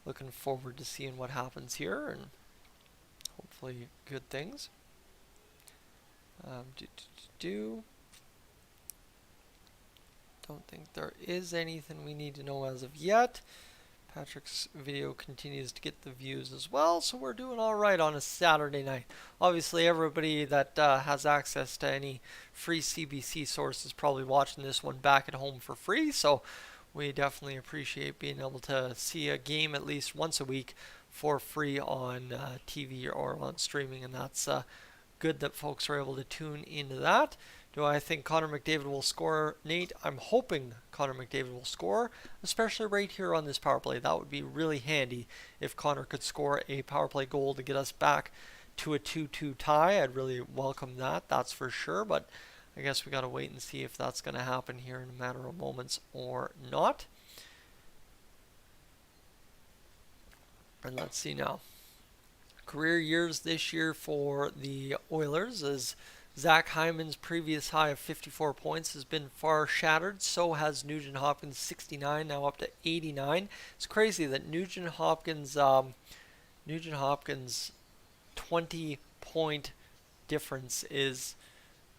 Looking forward to seeing what happens here, and hopefully good things. Don't think there is anything we need to know as of yet. Patrick's video continues to get the views as well, so we're doing all right on a Saturday night. Obviously, everybody that has access to any free CBC source is probably watching this one back at home for free, so we definitely appreciate being able to see a game at least once a week for free on TV or on streaming, and that's good that folks are able to tune into that. Do I think Connor McDavid will score, Nate? I'm hoping Connor McDavid will score, especially right here on this power play. That would be really handy if Connor could score a power play goal to get us back to a 2-2 tie. I'd really welcome that, that's for sure, but I guess we got to wait and see if that's going to happen here in a matter of moments or not. And let's see now. Career years this year for the Oilers, as Zach Hyman's previous high of 54 points has been far shattered. So has Nugent Hopkins' 69, now up to 89. It's crazy that Nugent Hopkins' 20-point difference is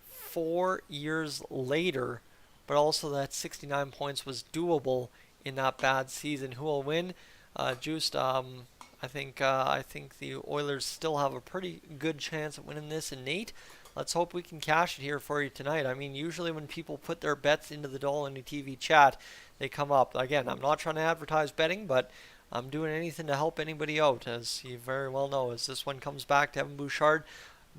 4 years later, but also that 69 points was doable in that bad season. Who will win? I think the Oilers still have a pretty good chance at winning this. And Nate, let's hope we can cash it here for you tonight. I mean, usually when people put their bets into the Dolynny TV chat, they come up. Again, I'm not trying to advertise betting, but I'm doing anything to help anybody out, as you very well know. As this one comes back to Evan Bouchard,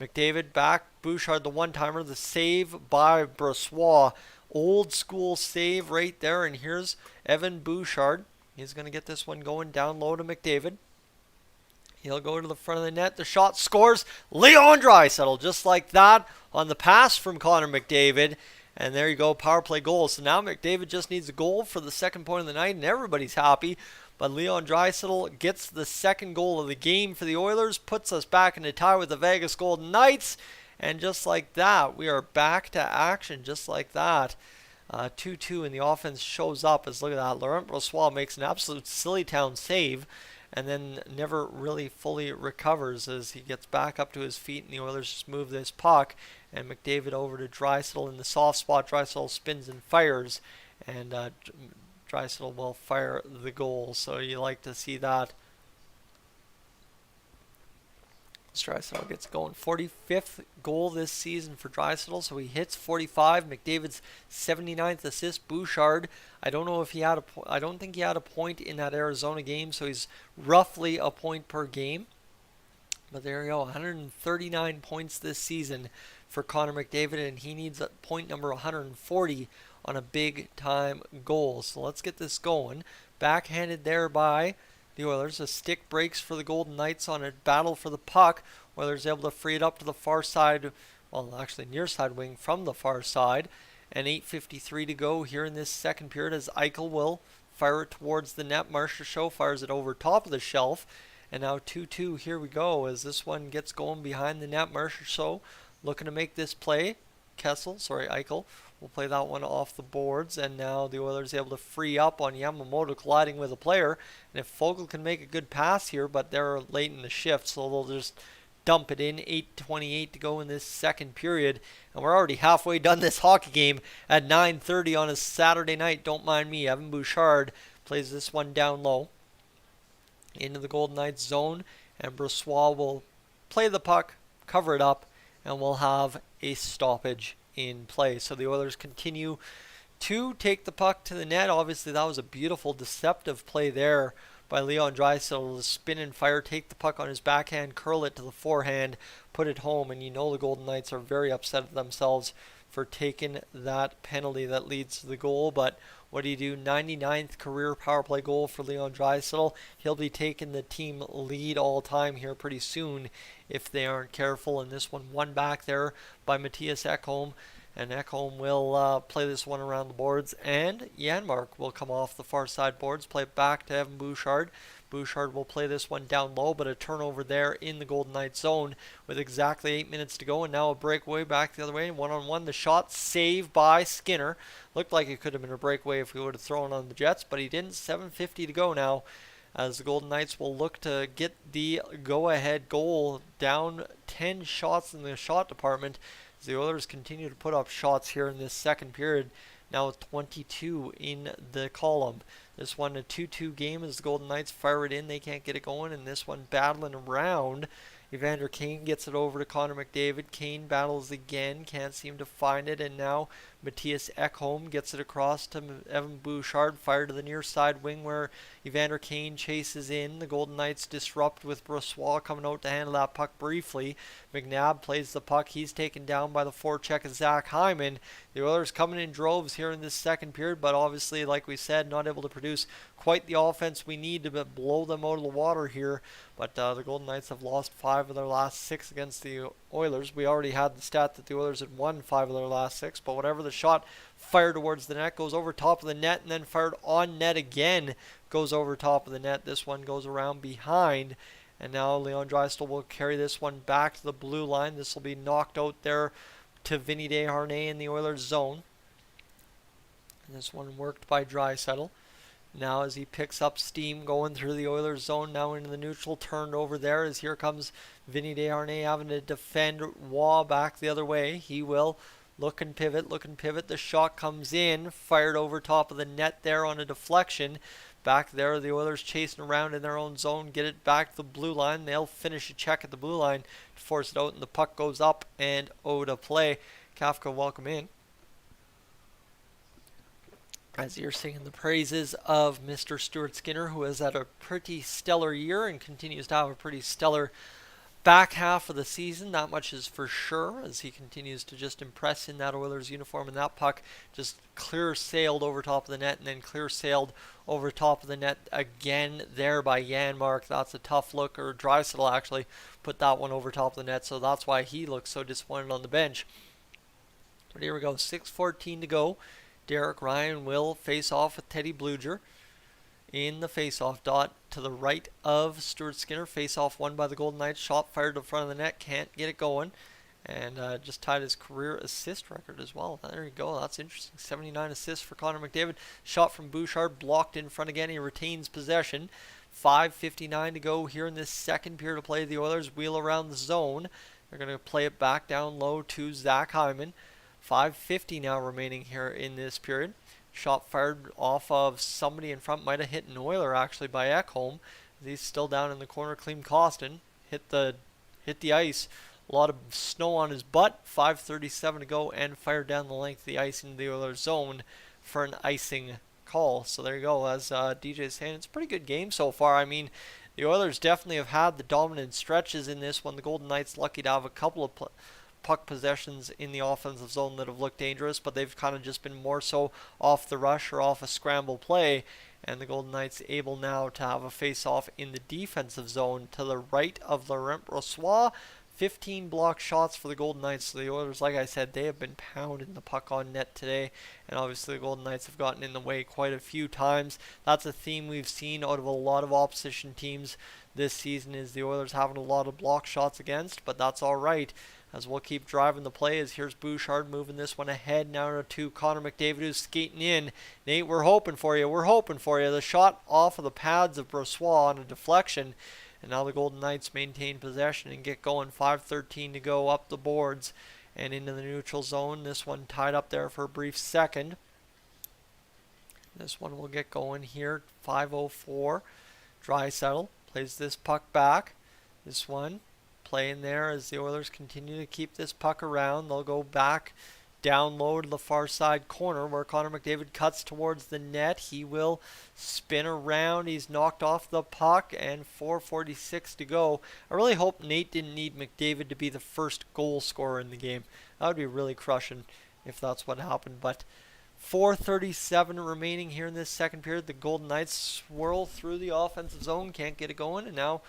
McDavid back, Bouchard the one-timer, the save by Brossoit. Old school save right there, and here's Evan Bouchard. He's going to get this one going down low to McDavid. He'll go to the front of the net. The shot scores. Leon Draisaitl, just like that, on the pass from Connor McDavid. And there you go, power play goal. So now McDavid just needs a goal for the second point of the night, and everybody's happy. But Leon Draisaitl gets the second goal of the game for the Oilers, puts us back in a tie with the Vegas Golden Knights. And just like that, we are back to action, just like that. 2-2, and the offense shows up as, look at that, Laurent Brossoit makes an absolute silly town save, and then never really fully recovers as he gets back up to his feet, and the Oilers just move this puck, and McDavid over to Draisaitl in the soft spot. Draisaitl spins and fires, and Draisaitl will fire the goal, so you like to see that. Draisaitl gets going. 45th goal this season for Draisaitl, so he hits 45. McDavid's 79th assist. Bouchard, I don't know if he had I don't think he had a point in that Arizona game, so he's roughly a point per game. But there you go, 139 points this season for Connor McDavid, and he needs point number 140 on a big-time goal. So let's get this going. Backhanded there by the Oilers. A stick breaks for the Golden Knights on a battle for the puck. Oilers able to free it up to the far side, well, actually near side wing from the far side. And 8:53 to go here in this second period as Eichel will fire it towards the net. Marchessault fires it over top of the shelf. And now 2-2, here we go, as this one gets going behind the net. Marchessault looking to make this play. Eichel will play that one off the boards. And now the Oilers able to free up on Yamamoto colliding with a player. And if Foegele can make a good pass here, but they're late in the shift, so they'll just dump it in. 8:28 to go in this second period. And we're already halfway done this hockey game at 9:30 on a Saturday night. Don't mind me. Evan Bouchard plays this one down low into the Golden Knights zone, and Brossoit will play the puck, cover it up, and we'll have a stoppage in play. So the Oilers continue to take the puck to the net. Obviously, that was a beautiful, deceptive play there by Leon Draisaitl to spin and fire, take the puck on his backhand, curl it to the forehand, put it home, and you know the Golden Knights are very upset at themselves for taking that penalty that leads to the goal. But what do you do? 99th career power play goal for Leon Draisaitl. He'll be taking the team lead all time here pretty soon if they aren't careful. And this one won back there by Mattias Ekholm. And Ekholm will play this one around the boards. And Janmark will come off the far side boards, play it back to Evan Bouchard. Bouchard will play this one down low, but a turnover there in the Golden Knights zone with exactly 8 minutes to go. And now a breakaway back the other way. One-on-one, the shot saved by Skinner. Looked like it could have been a breakaway if he would have thrown on the Jets, but he didn't. 7:50 to go now as the Golden Knights will look to get the go-ahead goal, down 10 shots in the shot department. As the Oilers continue to put up shots here in this second period, now with 22 in the column. This one a 2-2 game as the Golden Knights fire it in. They can't get it going, and this one battling around. Evander Kane gets it over to Connor McDavid. Kane battles again, can't seem to find it, and now Mattias Ekholm gets it across to Evan Bouchard, fired to the near side wing where Evander Kane chases in. The Golden Knights disrupt with Brossoit coming out to handle that puck briefly. McNabb plays the puck. He's taken down by the forecheck of Zach Hyman. The Oilers coming in droves here in this second period, but obviously, like we said, not able to produce quite the offense we need to blow them out of the water here. But the Golden Knights have lost 5 of their last 6 against the Oilers. We already had the stat that the Oilers had won 5 of their last 6, but whatever, the shot fired towards the net goes over top of the net and then fired on net again, goes over top of the net. This one goes around behind, and now Leon Draisaitl will carry this one back to the blue line. This will be knocked out there to Vinny Desharnais in the Oilers zone. And this one worked by Draisaitl. Now as he picks up steam going through the Oilers zone, now into the neutral, turned over there as here comes Vinny Desharnais having to defend Waugh back the other way. He will look and pivot. The shot comes in, fired over top of the net there on a deflection. Back there, the Oilers chasing around in their own zone, get it back to the blue line. They'll finish a check at the blue line to force it out, and the puck goes up and out of play. Kafka, welcome in. As you're singing the praises of Mr. Stuart Skinner, who has had a pretty stellar year and continues to have a pretty stellar back half of the season. That much is for sure, as he continues to just impress in that Oilers uniform. And that puck just clear sailed over top of the net and then clear sailed over top of the net again there by Janmark. That's a tough look, or Draisaitl actually put that one over top of the net, so that's why he looks so disappointed on the bench. But here we go, 6:14 to go. Derek Ryan will face off with Teddy Bluger in the face-off dot to the right of Stuart Skinner. Face-off won by the Golden Knights. Shot fired to the front of the net. Can't get it going. And just tied his career assist record as well. There you go. That's interesting. 79 assists for Connor McDavid. Shot from Bouchard. Blocked in front again. He retains possession. 5:59 to go here in this second period of play. The Oilers wheel around the zone. They're going to play it back down low to Zach Hyman. 5:50 now remaining here in this period. Shot fired off of somebody in front. Might have hit an Oiler actually by Ekholm. He's still down in the corner. Klim Kostin hit the hit the ice. A lot of snow on his butt. 5:37 to go, and fired down the length of the ice into the Oilers zone for an icing call. So there you go. As DJ is saying, it's a pretty good game so far. I mean, the Oilers definitely have had the dominant stretches in this one. The Golden Knights lucky to have a couple of puck possessions in the offensive zone that have looked dangerous, but they've kind of just been more so off the rush or off a scramble play. And the Golden Knights able now to have a face-off in the defensive zone to the right of Laurent Brossoit. 15 block shots for the Golden Knights. So the Oilers, like I said, they have been pounding the puck on net today. And obviously the Golden Knights have gotten in the way quite a few times. That's a theme we've seen out of a lot of opposition teams this season, is the Oilers having a lot of block shots against. But that's all right, as we'll keep driving the play. As here's Bouchard moving this one ahead now to Connor McDavid, who's skating in. Nate, we're hoping for you. We're hoping for you. The shot off of the pads of Brossoit on a deflection. And now the Golden Knights maintain possession and get going. 5:13 to go up the boards and into the neutral zone. This one tied up there for a brief second. This one will get going here. 5:04. Draisaitl plays this puck back. This one playing there as the Oilers continue to keep this puck around. They'll go back down low to the far side corner where Connor McDavid cuts towards the net. He will spin around. He's knocked off the puck, and 4:46 to go. I really hope Nate didn't need McDavid to be the first goal scorer in the game. That would be really crushing if that's what happened. But 4:37 remaining here in this second period. The Golden Knights swirl through the offensive zone, can't get it going, and now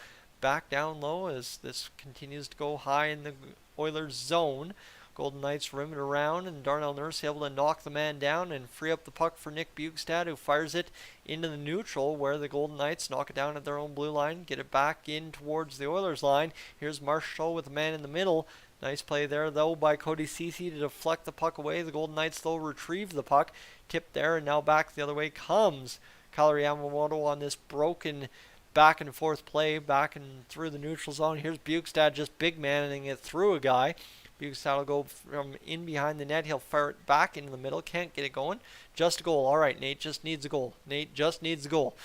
back down low as this continues to go high in the Oilers zone. Golden Knights rim it around, and Darnell Nurse able to knock the man down and free up the puck for Nick Bjugstad, who fires it into the neutral, where the Golden Knights knock it down at their own blue line, get it back in towards the Oilers line. Here's Marchessault with a man in the middle. Nice play there, though, by Cody Ceci to deflect the puck away. The Golden Knights, though, retrieve the puck. Tipped there, and now back the other way comes Kailer Yamamoto on this broken back and forth play, back and through the neutral zone. Here's Bjugstad just big manning it through a guy. Bjugstad will go from in behind the net. He'll fire it back into the middle. Can't get it going. Just a goal. All right, Nate just needs a goal. Nate just needs a goal.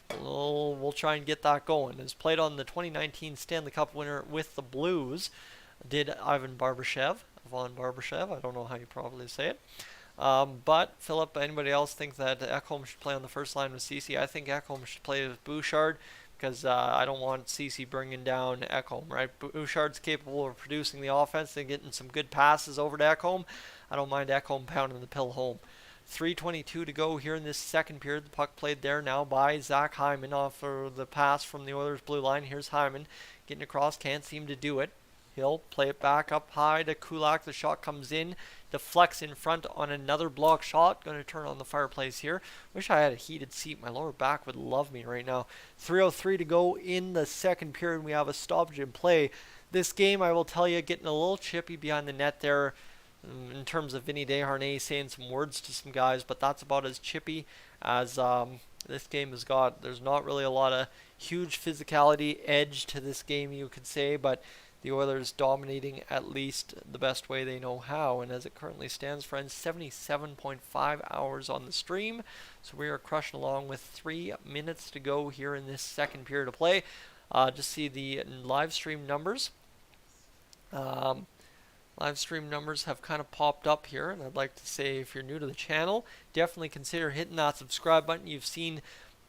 We'll try and get that going. As played on the 2019 Stanley Cup winner with the Blues, did Ivan Barbashev. I don't know how you probably say it. But Philip, anybody else think that Ekholm should play on the first line with Ceci? I think Ekholm should play with Bouchard, because I don't want Ceci bringing down Ekholm, right? Bouchard's capable of producing the offense and getting some good passes over to Ekholm. I don't mind Ekholm pounding the pill home. 3:22 to go here in this second period. The puck played there now by Zach Hyman off of the pass from the Oilers' blue line. Here's Hyman getting across, can't seem to do it. He'll play it back up high to Kulak. The shot comes in, deflects in front on another block shot. Going to turn on the fireplace here. Wish I had a heated seat. My lower back would love me right now. 3:03 to go in the second period. We have a stoppage in play. This game, I will tell you, getting a little chippy behind the net there in terms of Vinny Desharnais saying some words to some guys, but that's about as chippy as this game has got. There's not really a lot of huge physicality edge to this game, you could say, but the Oilers dominating at least the best way they know how. And as it currently stands, friends, 77.5 hours on the stream. So we are crushing along with 3 minutes to go here in this second period of play. Just see the live stream numbers. Live stream numbers have kind of popped up here. And I'd like to say, if you're new to the channel, definitely consider hitting that subscribe button. You've seen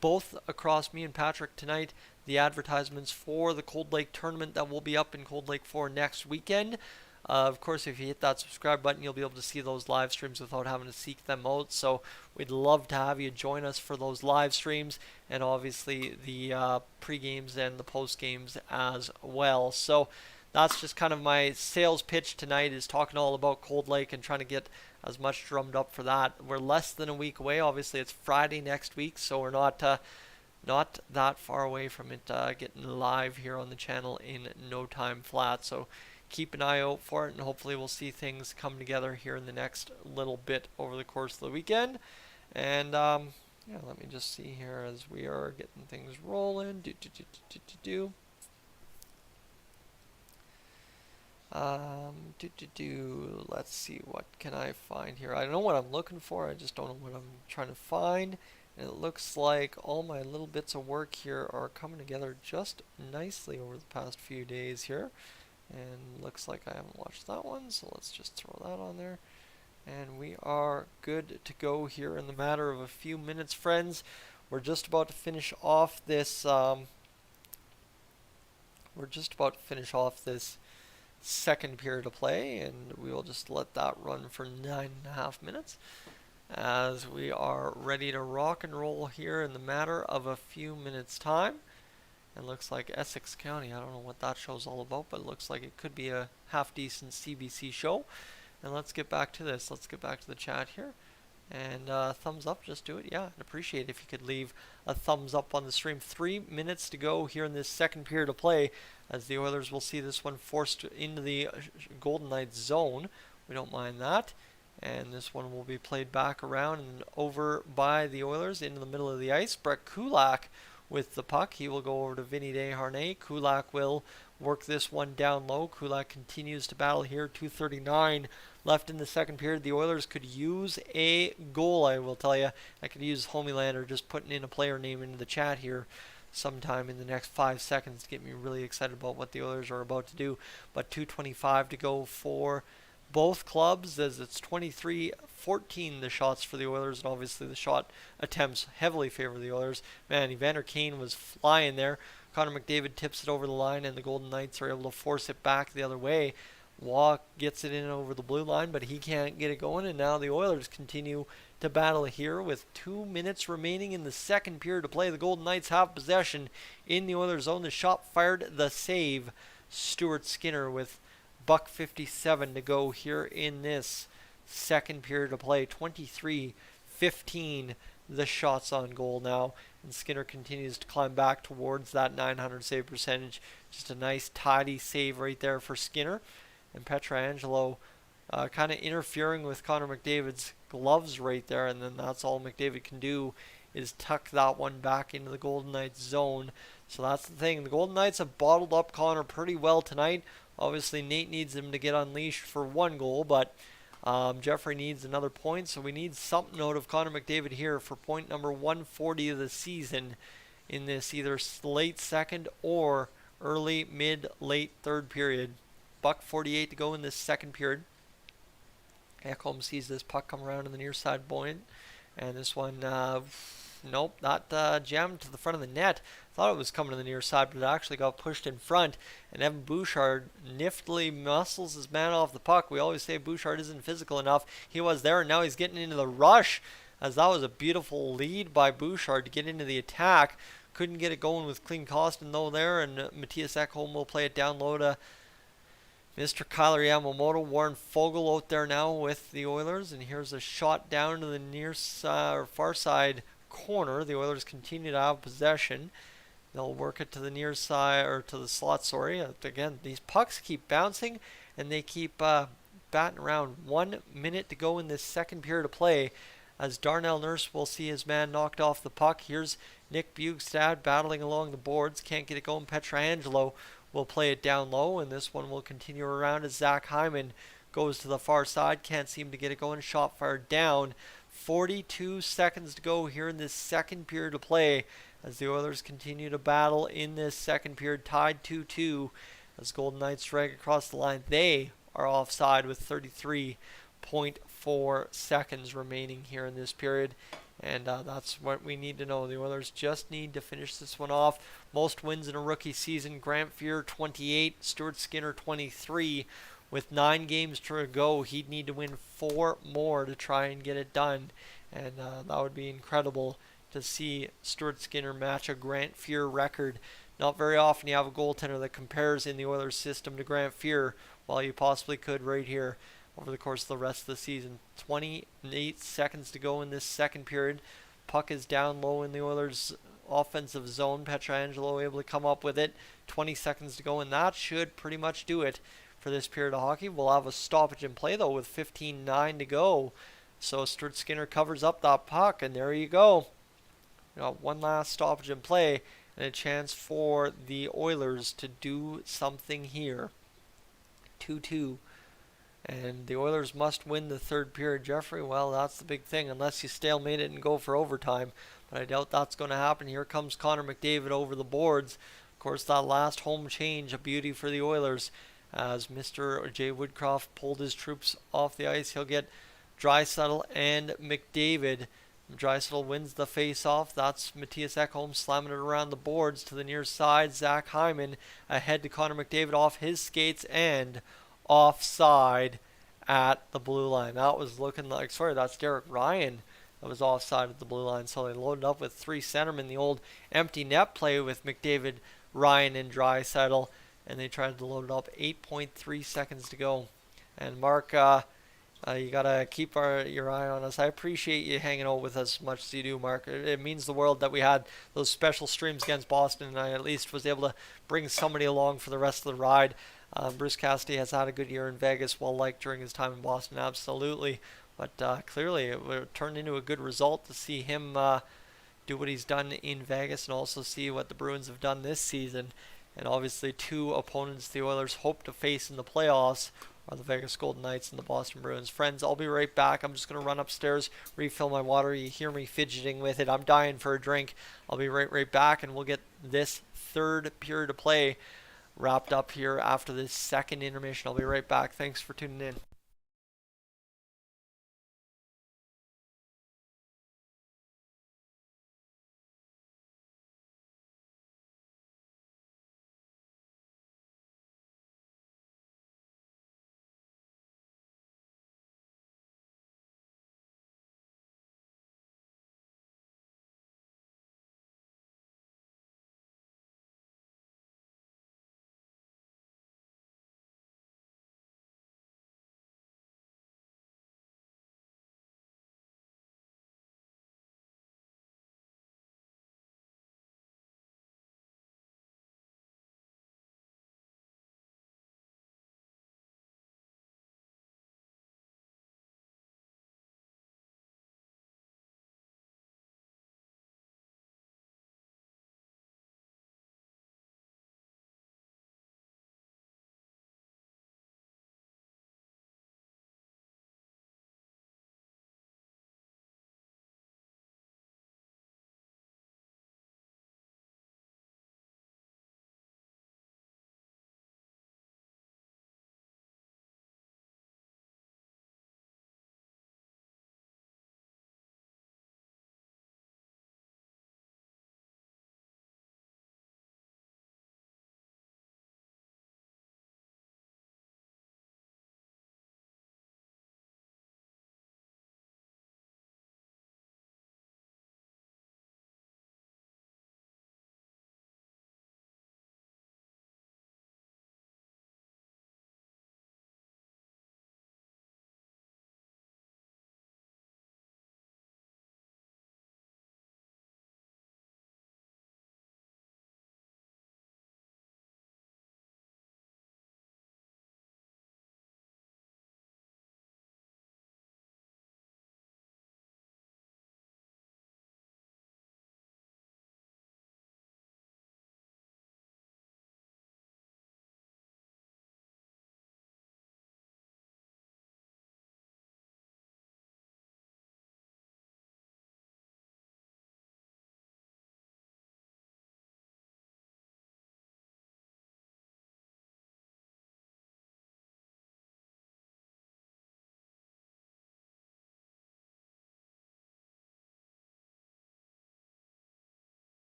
both across me and Patrick tonight the advertisements for the Cold Lake tournament that will be up in Cold Lake for next weekend. Of course, if you hit that subscribe button, you'll be able to see those live streams without having to seek them out. So we'd love to have you join us for those live streams, and obviously the pre-games and the post-games as well. So that's just kind of my sales pitch tonight, is talking all about Cold Lake and trying to get as much drummed up for that. We're less than a week away. Obviously, it's Friday next week, so we're not that far away from it getting live here on the channel in no time flat. So keep an eye out for it, and hopefully we'll see things come together here in the next little bit over the course of the weekend. And yeah, let me just see here as we are getting things rolling. Let's see, what can I find here? I know what I'm looking for, I just don't know what I'm trying to find. And it looks like all my little bits of work here are coming together just nicely over the past few days here. And looks like I haven't watched that one, so let's just throw that on there. And we are good to go here in the matter of a few minutes, friends. We're just about to finish off this. Second period of play, and we will just let that run for 9.5 minutes as we are ready to rock and roll here in the matter of a few minutes time. And looks like Essex County, I don't know what that show's all about, but it looks like it could be a half decent CBC show. And let's get back to this. Let's get back to the chat here. And thumbs up, just do it. Yeah, I'd appreciate it if you could leave a thumbs up on the stream. 3 minutes to go here in this second period of play, as the Oilers will see this one forced into the Golden Knights zone. We don't mind that. And this one will be played back around and over by the Oilers into the middle of the ice. Brett Kulak with the puck. He will go over to Vinny Desharnais. Kulak will work this one down low. Kulak continues to battle here. 2:39 left in the second period. The Oilers could use a goal, I will tell you. I could use Homeland just putting in a player name into the chat here sometime in the next 5 seconds to get me really excited about what the Oilers are about to do. But 2:25 to go for both clubs, as it's 23-14 the shots for the Oilers, and obviously the shot attempts heavily favor the Oilers. Man, Evander Kane was flying there. Connor McDavid tips it over the line, and the Golden Knights are able to force it back the other way. Waugh gets it in over the blue line, but he can't get it going, and now the Oilers continue to battle here with 2 minutes remaining in the second period to play. The Golden Knights have possession in the Oilers zone. The shot fired, the save. Stuart Skinner with $1.57 to go here in this second period of play. 23-15 the shots on goal now, and Skinner continues to climb back towards that .900 save percentage. Just a nice tidy save right there for Skinner. And Pietrangelo kind of interfering with Connor McDavid's gloves right there, and then that's all McDavid can do is tuck that one back into the Golden Knights zone. So that's the thing. The Golden Knights have bottled up Connor pretty well tonight. Obviously, Nate needs him to get unleashed for one goal, but Jeffrey needs another point, so we need something out of Connor McDavid here for point number 140 of the season in this either late second or early, mid, late third period. $1.48 to go in this second period. Ekholm sees this puck come around in the near side point, and this one, nope, not jammed to the front of the net. Thought it was coming to the near side, but it actually got pushed in front, and Evan Bouchard niftily muscles his man off the puck. We always say Bouchard isn't physical enough. He was there, and now he's getting into the rush, as that was a beautiful lead by Bouchard to get into the attack. Couldn't get it going with Clean Costin though there, and Matthias Ekholm will play it down low to Mr. Kyler Yamamoto. Warren Fogle out there now with the Oilers, and here's a shot down to the near or far side corner. The Oilers continue to have possession. They'll work it to the near side, or to the slot, sorry. Again, these pucks keep bouncing, and they keep batting around. 1 minute to go in this second period of play, as Darnell Nurse will see his man knocked off the puck. Here's Nick Bjugstad battling along the boards. Can't get it going. Pietrangelo will play it down low, and this one will continue around as Zach Hyman goes to the far side. Can't seem to get it going. Shot fired down. 42 seconds to go here in this second period of play, as the Oilers continue to battle in this second period, tied 2-2 as Golden Knights drag across the line. They are offside with 33.4 seconds remaining here in this period, and that's what we need to know. The Oilers just need to finish this one off. Most wins in a rookie season: Grant Fuhr 28, Stuart Skinner 23. With 9 games to go, he'd need to win 4 more to try and get it done, and that would be incredible to see Stuart Skinner match a Grant Fuhr record. Not very often you have a goaltender that compares in the Oilers system to Grant Fuhr, while you possibly could right here over the course of the rest of the season. 28 seconds to go in this second period. Puck is down low in the Oilers' offensive zone. Pietrangelo able to come up with it. 20 seconds to go, and that should pretty much do it for this period of hockey. We'll have a stoppage in play though with 15:09 to go. So Stuart Skinner covers up that puck, and there you go. You got one last stoppage in play and a chance for the Oilers to do something here. 2-2. And the Oilers must win the third period, Jeffrey. Well, that's the big thing, unless you stalemate it and go for overtime. But I doubt that's going to happen. Here comes Connor McDavid over the boards. Of course, that last home change, a beauty for the Oilers. as Mr. Jay Woodcroft pulled his troops off the ice. He'll get Draisaitl and McDavid. Draisaitl wins the face-off. That's Mattias Ekholm slamming it around the boards to the near side. Zach Hyman ahead to Connor McDavid off his skates and offside at the blue line. That was looking like, sorry, that's Derek Ryan that was offside at the blue line. So they loaded up with 3 centermen, the old empty net play with McDavid, Ryan, and Draisaitl, and they tried to load it up. 8.3 seconds to go. And Mark, you gotta keep your eye on us. I appreciate you hanging out with us as much as you do, Mark. It means the world that we had those special streams against Boston, and I at least was able to bring somebody along for the rest of the ride. Bruce Cassidy has had a good year in Vegas, well liked during his time in Boston, absolutely. But clearly it turned into a good result to see him do what he's done in Vegas and also see what the Bruins have done this season. And obviously 2 opponents the Oilers hope to face in the playoffs are the Vegas Golden Knights and the Boston Bruins. Friends, I'll be right back. I'm just going to run upstairs, refill my water. You hear me fidgeting with it. I'm dying for a drink. I'll be right back, and we'll get this third period of play wrapped up here after this second intermission. I'll be right back. Thanks for tuning in.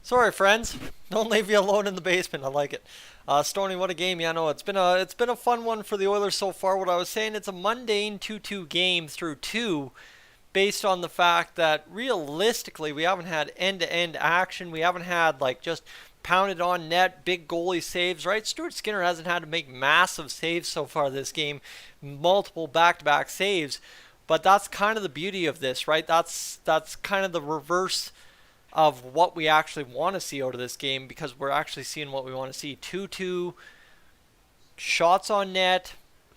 Sorry, friends. Don't leave you alone in the basement. I like it. Stoney, what a game! Yeah, no, it's been a fun one for the Oilers so far. What I was saying, it's a mundane 2-2 game through 2, based on the fact that realistically we haven't had end-to-end action. We haven't had like just pounded on net, big goalie saves, right? Stuart Skinner hasn't had to make massive saves so far this game, multiple back-to-back saves. But that's kind of the beauty of this, right? That's kind of the reverse of what we actually want to see out of this game, because we're actually seeing what we want to see. 2-2, shots on net,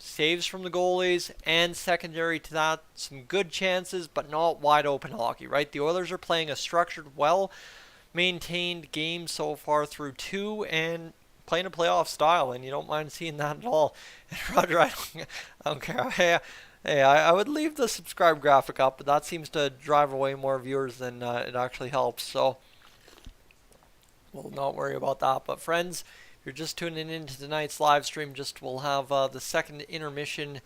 saves from the goalies, and secondary to that, some good chances, but not wide open hockey, right? The Oilers are playing a structured, well-maintained game so far through 2, and playing a playoff style, and you don't mind seeing that at all. And Roger, I don't care. Hey, I would leave the subscribe graphic up, but that seems to drive away more viewers than it actually helps, so we'll not worry about that. But friends, if you're just tuning into tonight's live stream, we'll have the second intermission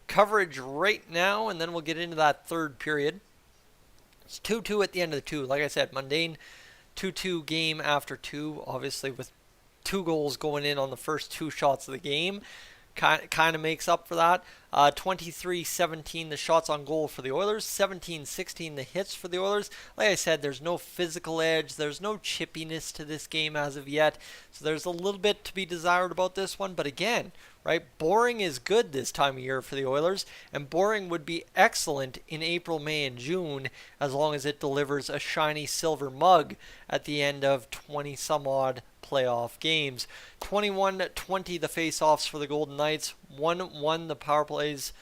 coverage right now, and then we'll get into that third period. It's 2-2 at the end of the 2. Like I said, mundane 2-2 game after 2, obviously with 2 goals going in on the first 2 shots of the game. Kind of makes up for that. 23-17 the shots on goal for the Oilers, 17-16 the hits for the Oilers. Like I said, there's no physical edge, there's no chippiness to this game as of yet, so there's a little bit to be desired about this one. But again, right, boring is good this time of year for the Oilers, and boring would be excellent in April, May, and June, as long as it delivers a shiny silver mug at the end of 20 some odd playoff games. 21-20 the face-offs for the Golden Knights, 1-1 the power plays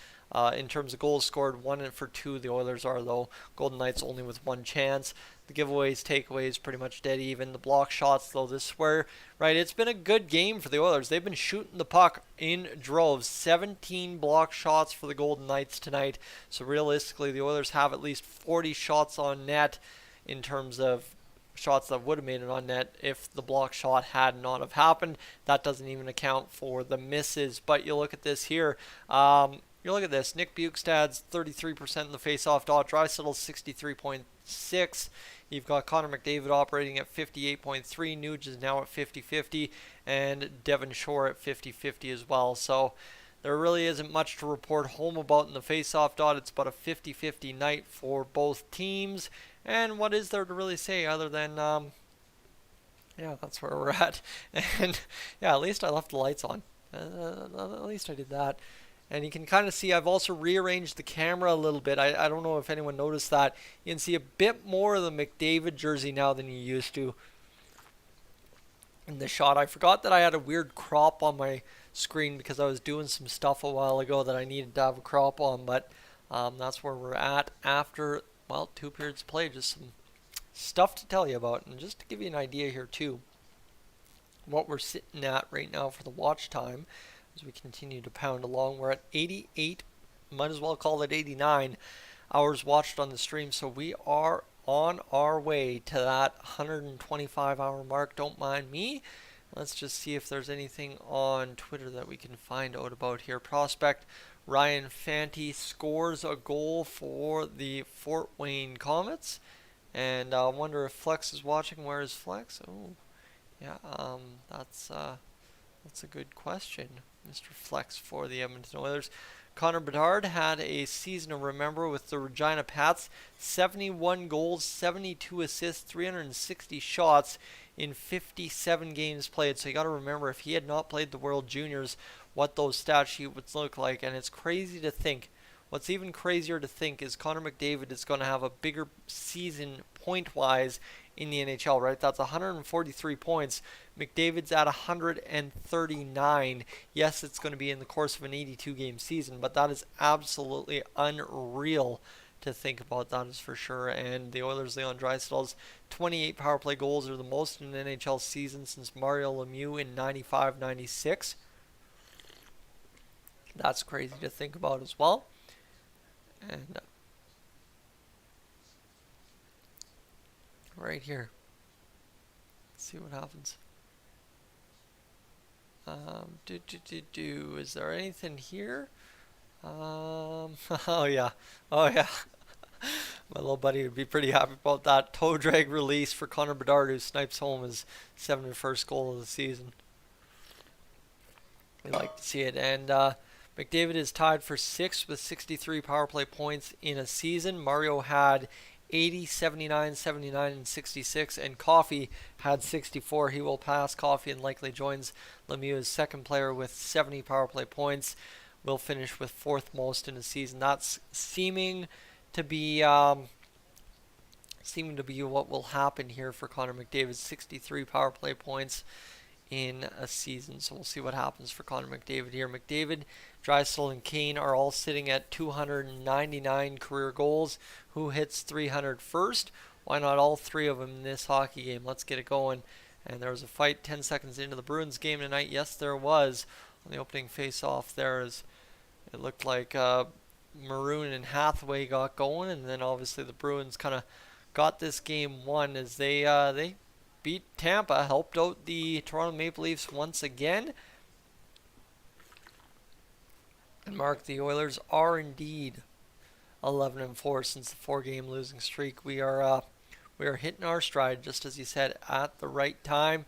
in terms of goals scored, 1 for 2 the Oilers are, though. Golden Knights only with 1 chance. The giveaways, takeaways, pretty much dead even. The block shots, though, this is where, right, it's been a good game for the Oilers. They've been shooting the puck in droves. 17 block shots for the Golden Knights tonight. So realistically, the Oilers have at least 40 shots on net in terms of shots that would have made it on net if the block shot had not have happened. That doesn't even account for the misses. But you look at this here. You look at this. Nick Bukestad's 33% in the face-off dot. Draisaitl 63.6. You've got Connor McDavid operating at 58.3. Nuge is now at 50-50. And Devon Shore at 50-50 as well. So there really isn't much to report home about in the face-off dot. It's about a 50-50 night for both teams. And what is there to really say other than, yeah, that's where we're at. And, yeah, at least I left the lights on. At least I did that. And you can kind of see I've also rearranged the camera a little bit. I don't know if anyone noticed that. You can see a bit more of the McDavid jersey now than you used to in the shot. I forgot that I had a weird crop on my screen because I was doing some stuff a while ago that I needed to have a crop on. But that's where we're at after, well, 2 periods of play. Just some stuff to tell you about. And just to give you an idea here too, what we're sitting at right now for the watch time as we continue to pound along. We're at 88, might as well call it 89 hours watched on the stream. So we are on our way to that 125 hour mark. Don't mind me. Let's just see if there's anything on Twitter that we can find out about here. Prospect Ryan Fanti scores a goal for the Fort Wayne Comets. And I wonder if Flex is watching. Where is Flex? Oh, yeah, that's a good question, Mr. Flex for the Edmonton Oilers. Connor Bedard had a season to remember with the Regina Pats. 71 goals, 72 assists, 360 shots in 57 games played. So you got to remember, if he had not played the World Juniors, what those stat sheet would look like. And it's crazy to think. What's even crazier to think is Connor McDavid is going to have a bigger season point-wise in the NHL, right? That's 143 points. McDavid's at 139. Yes, it's going to be in the course of an 82-game season, but that is absolutely unreal to think about. That is for sure. And the Oilers' Leon Draisaitl's 28 power play goals are the most in an NHL season since Mario Lemieux in 95-96. That's crazy to think about as well. And right here, let's see what happens. Is there anything here? Oh yeah, oh yeah. My little buddy would be pretty happy about that toe drag release for Connor Bedard, who snipes home his 71st goal of the season. We like to see it. And McDavid is tied for 6th with 63 power play points in a season. Mario had 80, 79, 79, and 66, and Coffey had 64. He will pass Coffey and likely joins Lemieux as second player with 70 power play points. Will finish with 4th most in a season. That's seeming to be what will happen here for Connor McDavid. 63 power play points in a season. So we'll see what happens for Connor McDavid here. McDavid, Draisaitl, and Kane are all sitting at 299 career goals. Who hits 300 first? Why not all three of them in this hockey game? Let's get it going. And there was a fight 10 seconds into the Bruins game tonight. Yes, there was. On the opening face-off there, as it looked like Maroon and Hathaway got going, and then obviously the Bruins kind of got this game won as they beat Tampa, helped out the Toronto Maple Leafs once again. And Mark, the Oilers are indeed 11-4 since the 4-game losing streak. We are hitting our stride, just as you said, at the right time.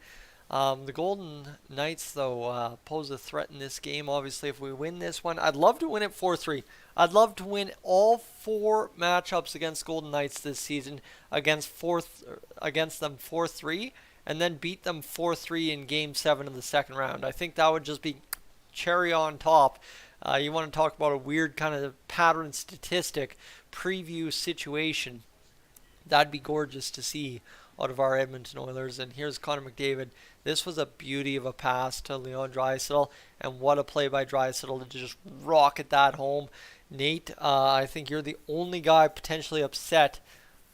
The Golden Knights, though, pose a threat in this game. Obviously, if we win this one, I'd love to win it 4-3. I'd love to win all 4 matchups against Golden Knights this season against them 4-3, and then beat them 4-3 in Game 7 of the second round. I think that would just be cherry on top. You want to talk about a weird kind of pattern statistic preview situation. That'd be gorgeous to see out of our Edmonton Oilers. And here's Connor McDavid. This was a beauty of a pass to Leon Draisaitl, and what a play by Draisaitl to just rocket that home. Nate, I think you're the only guy potentially upset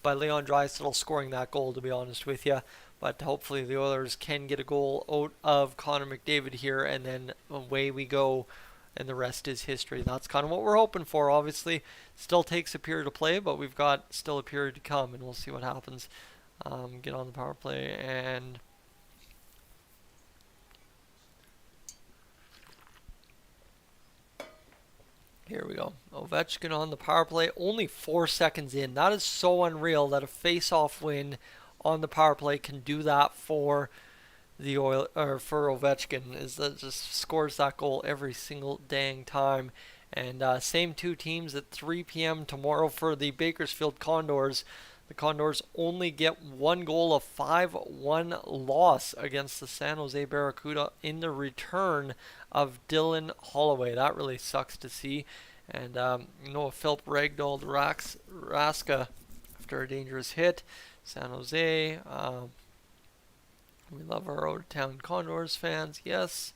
by Leon Draisaitl scoring that goal, to be honest with you. But hopefully the Oilers can get a goal out of Connor McDavid here, and then away we go, and the rest is history. That's kind of what we're hoping for. Obviously, still takes a period to play, but we've got still a period to come, and we'll see what happens. Get on the power play, and here we go. Ovechkin on the power play, only 4 seconds in. That is so unreal that a face-off win on the power play can do that for the for Ovechkin. Is that just scores that goal every single dang time. And same 2 teams at 3 p.m. tomorrow for the Bakersfield Condors. The Condors only get 1 goal, a 5-1 loss against the San Jose Barracuda in the return of Dylan Holloway. That really sucks to see. And Noah Philp ragdolled Raska after a dangerous hit. San Jose, we love our out-of-town Condors fans, yes.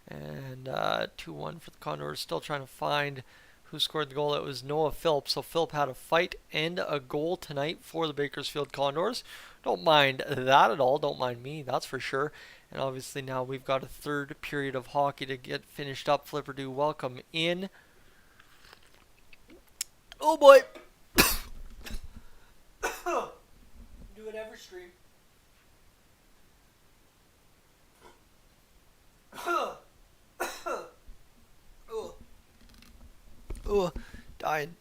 And 2-1 for the Condors. Still trying to find who scored the goal. It was Noah Philp. So Philp had a fight and a goal tonight for the Bakersfield Condors. Don't mind that at all. Don't mind me, that's for sure. And obviously now we've got a 3rd period of hockey to get finished up. Flipper do welcome in. Oh boy. Do it every stream. Oh, dying.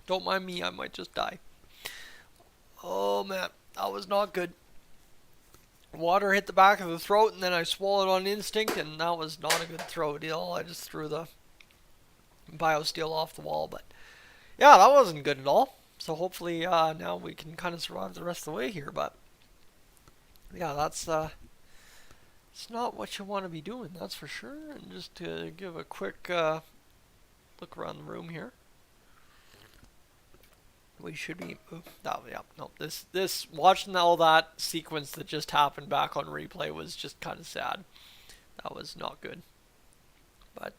Don't mind me, I might just die. Oh man, that was not good. Water hit the back of the throat, and then I swallowed on instinct, and that was not a good throw deal. I just threw the BioSteel off the wall, but yeah, that wasn't good at all. So hopefully now we can kind of survive the rest of the way here, but yeah, that's it's not what you want to be doing, that's for sure. And just to give a quick look around the room here, we should be. This watching all that sequence that just happened back on replay was just kind of sad. That was not good. But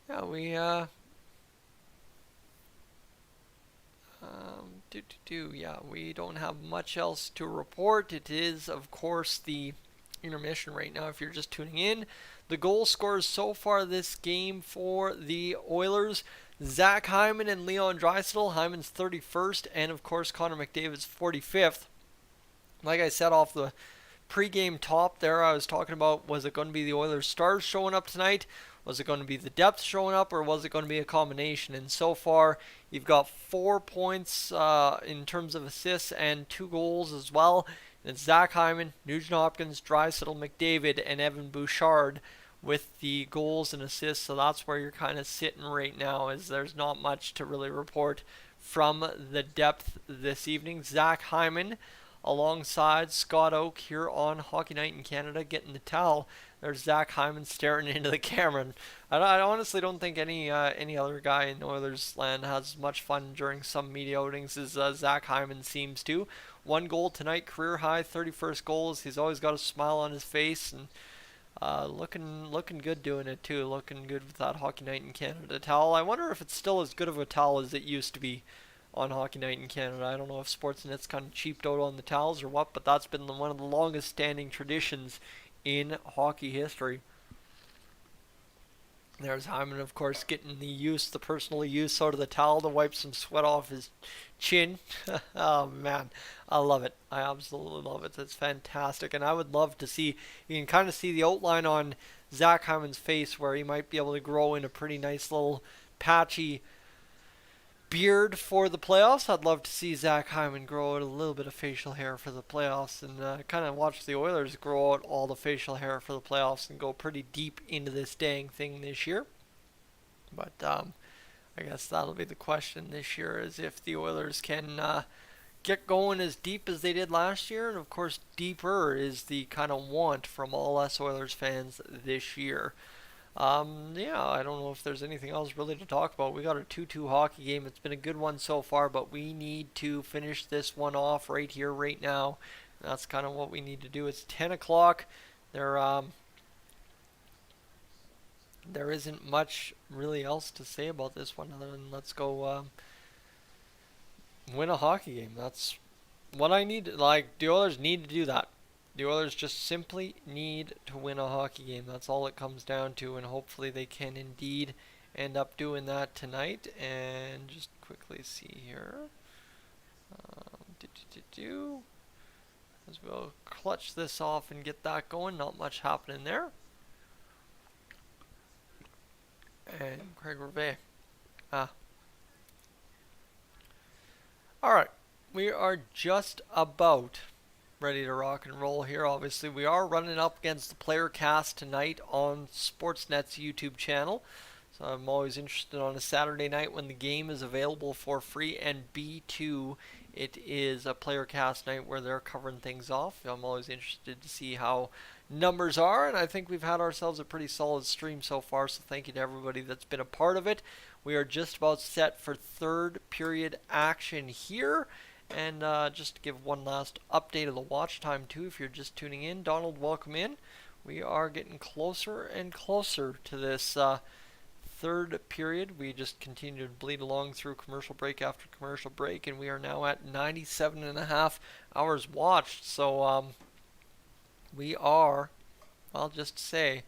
yeah, we yeah, we don't have much else to report. It is, of course, the intermission right now if you're just tuning in. The goal scorers so far this game for the Oilers: Zach Hyman and Leon Draisaitl. Hyman's 31st, and of course Connor McDavid's 45th. Like I said off the pregame top there, I was talking about, was it going to be the Oilers stars showing up tonight? Was it going to be the depth showing up, or was it going to be a combination? And so far, you've got 4 points in terms of assists and 2 goals as well. And it's Zach Hyman, Nugent Hopkins, Draisaitl, McDavid, and Evan Bouchard with the goals and assists. So that's where you're kind of sitting right now, is there's not much to really report from the depth this evening. Zach Hyman alongside Scott Oak here on Hockey Night in Canada getting the towel. There's Zach Hyman staring into the camera. And I honestly don't think any other guy in Oilers land has as much fun during some media outings as Zach Hyman seems to. 1 goal tonight, career high, 31st goals. He's always got a smile on his face and looking good doing it too. Looking good with that Hockey Night in Canada towel. I wonder if it's still as good of a towel as it used to be on Hockey Night in Canada. I don't know if Sportsnet's kind of cheaped out on the towels or what, but that's been one of the longest standing traditions in hockey history. There's Hyman, of course, getting the personal use out of the towel to wipe some sweat off his chin. Oh, man. I love it. I absolutely love it. It's fantastic. And I would love to see, you can kind of see the outline on Zach Hyman's face where he might be able to grow in a pretty nice little patchy beard for the playoffs. I'd love to see Zach Hyman grow out a little bit of facial hair for the playoffs and kind of watch the Oilers grow out all the facial hair for the playoffs and go pretty deep into this dang thing this year. But I guess that'll be the question this year, is if the Oilers can get going as deep as they did last year. And of course, deeper is the kind of want from all us Oilers fans this year. Yeah, I don't know if there's anything else really to talk about. We got a 2-2 hockey game. It's been a good one so far, but we need to finish this one off right here, right now. That's kind of what we need to do. It's 10 o'clock. There isn't much really else to say about this one other than let's go win a hockey game. That's what I need. Like, the Oilers need to do that. The Oilers just simply need to win a hockey game. That's all it comes down to, and hopefully they can indeed end up doing that tonight. And just quickly see here. As we'll clutch this off and get that going. Not much happening there. And Craig Rivet. Alright. We are just about ready to rock and roll here. Obviously, we are running up against the player cast tonight on Sportsnet's YouTube channel. So I'm always interested on a Saturday night when the game is available for free, and B2, it is a player cast night where they're covering things off. I'm always interested to see how numbers are, and I think we've had ourselves a pretty solid stream so far, so thank you to everybody that's been a part of it. We are just about set for third period action here. And just to give one last update of the watch time too, if you're just tuning in, Donald, welcome in. We are getting closer and closer to this third period. We just continue to bleed along through commercial break after commercial break, and we are now at 97.5 hours watched. So we are, I'll just say,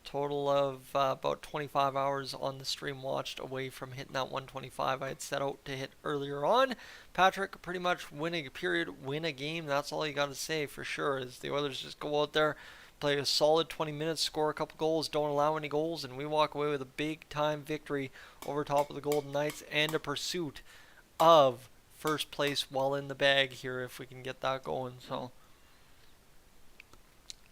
total of about 25 hours on the stream watched away from hitting that 125 I had set out to hit earlier on. Patrick, pretty much win a period, win a game. That's all you got to say for sure, is the Oilers just go out there, play a solid 20 minutes, score a couple goals, don't allow any goals, and we walk away with a big time victory over top of the Golden Knights and a pursuit of first place while in the bag here if we can get that going. So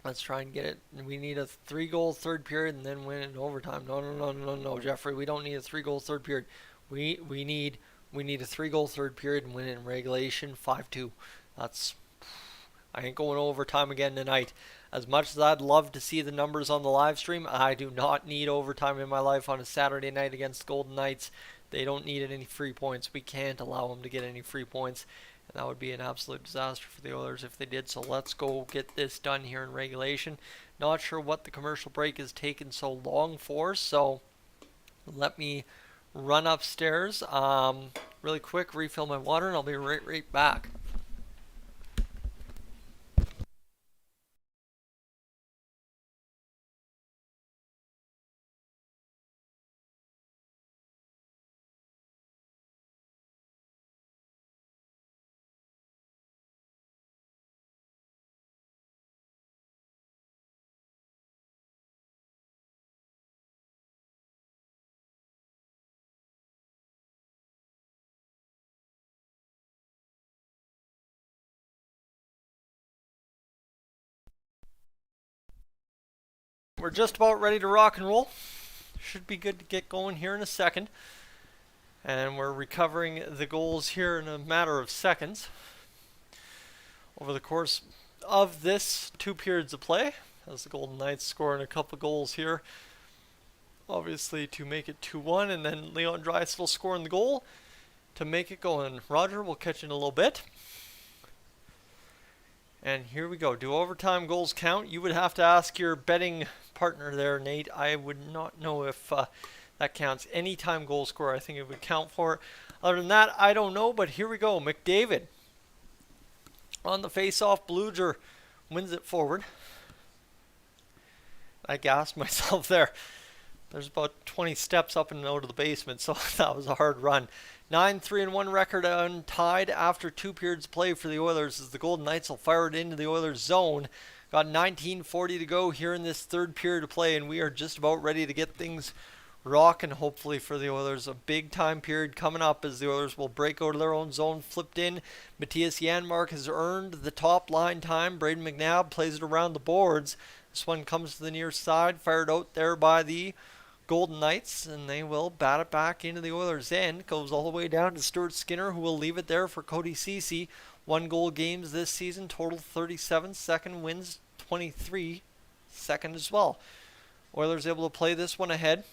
let's try and get it. We need a 3-goal third period and then win in overtime. No, Jeffrey. We don't need a 3-goal third period. We need a 3-goal third period and win it in regulation 5-2. I ain't going overtime again tonight. As much as I'd love to see the numbers on the live stream, I do not need overtime in my life on a Saturday night against Golden Knights. They don't need any free points. We can't allow them to get any free points. And that would be an absolute disaster for the Oilers if they did. So let's go get this done here in regulation. Not sure what the commercial break is taking so long for. So let me run upstairs really quick, refill my water, and I'll be right back. We're just about ready to rock and roll. Should be good to get going here in a second. And we're recovering the goals here in a matter of seconds. Over the course of this 2 periods of play, as the Golden Knights scoring a couple goals here. Obviously to make it 2-1, and then Leon Draisaitl scoring the goal to make it going. Roger, we'll catch you in a little bit. And here we go. Do overtime goals count? You would have to ask your betting partner there, Nate. I would not know if that counts. Anytime goal scorer, I think it would count for it. Other than that, I don't know, but here we go. McDavid on the face-off. Bluger wins it forward. I gassed myself there. There's about 20 steps up and out of the basement, so that was a hard run. 9-3-1 record untied after 2 periods of play for the Oilers as the Golden Knights will fire it into the Oilers zone. Got 19:40 to go here in this third period of play, and we are just about ready to get things rocking, hopefully, for the Oilers. A big time period coming up as the Oilers will break out of their own zone, flipped in. Matthias Janmark has earned the top line time. Braden McNabb plays it around the boards. This one comes to the near side, fired out there by the Golden Knights, and they will bat it back into the Oilers' end. Goes all the way down to Stuart Skinner, who will leave it there for Cody Ceci. 1-goal games this season, total 37. Second wins 23. Second as well. Oilers able to play this one ahead.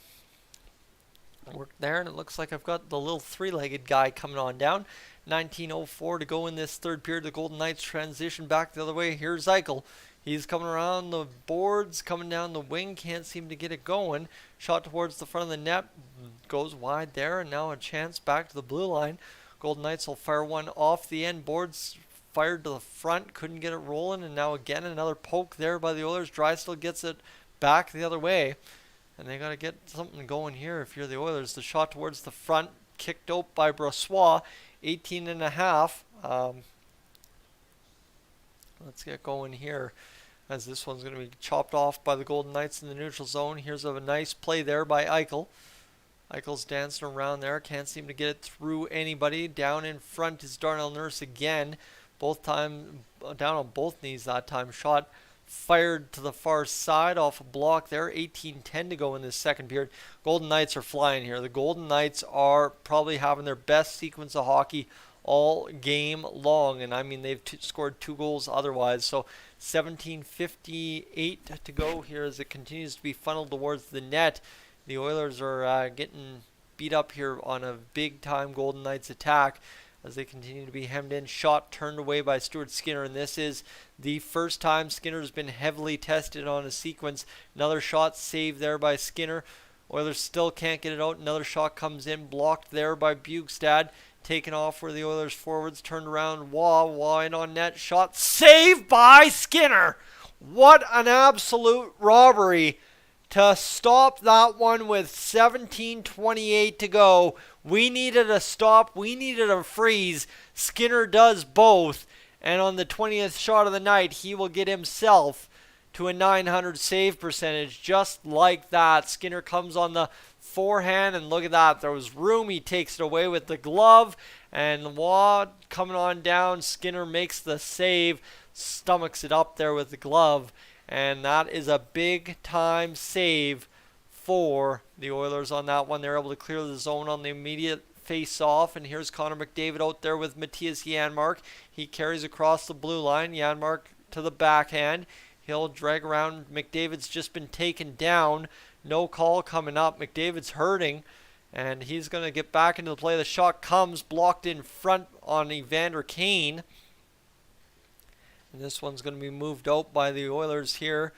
Work there, and it looks like I've got the little three-legged guy coming on down. 19:04 to go in this third period. The Golden Knights transition back the other way. Here's Draisaitl. He's coming around the boards, coming down the wing, can't seem to get it going. Shot towards the front of the net, goes wide there, and now a chance back to the blue line. Golden Knights will fire one off the end. Boards fired to the front, couldn't get it rolling, and now again another poke there by the Oilers. Draisaitl gets it back the other way, and they got to get something going here if you're the Oilers. The shot towards the front, kicked out by Brossois, 18.5. Let's get going here as this one's going to be chopped off by the Golden Knights in the neutral zone. Here's a nice play there by Eichel. Eichel's dancing around there. Can't seem to get it through anybody. Down in front is Darnell Nurse again. Both time down on both knees that time. Shot fired to the far side off a block there. 18:10 to go in this second period. Golden Knights are flying here. The Golden Knights are probably having their best sequence of hockey all game long, and I mean they've scored 2 goals otherwise. So 17:58 to go here as it continues to be funneled towards the net. The Oilers are getting beat up here on a big time Golden Knights attack as they continue to be hemmed in. Shot turned away by Stuart Skinner, and this is the first time Skinner's been heavily tested on a sequence. Another shot saved there by Skinner. Oilers still can't get it out. Another shot comes in, blocked there by Bjugstad. Taken off where the Oilers forwards turned around. Waugh in on net. Shot saved by Skinner. What an absolute robbery to stop that one with 17:28 to go. We needed a stop. We needed a freeze. Skinner does both. And on the 20th shot of the night, he will get himself to a .900 save percentage just like that. Skinner comes on the forehand, and look at that. There was room. He takes it away with the glove, and Waugh coming on down. Skinner makes the save, stomachs it up there with the glove, and that is a big time save for the Oilers on that one. They're able to clear the zone on the immediate face off, and here's Connor McDavid out there with Matthias Janmark. He carries across the blue line. Janmark to the backhand. He'll drag around. McDavid's just been taken down. No call coming up. McDavid's hurting, and he's going to get back into the play. The shot comes, blocked in front on Evander Kane. And this one's going to be moved out by the Oilers here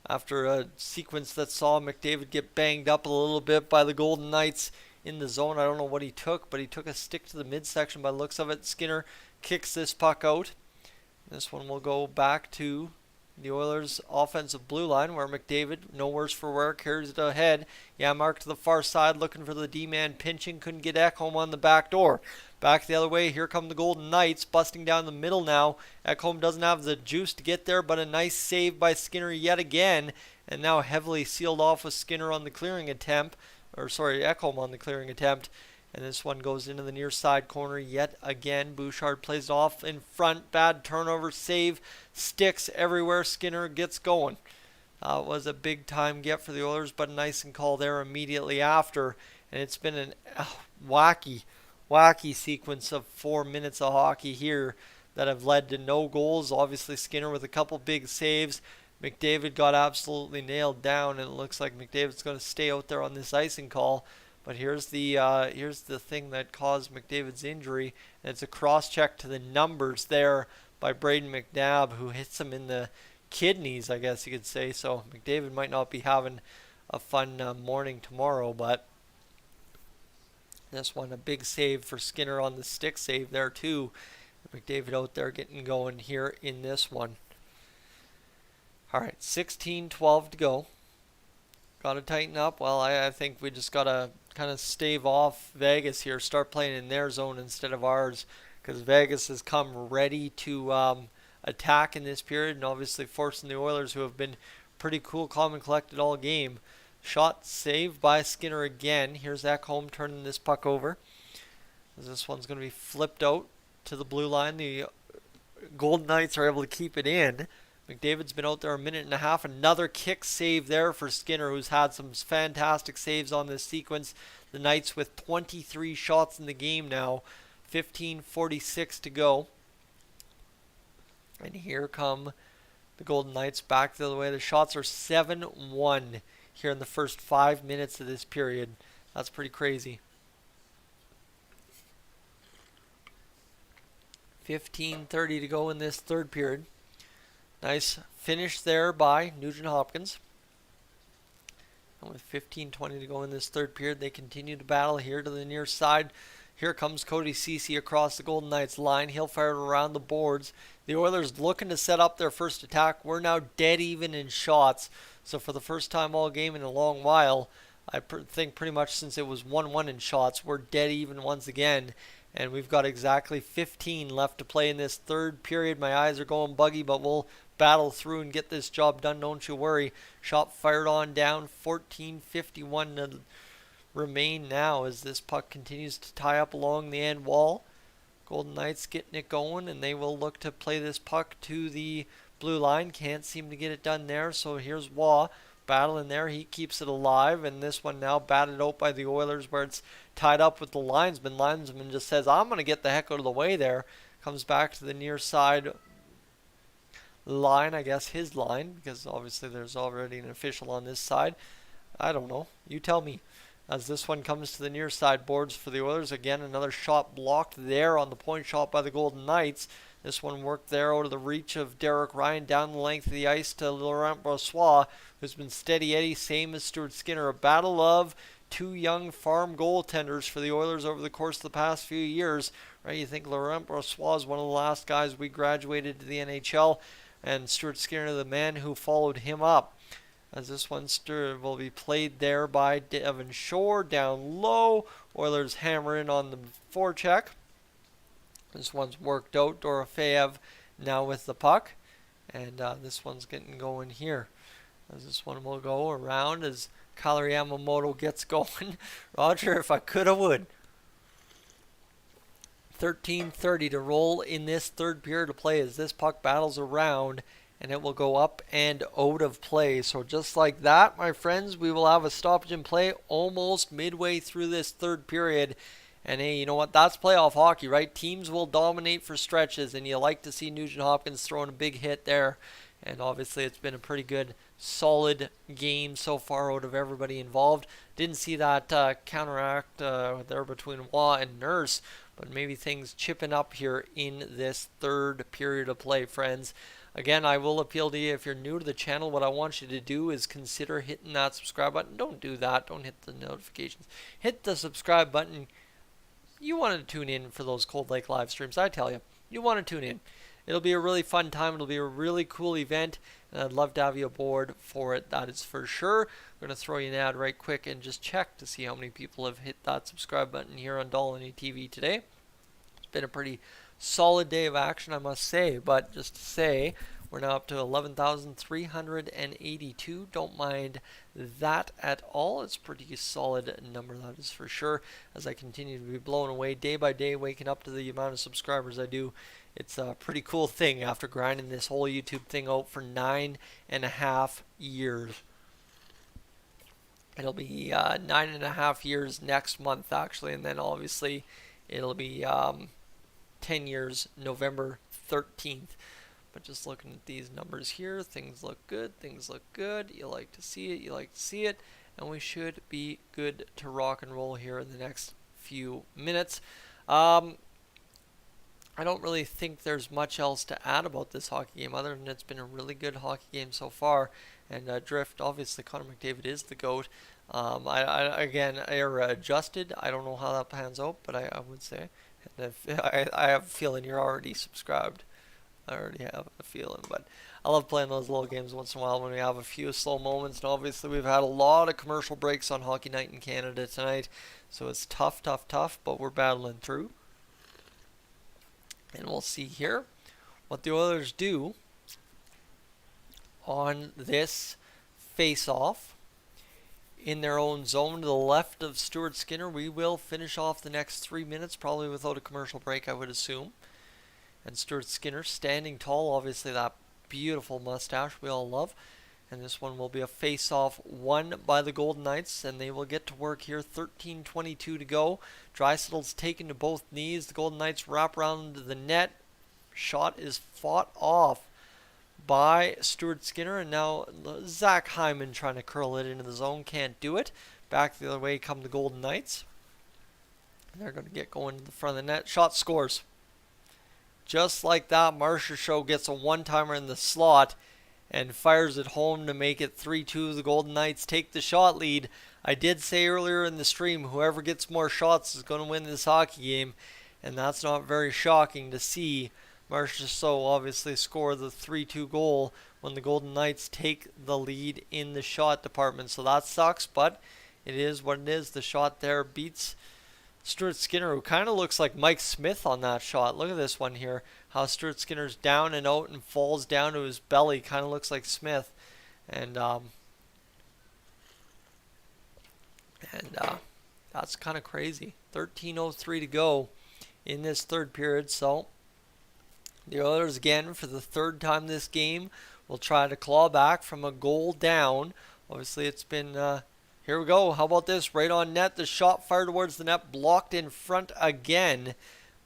after a sequence that saw McDavid get banged up a little bit by the Golden Knights in the zone. I don't know what he took, but he took a stick to the midsection by the looks of it. Skinner kicks this puck out. This one will go back to the Oilers' offensive blue line, where McDavid, no worse for wear, carries it ahead. Janmark to the far side, looking for the D-man, pinching, couldn't get Ekholm on the back door. Back the other way, here come the Golden Knights, busting down the middle now. Ekholm doesn't have the juice to get there, but a nice save by Skinner yet again, and now heavily sealed off with Skinner on the clearing attempt, Ekholm on the clearing attempt. And this one goes into the near side corner yet again. Bouchard plays it off in front. Bad turnover, save, sticks everywhere. Skinner gets going. It was a big time get for the Oilers, but a nice and call there immediately after. And it's been a wacky sequence of 4 minutes of hockey here that have led to no goals. Obviously Skinner with a couple big saves. McDavid got absolutely nailed down, and it looks like McDavid's going to stay out there on this icing call. But here's the thing that caused McDavid's injury, and it's a cross check to the numbers there by Braden McNabb, who hits him in the kidneys, I guess you could say. So McDavid might not be having a fun morning tomorrow, but this one a big save for Skinner on the stick save there too. McDavid out there getting going here in this one. All right, 16-12 to go. Got to tighten up. Well, I think we just got to kind of stave off Vegas here. Start playing in their zone instead of ours, because Vegas has come ready to attack in this period, and obviously forcing the Oilers, who have been pretty cool, calm, and collected all game. Shot saved by Skinner again. Here's Ekholm turning this puck over. This one's going to be flipped out to the blue line. The Golden Knights are able to keep it in. McDavid's been out there a minute and a half. Another kick save there for Skinner, who's had some fantastic saves on this sequence. The Knights with 23 shots in the game now. 15:46 to go. And here come the Golden Knights back the other way. The shots are 7-1 here in the first 5 minutes of this period. That's pretty crazy. 15:30 to go in this third period. Nice finish there by Nugent Hopkins. And with 15:20 to go in this third period, they continue to battle here to the near side. Here comes Cody Ceci across the Golden Knights line. He'll fire it around the boards. The Oilers looking to set up their first attack. We're now dead even in shots. So for the first time all game in a long while, I think pretty much since it was 1-1 in shots, we're dead even once again. And we've got exactly 15 left to play in this third period. My eyes are going buggy, but we'll battle through and get this job done, don't you worry. Shot fired on down, 14:51 to remain now as this puck continues to tie up along the end wall. Golden Knights getting it going, and they will look to play this puck to the blue line. Can't seem to get it done there, so here's Waugh battling there. He keeps it alive, and this one now batted out by the Oilers where it's tied up with the linesman. Linesman just says, I'm going to get the heck out of the way there. Comes back to the near side line, I guess his line, because obviously there's already an official on this side. I don't know. You tell me. As this one comes to the near side boards for the Oilers. Again, another shot blocked there on the point shot by the Golden Knights. This one worked there out of the reach of Derek Ryan down the length of the ice to Laurent Brossoit, who's been steady Eddie, same as Stuart Skinner. A battle of two young farm goaltenders for the Oilers over the course of the past few years. Right? You think Laurent Brossoit is one of the last guys we graduated to the NHL, and Stuart Skinner, the man who followed him up. As this one will be played there by Devon Shore down low. Oilers hammer in on the forecheck. This one's worked out. Dorofeev now with the puck. And this one's getting going here. As this one will go around as Kailer Yamamoto gets going. Roger, if I could, I would. 13:30 to roll in this third period of play as this puck battles around, and it will go up and out of play. So just like that, my friends, we will have a stoppage in play almost midway through this third period. And hey, you know what? That's playoff hockey, right? Teams will dominate for stretches, and you like to see Nugent Hopkins throwing a big hit there. And obviously it's been a pretty good, solid game so far out of everybody involved. Didn't see that counteract there between Waugh and Nurse, but maybe things chipping up here in this third period of play, friends. Again, I will appeal to you, if you're new to the channel, what I want you to do is consider hitting that subscribe button. Don't do that. Don't hit the notifications. Hit the subscribe button. You want to tune in for those Cold Lake live streams, I tell you. You want to tune in. It'll be a really fun time. It'll be a really cool event, and I'd love to have you aboard for it. That is for sure. I'm going to throw you an ad right quick and just check to see how many people have hit that subscribe button here on Dolynny TV today. It's been a pretty solid day of action, I must say, but just to say, we're now up to 11,382. Don't mind that at all. It's a pretty solid number, that is for sure, as I continue to be blown away day by day, waking up to the amount of subscribers I do. It's a pretty cool thing after grinding this whole YouTube thing out for 9.5 years. It'll be 9.5 years next month, actually, and then obviously it'll be 10 years November 13th. But just looking at these numbers here, things look good. Things look good. You like to see it. You like to see it. And we should be good to rock and roll here in the next few minutes. I don't really think there's much else to add about this hockey game other than it's been a really good hockey game so far. And Drift, obviously, Connor McDavid is the GOAT. Again, are adjusted. I don't know how that pans out, but I would say. And I have a feeling you're already subscribed. I already have a feeling, but I love playing those little games once in a while when we have a few slow moments. And obviously, we've had a lot of commercial breaks on Hockey Night in Canada tonight, so it's tough, but we're battling through. And we'll see here what the Oilers do on this face-off in their own zone to the left of Stuart Skinner. We will finish off the next 3 minutes, probably without a commercial break, I would assume. And Stuart Skinner standing tall, obviously that beautiful mustache we all love. And this one will be a face-off won by the Golden Knights, and they will get to work here. 13:22 to go. Draisaitl's taken to both knees. The Golden Knights wrap around the net. Shot is fought off by Stuart Skinner, and now Zach Hyman trying to curl it into the zone. Can't do it. Back the other way come the Golden Knights. And they're going to get going to the front of the net. Shot scores. Just like that, Marchessault gets a one-timer in the slot and fires it home to make it 3-2. The Golden Knights take the shot lead. I did say earlier in the stream, whoever gets more shots is going to win this hockey game, and that's not very shocking to see. Marchessault obviously score the 3-2 goal when the Golden Knights take the lead in the shot department. So that sucks, but it is what it is. The shot there beats Stuart Skinner, who kind of looks like Mike Smith on that shot. Look at this one here. How Stuart Skinner's down and out and falls down to his belly. Kind of looks like Smith. And that's kind of crazy. 13:03 to go in this third period. So the Oilers again, for the third time this game, will try to claw back from a goal down. Obviously, it's been... here we go. How about this? Right on net. The shot fired towards the net. Blocked in front again.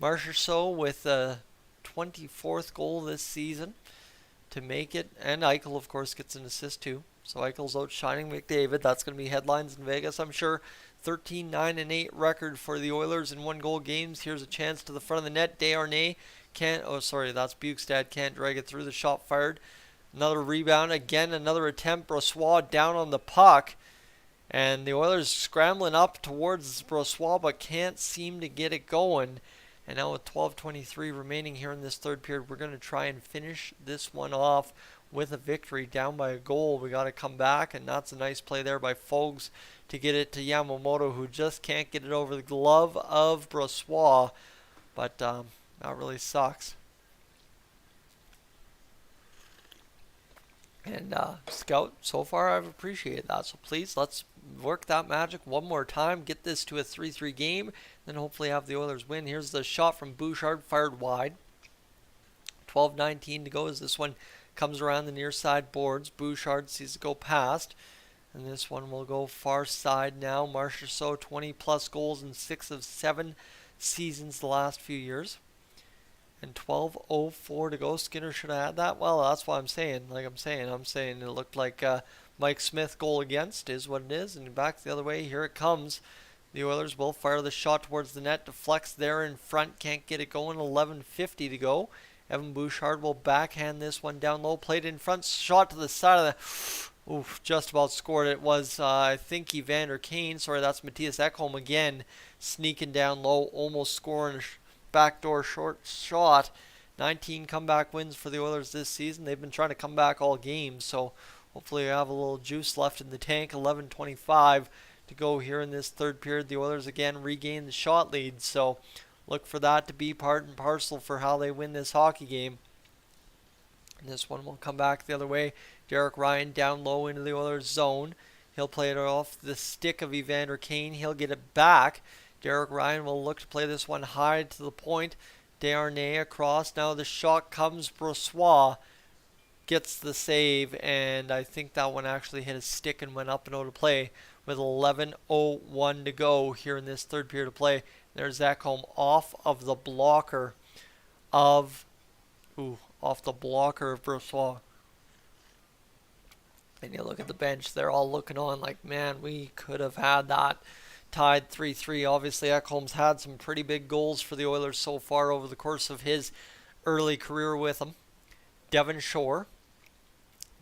Marchessault with the 24th goal this season to make it. And Eichel, of course, gets an assist too. So Eichel's outshining McDavid. That's going to be headlines in Vegas, I'm sure. 13-9-8 record for the Oilers in one-goal games. Here's a chance to the front of the net. Desharnais can't... Oh, sorry. That's Bukestad. Can't drag it through. The shot fired. Another rebound. Again, another attempt. Brossoit down on the puck. And the Oilers scrambling up towards Brossoit, but can't seem to get it going. And now with 12:23 remaining here in this third period, we're going to try and finish this one off with a victory. Down by a goal, we got to come back, and that's a nice play there by Fogs to get it to Yamamoto, who just can't get it over the glove of Brossoit. But that really sucks. And Scout, so far I've appreciated that. So please, let's work that magic one more time. Get this to a 3-3 game. Then hopefully have the Oilers win. Here's the shot from Bouchard, fired wide. 12:19 to go as this one comes around the near side boards. Bouchard sees it go past. And this one will go far side now. Marchessault, 20-plus goals in 6 of 7 seasons the last few years. And 12:04 to go. Skinner should have had that. Well, that's what I'm saying. I'm saying it looked like Mike Smith goal against is what it is. And back the other way. Here it comes. The Oilers will fire the shot towards the net. Deflects there in front. Can't get it going. 11:50 to go. Evan Bouchard will backhand this one down low. Played in front. Shot to the side of the... Oof, just about scored. It was, I think, Evander Kane. Sorry, that's Matthias Ekholm again. Sneaking down low. Almost scoring a backdoor short shot. 19 comeback wins for the Oilers this season. They've been trying to come back all games, so hopefully we have a little juice left in the tank. 11:25 to go here in this third period. The Oilers again regain the shot lead, so look for that to be part and parcel for how they win this hockey game. And this one will come back the other way. Derek Ryan down low into the Oilers zone. He'll play it off the stick of Evander Kane. He'll get it back. Derek Ryan will look to play this one high to the point. Desharnais across. Now the shot comes. Brossoit gets the save, and I think that one actually hit his stick and went up and out of play with 11:01 to go here in this third period of play. There's Ekholm off of the blocker of off the blocker of Brossois. And you look at the bench, they're all looking on like, man, we could have had that tied 3-3. Obviously, Ekholm's had some pretty big goals for the Oilers so far over the course of his early career with them. Devon Shore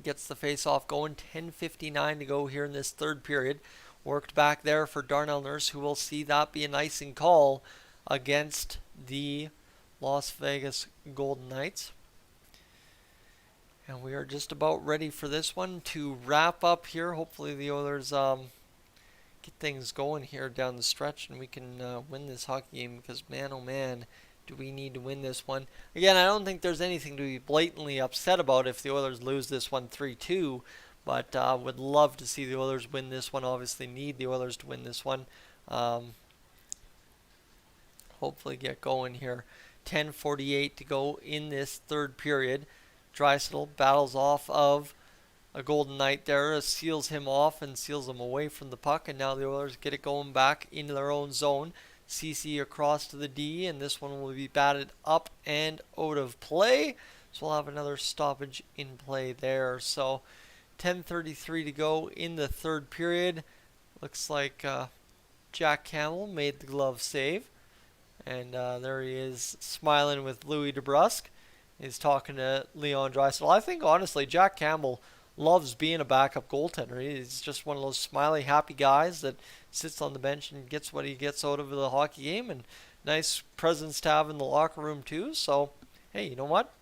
gets the face-off going. 10:59 to go here in this third period. Worked back there for Darnell Nurse, who will see that be an icing call against the Las Vegas Golden Knights. And we are just about ready for this one to wrap up here. Hopefully the Oilers get things going here down the stretch and we can win this hockey game, because man, oh man, do we need to win this one. Again, I don't think there's anything to be blatantly upset about if the Oilers lose this one 3-2, but would love to see the Oilers win this one. Obviously need the Oilers to win this one. Hopefully get going here. 10:48 to go in this third period. Draisaitl battles off of a Golden Knight there, seals him off and seals him away from the puck, and now the Oilers get it going back into their own zone. CC across to the D, and this one will be batted up and out of play. So we'll have another stoppage in play there. So 10:33 to go in the third period. Looks like Jack Campbell made the glove save. And there he is smiling with Louis DeBrusque. He's talking to Leon Draisaitl. I think, honestly, Jack Campbell loves being a backup goaltender. He's just one of those smiley, happy guys that sits on the bench and gets what he gets out of the hockey game. And nice presence to have in the locker room, too. So, hey, you know what?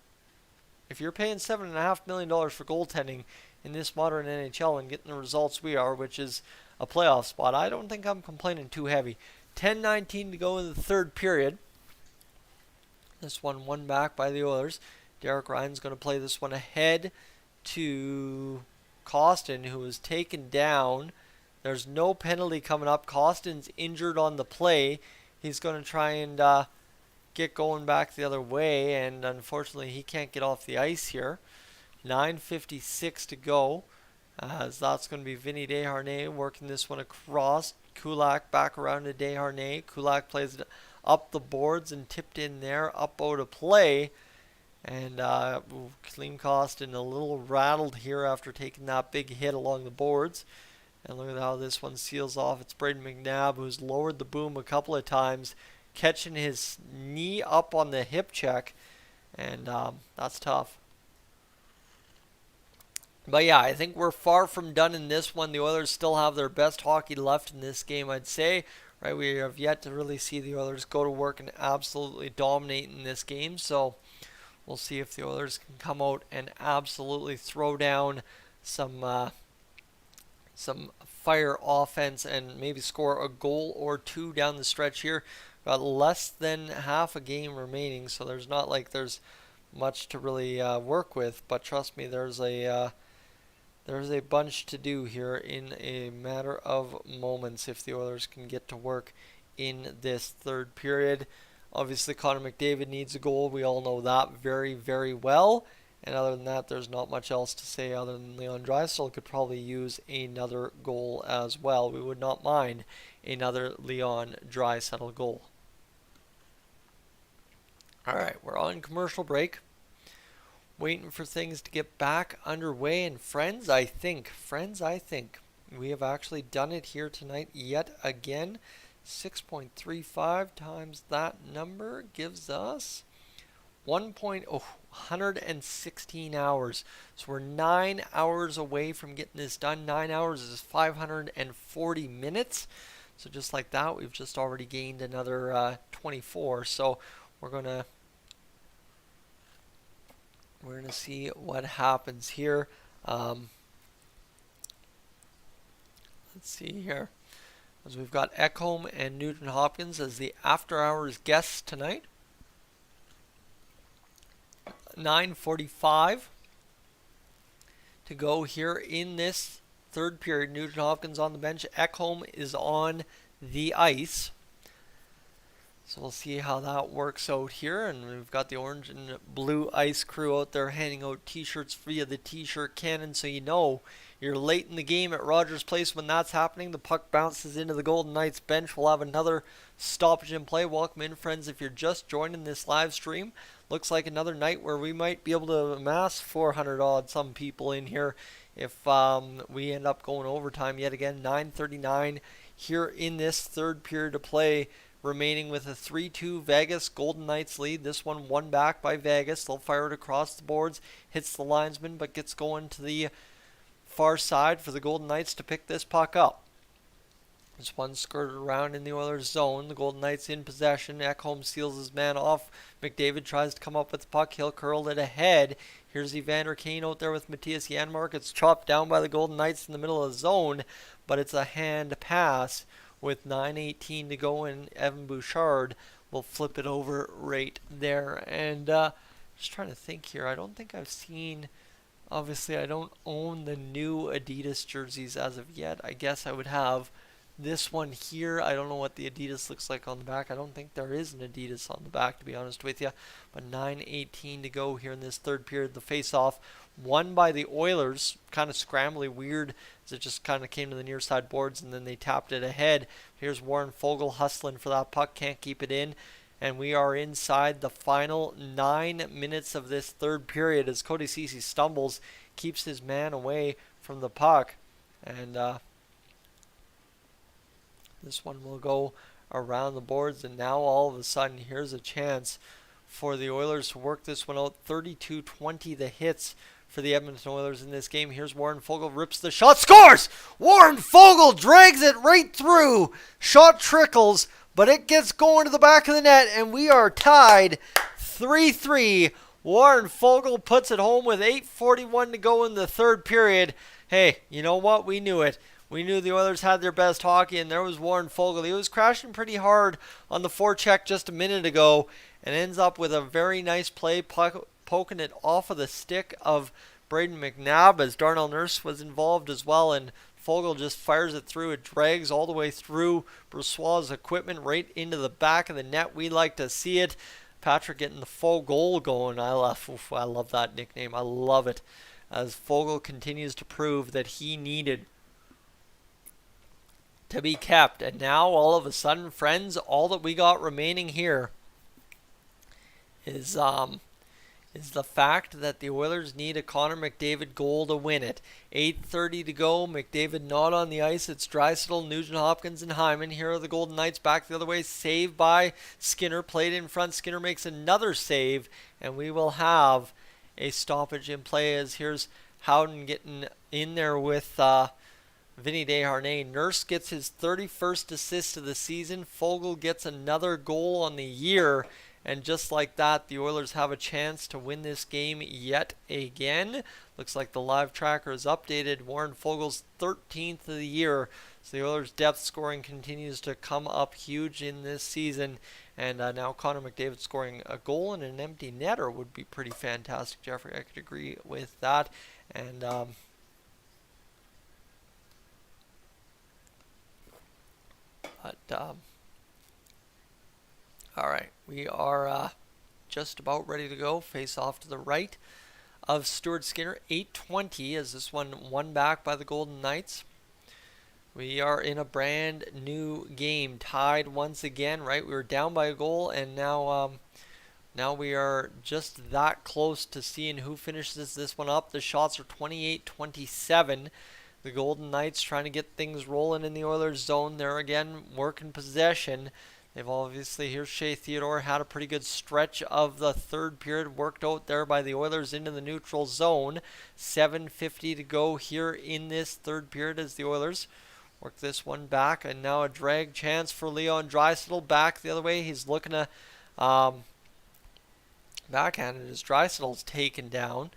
If you're paying $7.5 million for goaltending in this modern NHL and getting the results we are, which is a playoff spot, I don't think I'm complaining too heavy. 10:19 to go in the third period. This one won back by the Oilers. Derek Ryan's going to play this one ahead to Costin, who was taken down. There's no penalty coming up. Costin's injured on the play. He's going to try and get going back the other way, and unfortunately he can't get off the ice here. 9:56 to go, as that's going to be Vinny Desharnais working this one across. Kulak back around to Desharnais. Kulak plays it up the boards and tipped in there, up out of play. And Klim Costin a little rattled here after taking that big hit along the boards. And look at how this one seals off. It's Braden McNabb, who's lowered the boom a couple of times, catching his knee up on the hip check. And that's tough. But yeah, I think we're far from done in this one. The Oilers still have their best hockey left in this game, I'd say. Right, we have yet to really see the Oilers go to work and absolutely dominate in this game. So we'll see if the Oilers can come out and absolutely throw down some fire offense and maybe score a goal or two down the stretch here. Got less than half a game remaining, so there's not like there's much to really work with. But trust me, there's a bunch to do here in a matter of moments if the Oilers can get to work in this third period. Obviously, Connor McDavid needs a goal. We all know that very, very well. And other than that, there's not much else to say other than Leon Draisaitl could probably use another goal as well. We would not mind another Leon Draisaitl goal. All right, we're on commercial break. Waiting for things to get back underway, and friends, I think we have actually done it here tonight yet again. 6.35 times that number gives us 116 hours. So we're 9 hours away from getting this done. 9 hours is 540 minutes. So just like that, we've just already gained another 24. So we're gonna see what happens here. Let's see here. As we've got Ekholm and Nugent Hopkins as the after hours guests tonight. 9:45 to go here in this third period. Nugent Hopkins on the bench. Ekholm is on the ice. So we'll see how that works out here. And we've got the orange and blue ice crew out there handing out t-shirts via the t-shirt cannon, so you know you're late in the game at Rogers Place when that's happening. The puck bounces into the Golden Knights bench. We'll have another stoppage in play. Welcome in, friends, if you're just joining this live stream. looks like another night where we might be able to amass 400 odd some people in here if we end up going overtime yet again. 9:39 here in this third period of play, remaining with a 3-2 Vegas Golden Knights lead. This one won back by Vegas. They'll fire it across the boards, hits the linesman, but gets going to the far side for the Golden Knights to pick this puck up. This one skirted around in the Oilers zone. The Golden Knights in possession. Ekholm seals his man off. McDavid tries to come up with the puck. He'll curl it ahead. Here's Evander Kane out there with Matthias Janmark. It's chopped down by the Golden Knights in the middle of the zone, but it's a hand pass with 9:18 to go, and Evan Bouchard will flip it over right there. And just trying to think here. I don't think I've seen... Obviously, I don't own the new Adidas jerseys as of yet. I guess I would have this one here. I don't know what the Adidas looks like on the back. I don't think there is an Adidas on the back, to be honest with you. But 9:18 to go here in this third period. The face-off won by the Oilers. Kind of scrambly, weird, as it just kind of came to the near side boards, and then they tapped it ahead. Here's Warren Foegele hustling for that puck. Can't keep it in. And we are inside the final 9 minutes of this third period as Cody Ceci stumbles, keeps his man away from the puck. And this one will go around the boards. And now all of a sudden, here's a chance for the Oilers to work this one out. 32-20 the hits for the Edmonton Oilers in this game. Here's Warren Foegele, rips the shot, scores! Warren Foegele drags it right through. Shot trickles, but it gets going to the back of the net, and we are tied 3-3. Warren Foegele puts it home with 8:41 to go in the third period. Hey, you know what? We knew it. We knew the Oilers had their best hockey, and there was Warren Foegele. He was crashing pretty hard on the forecheck just a minute ago, and ends up with a very nice play, poking it off of the stick of Braden McNabb, as Darnell Nurse was involved as well, and Foegele just fires it through. It drags all the way through Brossois' equipment right into the back of the net. We like to see it. Patrick getting the faux goal going. I love that nickname. I love it, as Foegele continues to prove that he needed to be kept. And now, all of a sudden, friends, all that we got remaining here is the fact that the Oilers need a Connor McDavid goal to win it. 8:30 to go. McDavid not on the ice. It's Draisaitl, Nugent Hopkins, and Hyman. Here are the Golden Knights back the other way. Saved by Skinner. Played in front. Skinner makes another save, and we will have a stoppage in play, as here's Howden getting in there with Vinny Desharnais. Nurse gets his 31st assist of the season. Foegele gets another goal on the year. And just like that, the Oilers have a chance to win this game yet again. Looks like the live tracker is updated. Warren Foegele's 13th of the year. So the Oilers' depth scoring continues to come up huge in this season. And now Connor McDavid scoring a goal and an empty netter would be pretty fantastic, Jeffrey. I could agree with that. And all right, we are just about ready to go. Face off to the right of Stuart Skinner. 8:20 as this one won back by the Golden Knights. We are in a brand new game, tied once again. Right, we were down by a goal, and now we are just that close to seeing who finishes this one up. The shots are 28-27. The Golden Knights trying to get things rolling in the Oilers zone. They're again working possession. They've obviously, here's Shea Theodore, had a pretty good stretch of the third period, worked out there by the Oilers into the neutral zone. 7:50 to go here in this third period as the Oilers work this one back. And now a drag chance for Leon Draisaitl back the other way. He's looking to backhand it as Draisaitl's taken down.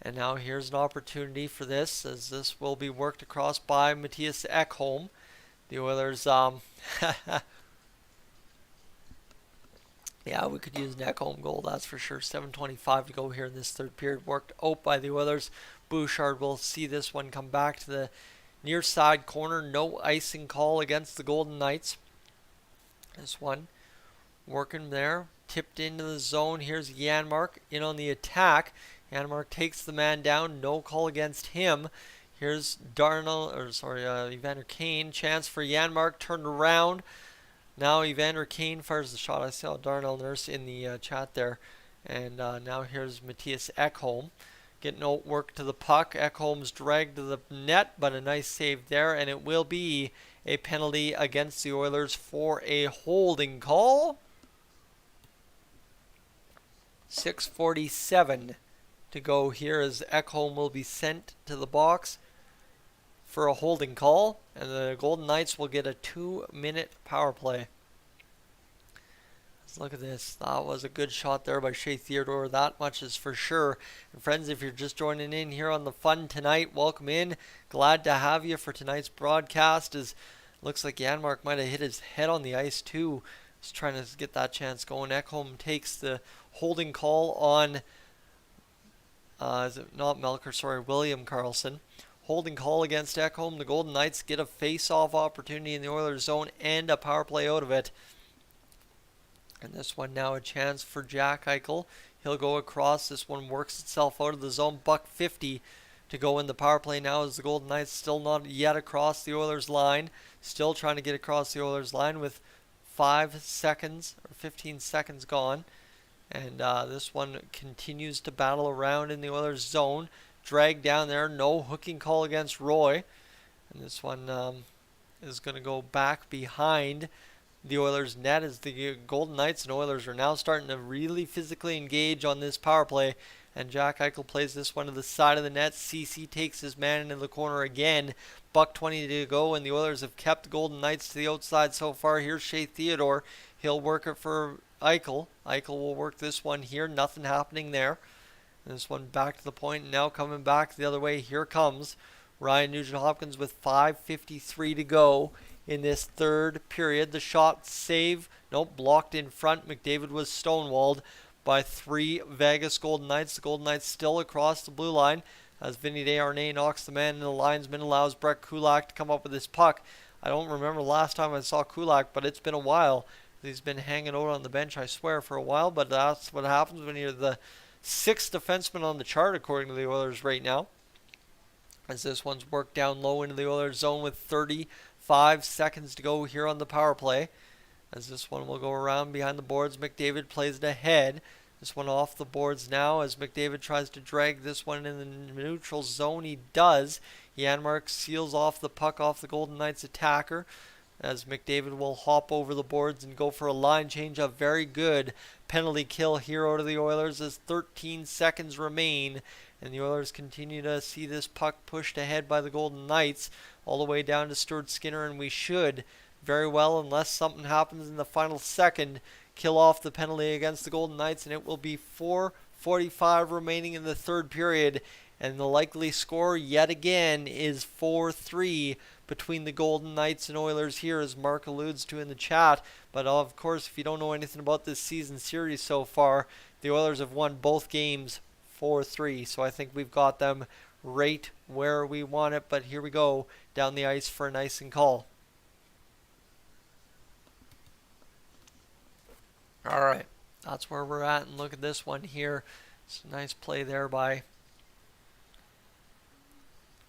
And now here's an opportunity for this, as this will be worked across by Matthias Ekholm. The Oilers, yeah, we could use an Ekholm goal, that's for sure. 7:25 to go here in this third period. Worked out by the Oilers. Bouchard will see this one come back to the near side corner. No icing call against the Golden Knights. This one working there. Tipped into the zone. Here's Janmark in on the attack. Janmark takes the man down. No call against him. Here's Evander Kane. Chance for Janmark. Turned around. Now Evander Kane fires the shot. I saw Darnell Nurse in the chat there. And now here's Matthias Ekholm getting out work to the puck. Ekholm's dragged to the net, but a nice save there, and it will be a penalty against the Oilers for a holding call. 6:47 to go here as Ekholm will be sent to the box for a holding call, and the Golden Knights will get a 2-minute power play. Let's look at this. That was a good shot there by Shea Theodore. That much is for sure. And friends, if you're just joining in here on the fun tonight, welcome in. Glad to have you for tonight's broadcast. As looks like Janmark might have hit his head on the ice too. Just trying to get that chance going. Ekholm takes the holding call on is it not Melker, sorry, William Karlsson. Holding call against Ekholm. The Golden Knights get a face-off opportunity in the Oilers zone and a power play out of it. And this one now a chance for Jack Eichel. He'll go across. This one works itself out of the zone. $1.50 to go in the power play now as the Golden Knights still not yet across the Oilers line. Still trying to get across the Oilers line with 5 seconds or 15 seconds gone. And this one continues to battle around in the Oilers zone. Dragged down there. No hooking call against Roy. And this one is going to go back behind the Oilers net as the Golden Knights and Oilers are now starting to really physically engage on this power play. And Jack Eichel plays this one to the side of the net. CC takes his man into the corner again. $1.20 to go, and the Oilers have kept the Golden Knights to the outside so far. Here's Shea Theodore. He'll work it for Eichel. Eichel will work this one here. Nothing happening there. And this one back to the point. Now coming back the other way. Here comes Ryan Nugent-Hopkins with 5:53 to go in this third period. The shot save, nope, blocked in front. McDavid was stonewalled by 3 Vegas Golden Knights. The Golden Knights still across the blue line as Vinny Desharnais knocks the man, and the linesman allows Brett Kulak to come up with his puck. I don't remember the last time I saw Kulak, but it's been a while. He's been hanging out on the bench, I swear, for a while, but that's what happens when you're the 6th defenseman on the chart, according to the Oilers right now. As this one's worked down low into the Oilers zone with 35 seconds to go here on the power play. As this one will go around behind the boards, McDavid plays it ahead. This one off the boards now as McDavid tries to drag this one in the neutral zone. He does. Janmark seals off the puck off the Golden Knights attacker as McDavid will hop over the boards and go for a line change. A very good penalty kill here out of the Oilers as 13 seconds remain. And the Oilers continue to see this puck pushed ahead by the Golden Knights all the way down to Stuart Skinner, and we should very well, unless something happens in the final second, kill off the penalty against the Golden Knights, and it will be 4:45 remaining in the third period. And the likely score yet again is 4-3 between the Golden Knights and Oilers here, as Mark alludes to in the chat. But of course, if you don't know anything about this season series so far, the Oilers have won both games 4-3. So I think we've got them right where we want it. But here we go down the ice for an icing call. All right, that's where we're at. And look at this one here. It's a nice play there by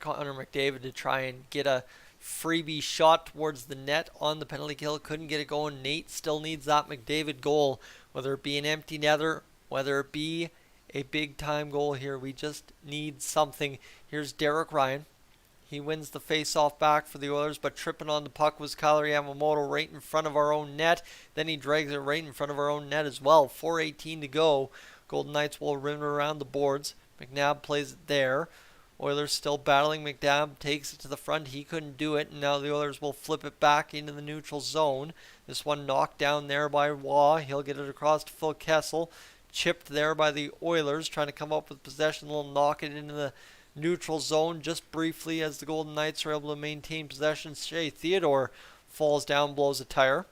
Connor McDavid to try and get a freebie shot towards the net on the penalty kill. Couldn't get it going. Nate still needs that McDavid goal, whether it be an empty netter, whether it be a big time goal here. We just need something. Here's Derek Ryan. He wins the face-off back for the Oilers, but tripping on the puck was Kailer Yamamoto right in front of our own net. Then he drags it right in front of our own net as well. 4:18 to go. Golden Knights will rim around the boards. McNabb plays it there. Oilers still battling. McNabb takes it to the front. He couldn't do it, and now the Oilers will flip it back into the neutral zone. This one knocked down there by Waugh. He'll get it across to Phil Kessel. Chipped there by the Oilers, trying to come up with possession. They'll knock it into the neutral zone just briefly as the Golden Knights are able to maintain possession. Shea Theodore falls down, blows a tire.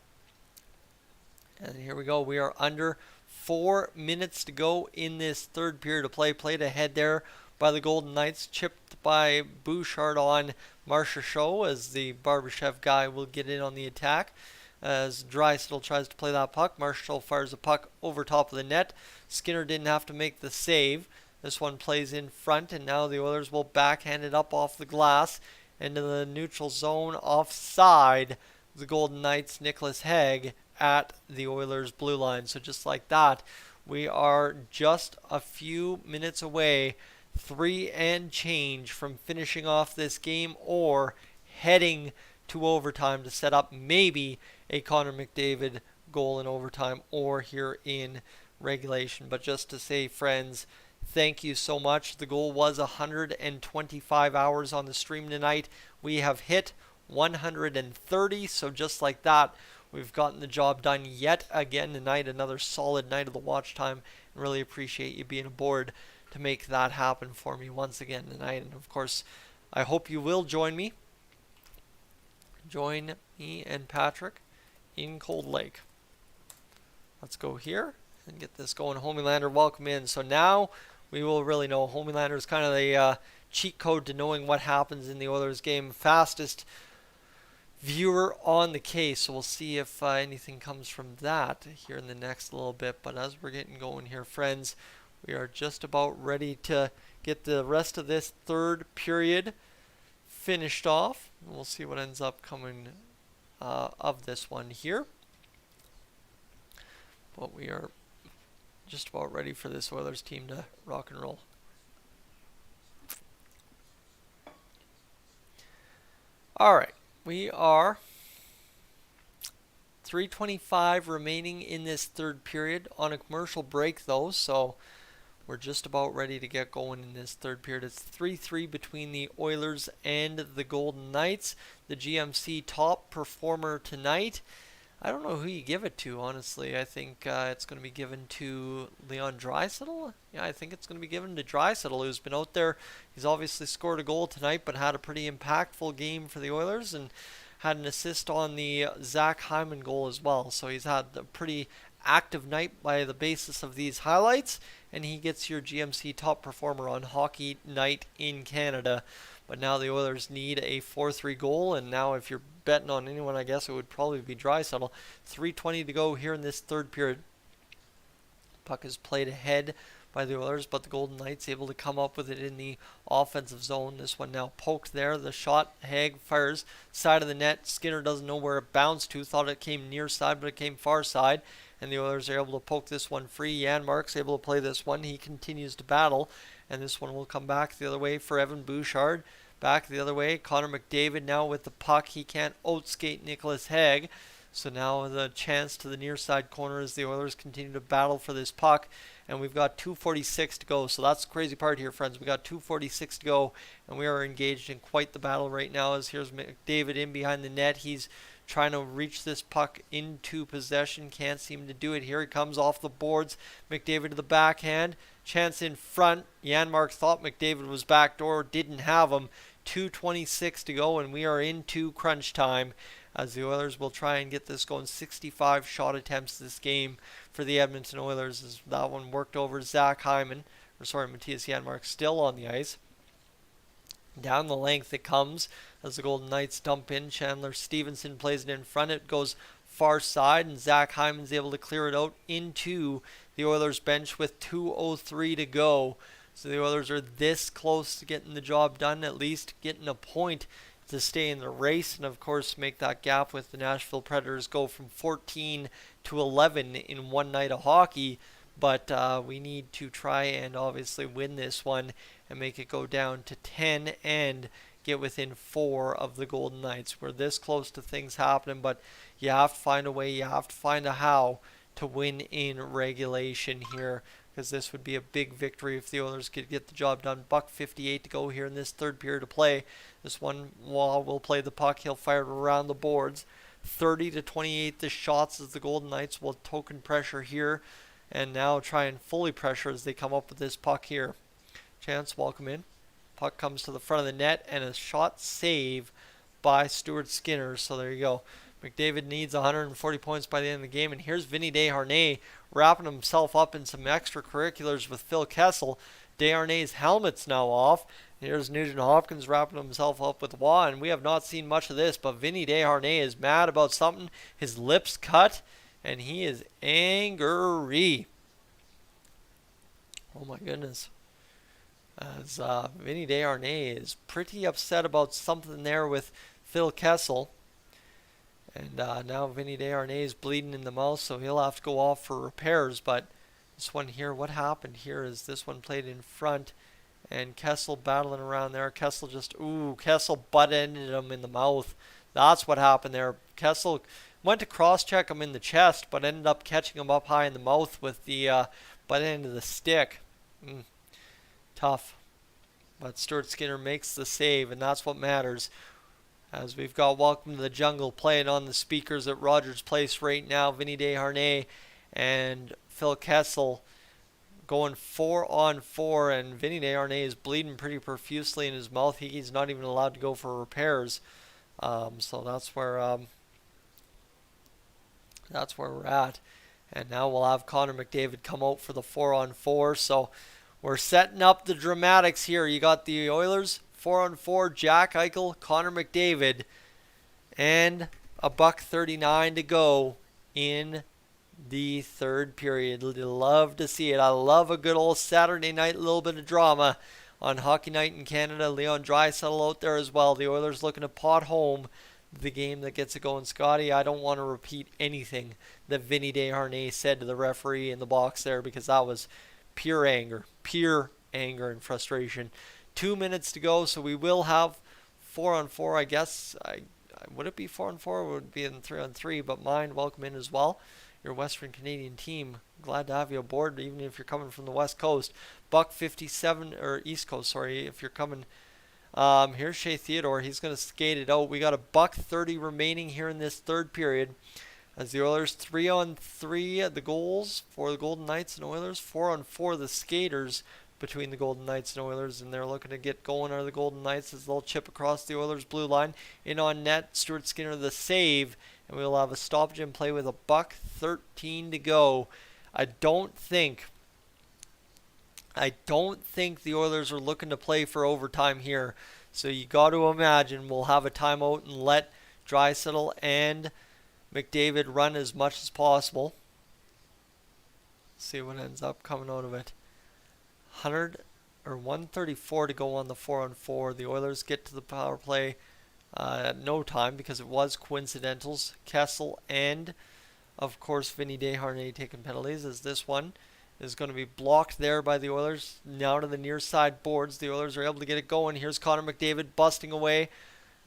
And here we go. We are under 4 minutes to go in this third period of play. Played ahead there by the Golden Knights. Chipped by Bouchard on Marchessault as the Barbashev guy will get in on the attack. As Draisaitl tries to play that puck, Marchessault fires a puck over top of the net. Skinner didn't have to make the save. This one plays in front, and now the Oilers will backhand it up off the glass into the neutral zone offside the Golden Knights' Nicholas Hague at the Oilers' blue line. So just like that, We are just a few minutes away, 3 and change from finishing off this game or heading to overtime to set up maybe a Connor McDavid goal in overtime or here in regulation. But just to say, friends, thank you so much. The goal was 125 hours on the stream tonight. We have hit 130, so just like that, we've gotten the job done yet again tonight. Another solid night of the watch time, and really appreciate you being aboard to make that happen for me once again tonight. And of course, I hope you will join me. Join me and Patrick in Cold Lake. Let's go here and get this going. Homelander, welcome in. So now we will really know. Homelander is kind of the cheat code to knowing what happens in the Oilers game. Fastest viewer on the case, so we'll see if anything comes from that here in the next little bit. But as we're getting going here, friends, we are just about ready to get the rest of this third period finished off. We'll see what ends up coming of this one here. But we are just about ready for this Oilers team to rock and roll. All right, we are 3:25 remaining in this third period on a commercial break though, so we're just about ready to get going in this third period. It's 3-3 between the Oilers and the Golden Knights. The GMC top performer tonight, I don't know who you give it to, honestly. I think it's going to be given to Leon Draisaitl. Yeah, I think it's going to be given to Draisaitl, who's been out there. He's obviously scored a goal tonight, but had a pretty impactful game for the Oilers and had an assist on the Zach Hyman goal as well. So he's had a pretty active night by the basis of these highlights, and he gets your GMC top performer on Hockey Night in Canada. But now the Oilers need a 4-3 goal, and now if you're betting on anyone, I guess it would probably be Draisaitl. 3:20 to go here in this third period. Puck is played ahead by the Oilers, but the Golden Knights able to come up with it in the offensive zone. This one now poked there. The shot, Haig fires side of the net. Skinner doesn't know where it bounced to. Thought it came near side, but it came far side. And the Oilers are able to poke this one free. Janmark's able to play this one. He continues to battle. And this one will come back the other way for Evan Bouchard. Back the other way, Connor McDavid now with the puck. He can't outskate Nicholas Haig. So now the chance to the near side corner as the Oilers continue to battle for this puck. And we've got 2:46 to go. So that's the crazy part here, friends. We got 2:46 to go, and we are engaged in quite the battle right now as here's McDavid in behind the net. He's trying to reach this puck into possession. Can't seem to do it here. He comes off the boards. McDavid to the backhand. Chance in front. Janmark thought McDavid was backdoor. Didn't have him. 2:26 to go, and we are into crunch time as the Oilers will try and get this going. 65 shot attempts this game for the Edmonton Oilers as that one worked over Zach Hyman. Matthias Janmark still on the ice. Down the length it comes as the Golden Knights dump in. Chandler Stevenson plays it in front. It goes far side, and Zach Hyman's able to clear it out into the Oilers bench with 2:03 to go. So the Oilers are this close to getting the job done, at least getting a point to stay in the race, and of course make that gap with the Nashville Predators go from 14 to 11 in one night of hockey. But we need to try and obviously win this one and make it go down to 10 and get within 4 of the Golden Knights. We're this close to things happening, but you have to find a way, you have to find a how to win in regulation here, because this would be a big victory if the Oilers could get the job done. $1:58 to go here in this third period of play. This one, Wall will play the puck. He'll fire it around the boards. 30-28 the shots as the Golden Knights will token pressure here and now try and fully pressure as they come up with this puck here. Chance, welcome in. Puck comes to the front of the net and a shot save by Stuart Skinner. So there you go. McDavid needs 140 points by the end of the game. And here's Vinny Desharnais wrapping himself up in some extracurriculars with Phil Kessel. Desharnais' helmet's now off. Here's Nugent Hopkins wrapping himself up with Waugh. And we have not seen much of this, but Vinny Desharnais is mad about something. His lips cut, and he is angry. Oh my goodness. As Vinny Desharnais is pretty upset about something there with Phil Kessel. And now Vinny Desharnais is bleeding in the mouth, so he'll have to go off for repairs. But This one here, what happened here is this one played in front, and Kessel battling around there. Kessel just, Kessel butt-ended him in the mouth. That's what happened there. Kessel went to cross-check him in the chest, but ended up catching him up high in the mouth with the butt end of the stick. Tough. But Stuart Skinner makes the save, and that's what matters. As we've got Welcome to the Jungle playing on the speakers at Rogers Place right now. Vinny Desharnais and Phil Kessel going 4-on-4, and Vinny Desharnais is bleeding pretty profusely in his mouth. He's not even allowed to go for repairs. So that's where we're at. And now we'll have Connor McDavid come out for the 4-on-4. So we're setting up the dramatics here. You got the Oilers 4-on-4, Jack Eichel, Connor McDavid, and a $1:39 to go in the third period. Love to see it. I love a good old Saturday night, little bit of drama on Hockey Night in Canada. Leon Draisaitl out there as well. The Oilers looking to pot home the game that gets it going. Scotty, I don't want to repeat anything that Vinny Desharnais said to the referee in the box there, because that was pure anger and frustration. 2 minutes to go, so we will have 4-on-4, I guess. Would it be 4-on-4 or would it be in 3-on-3? But mind, welcome in as well. Your Western Canadian team. Glad to have you aboard, even if you're coming from the West Coast. $1.57, or East Coast, sorry, if you're coming. Here's Shea Theodore. He's going to skate it out. We got a $1:30 remaining here in this third period. As the Oilers 3-on-3 at the goals for the Golden Knights and Oilers. 4-on-4 the skaters between the Golden Knights and Oilers, and they're looking to get going are the Golden Knights as they'll chip across the Oilers blue line. In on net, Stuart Skinner the save, and we'll have a stoppage in play with a $1:13 to go. I don't think the Oilers are looking to play for overtime here, so you got to imagine we'll have a timeout and let Draisaitl and McDavid run as much as possible. See what ends up coming out of it. 134 to go on the 4-on-4. The Oilers get to the power play at no time because it was coincidentals. Kessel and, of course, Vinny Desharnais taking penalties, as this one is going to be blocked there by the Oilers. Now to the near side boards. The Oilers are able to get it going. Here's Connor McDavid busting away,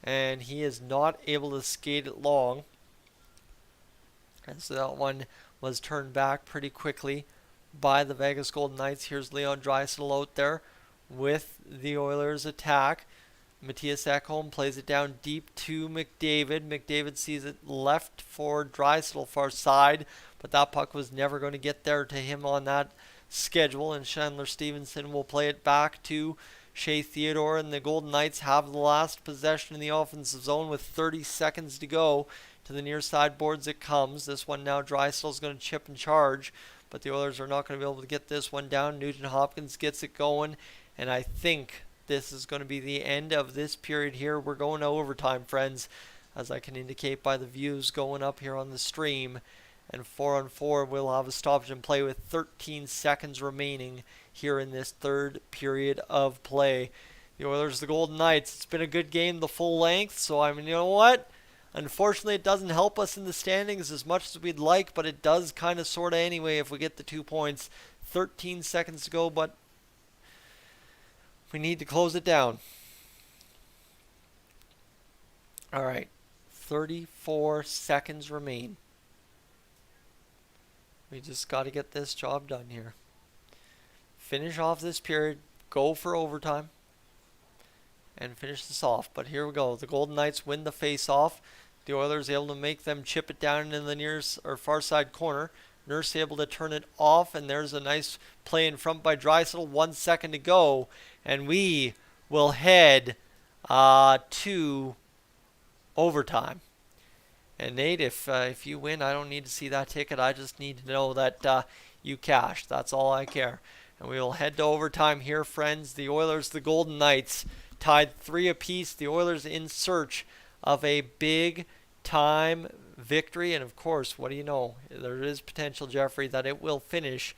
and he is not able to skate it long. And so that one was turned back pretty quickly by the Vegas Golden Knights. Here's Leon Draisaitl out there with the Oilers attack. Matthias Ekholm plays it down deep to McDavid. McDavid sees it left for Draisaitl far side, but that puck was never going to get there to him on that schedule, and Chandler Stevenson will play it back to Shea Theodore, and the Golden Knights have the last possession in the offensive zone with 30 seconds to go. To the near side boards it comes. This one now Draisaitl's going to chip and charge, but the Oilers are not going to be able to get this one down. Nugent Hopkins gets it going, and I think this is going to be the end of this period here. We're going to overtime, friends, as I can indicate by the views going up here on the stream. And 4-on-4, we'll have a stoppage in play with 13 seconds remaining here in this third period of play. The Oilers, the Golden Knights, it's been a good game the full length, so I mean, you know what? Unfortunately, it doesn't help us in the standings as much as we'd like, but it does kind of sort of anyway if we get the 2 points. 13 seconds to go, but we need to close it down. All right, 34 seconds remain. We just got to get this job done here. Finish off this period, go for overtime, and finish this off. But here we go. The Golden Knights win the face-off. The Oilers able to make them chip it down in the near or far side corner. Nurse able to turn it off, and there's a nice play in front by Draisaitl. 1 second to go, and we will head to overtime. And Nate, if you win, I don't need to see that ticket. I just need to know that you cashed. That's all I care. And we will head to overtime here, friends. The Oilers, the Golden Knights, tied 3 apiece. The Oilers in search of a big-time victory. And, of course, what do you know? There is potential, Jeffrey, that it will finish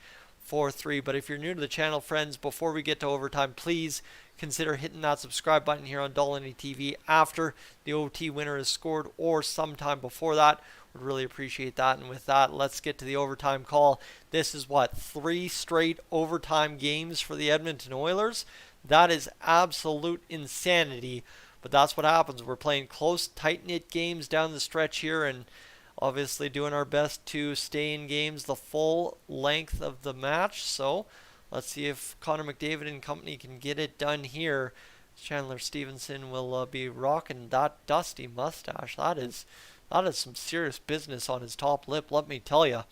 4-3. But if you're new to the channel, friends, before we get to overtime, please consider hitting that subscribe button here on Dolynny TV after the OT winner is scored or sometime before that. Would really appreciate that. And with that, let's get to the overtime call. This is what, 3 straight overtime games for the Edmonton Oilers? That is absolute insanity. But that's what happens. We're playing close, tight-knit games down the stretch here, and obviously doing our best to stay in games the full length of the match. So let's see if Connor McDavid and company can get it done here. Chandler Stevenson will be rocking that dusty mustache. That is some serious business on his top lip, let me tell you.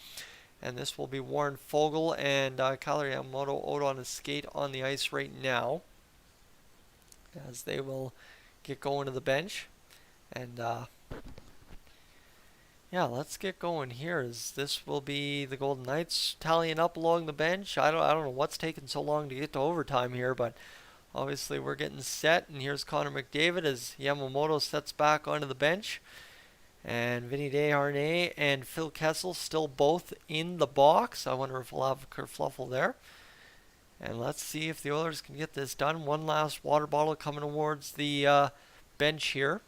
And this will be Warren Foegele and Kailer Yamamoto out on his skate on the ice right now, as they will get going to the bench. And yeah, let's get going here, as this will be the Golden Knights tallying up along the bench. I don't know what's taking so long to get to overtime here, but obviously we're getting set. And here's Connor McDavid as Yamamoto sets back onto the bench. And Vinny Desharnais and Phil Kessel still both in the box. I wonder if we'll have a kerfluffle there. And let's see if the Oilers can get this done. One last water bottle coming towards the bench here.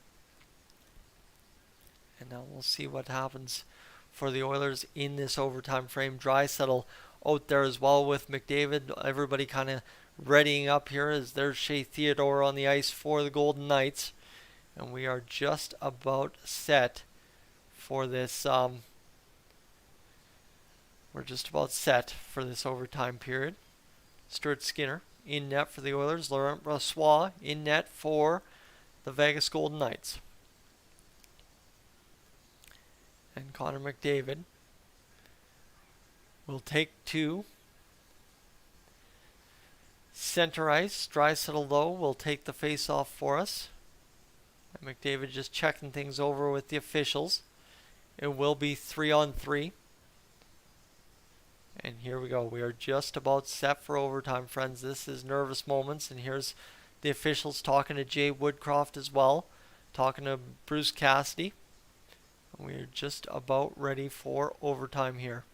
And now we'll see what happens for the Oilers in this overtime frame. Draisaitl out there as well with McDavid. Everybody kind of readying up here, as there's Shea Theodore on the ice for the Golden Knights. And we are just about set for this. We're just about set for this overtime period. Stuart Skinner in net for the Oilers. Laurent Brossoit in net for the Vegas Golden Knights. And Connor McDavid will take to center ice. Draisaitl, though, will take the face-off for us. And McDavid just checking things over with the officials. It will be 3-on-3. And here we go. We are just about set for overtime, friends. This is nervous moments. And here's the officials talking to Jay Woodcroft as well. Talking to Bruce Cassidy. And we are just about ready for overtime here.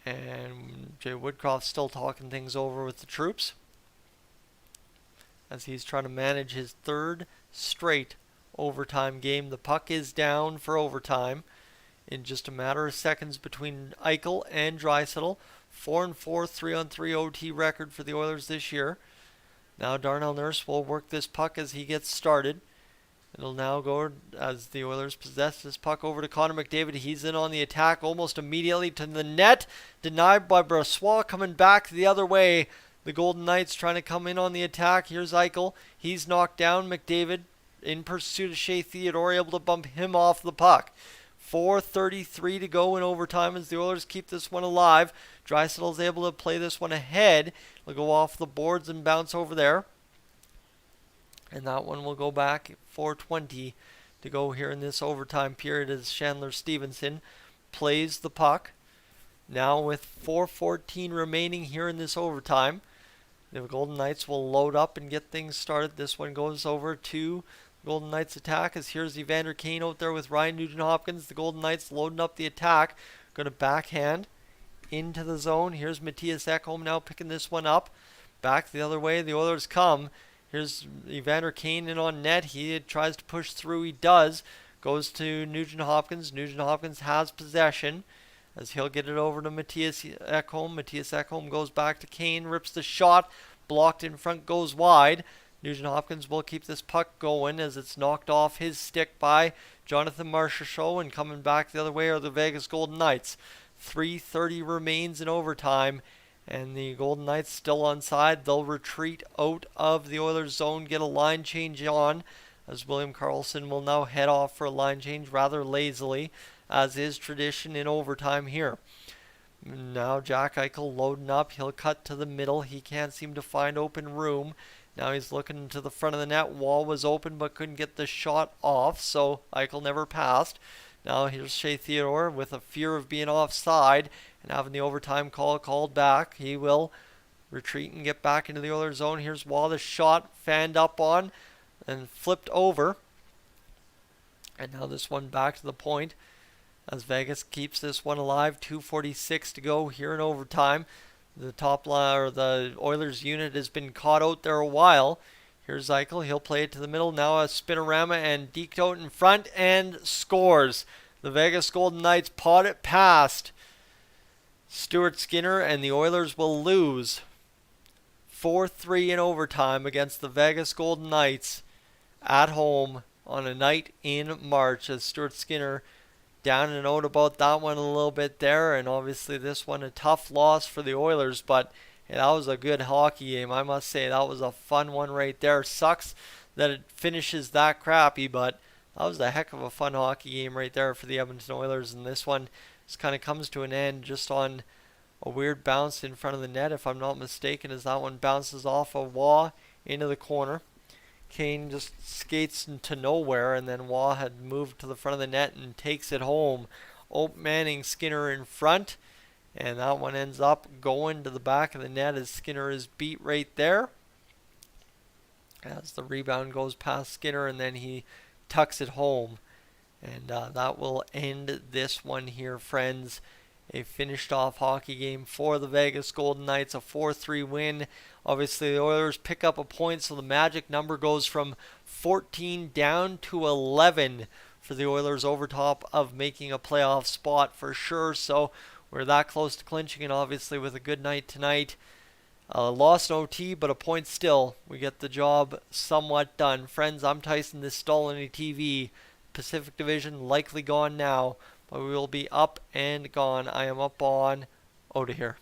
And Jay Woodcroft's still talking things over with the troops, as he's trying to manage his 3rd straight overtime game. The puck is down for overtime in just a matter of seconds between Eichel and Draisaitl. 4-4, 3-on-3 OT record for the Oilers this year. Now Darnell Nurse will work this puck as he gets started. It'll now go, as the Oilers possess this puck, over to Connor McDavid. He's in on the attack almost immediately to the net. Denied by Brossoit, coming back the other way. The Golden Knights trying to come in on the attack. Here's Eichel. He's knocked down. McDavid in pursuit of Shea Theodore, able to bump him off the puck. 4:33 to go in overtime as the Oilers keep this one alive. Draisaitl is able to play this one ahead. It'll go off the boards and bounce over there. And that one will go back. 4:20 to go here in this overtime period as Chandler Stevenson plays the puck. Now with 4:14 remaining here in this overtime, the Golden Knights will load up and get things started. This one goes over to Golden Knights attack, as here's Evander Kane out there with Ryan Nugent-Hopkins. The Golden Knights loading up the attack. Going to backhand into the zone. Here's Mattias Ekholm now picking this one up. Back the other way, the Oilers come. Here's Evander Kane in on net. He tries to push through. He does. Goes to Nugent-Hopkins. Nugent-Hopkins has possession, as he'll get it over to Mattias Ekholm. Mattias Ekholm goes back to Kane. Rips the shot. Blocked in front. Goes wide. Nugent-Hopkins will keep this puck going as it's knocked off his stick by Jonathan Marchessault, and coming back the other way are the Vegas Golden Knights. 3:30 remains in overtime, and the Golden Knights still onside. They'll retreat out of the Oilers zone, get a line change on, as William Karlsson will now head off for a line change rather lazily, as is tradition in overtime here. Now Jack Eichel loading up. He'll cut to the middle. He can't seem to find open room. Now he's looking to the front of the net. Wall was open but couldn't get the shot off, so Eichel never passed. Now here's Shea Theodore with a fear of being offside and having the overtime call called back. He will retreat and get back into the Oilers zone. Here's Wall. The shot fanned up on and flipped over. And now this one back to the point as Vegas keeps this one alive. 2:46 to go here in overtime. The top line, or the Oilers unit, has been caught out there a while. Here's Eichel. He'll play it to the middle. Now a spinorama and deked out in front and scores. The Vegas Golden Knights pot it past Stuart Skinner, and the Oilers will lose 4-3 in overtime against the Vegas Golden Knights at home on a night in March, as Stuart Skinner down and out about that one a little bit there. And obviously this one a tough loss for the Oilers, but that was a good hockey game. I must say that was a fun one right there. Sucks that it finishes that crappy, but that was a heck of a fun hockey game right there for the Edmonton Oilers. And this one just kind of comes to an end just on a weird bounce in front of the net, if I'm not mistaken, as that one bounces off of Waugh into the corner. Kane just skates into nowhere, and then Waugh had moved to the front of the net and takes it home. Ope Manning, Skinner in front, and that one ends up going to the back of the net as Skinner is beat right there. As the rebound goes past Skinner, and then he tucks it home. And that will end this one here, friends. A finished off hockey game for the Vegas Golden Knights, a 4-3 win. Obviously, the Oilers pick up a point, so the magic number goes from 14 down to 11 for the Oilers, over top of making a playoff spot for sure. So we're that close to clinching, and obviously with a good night tonight. Lost OT, but a point still. We get the job somewhat done. Friends, I'm Tyson. This is Dolynny TV. Pacific Division likely gone now, but we will be up and gone. I am up on out of here.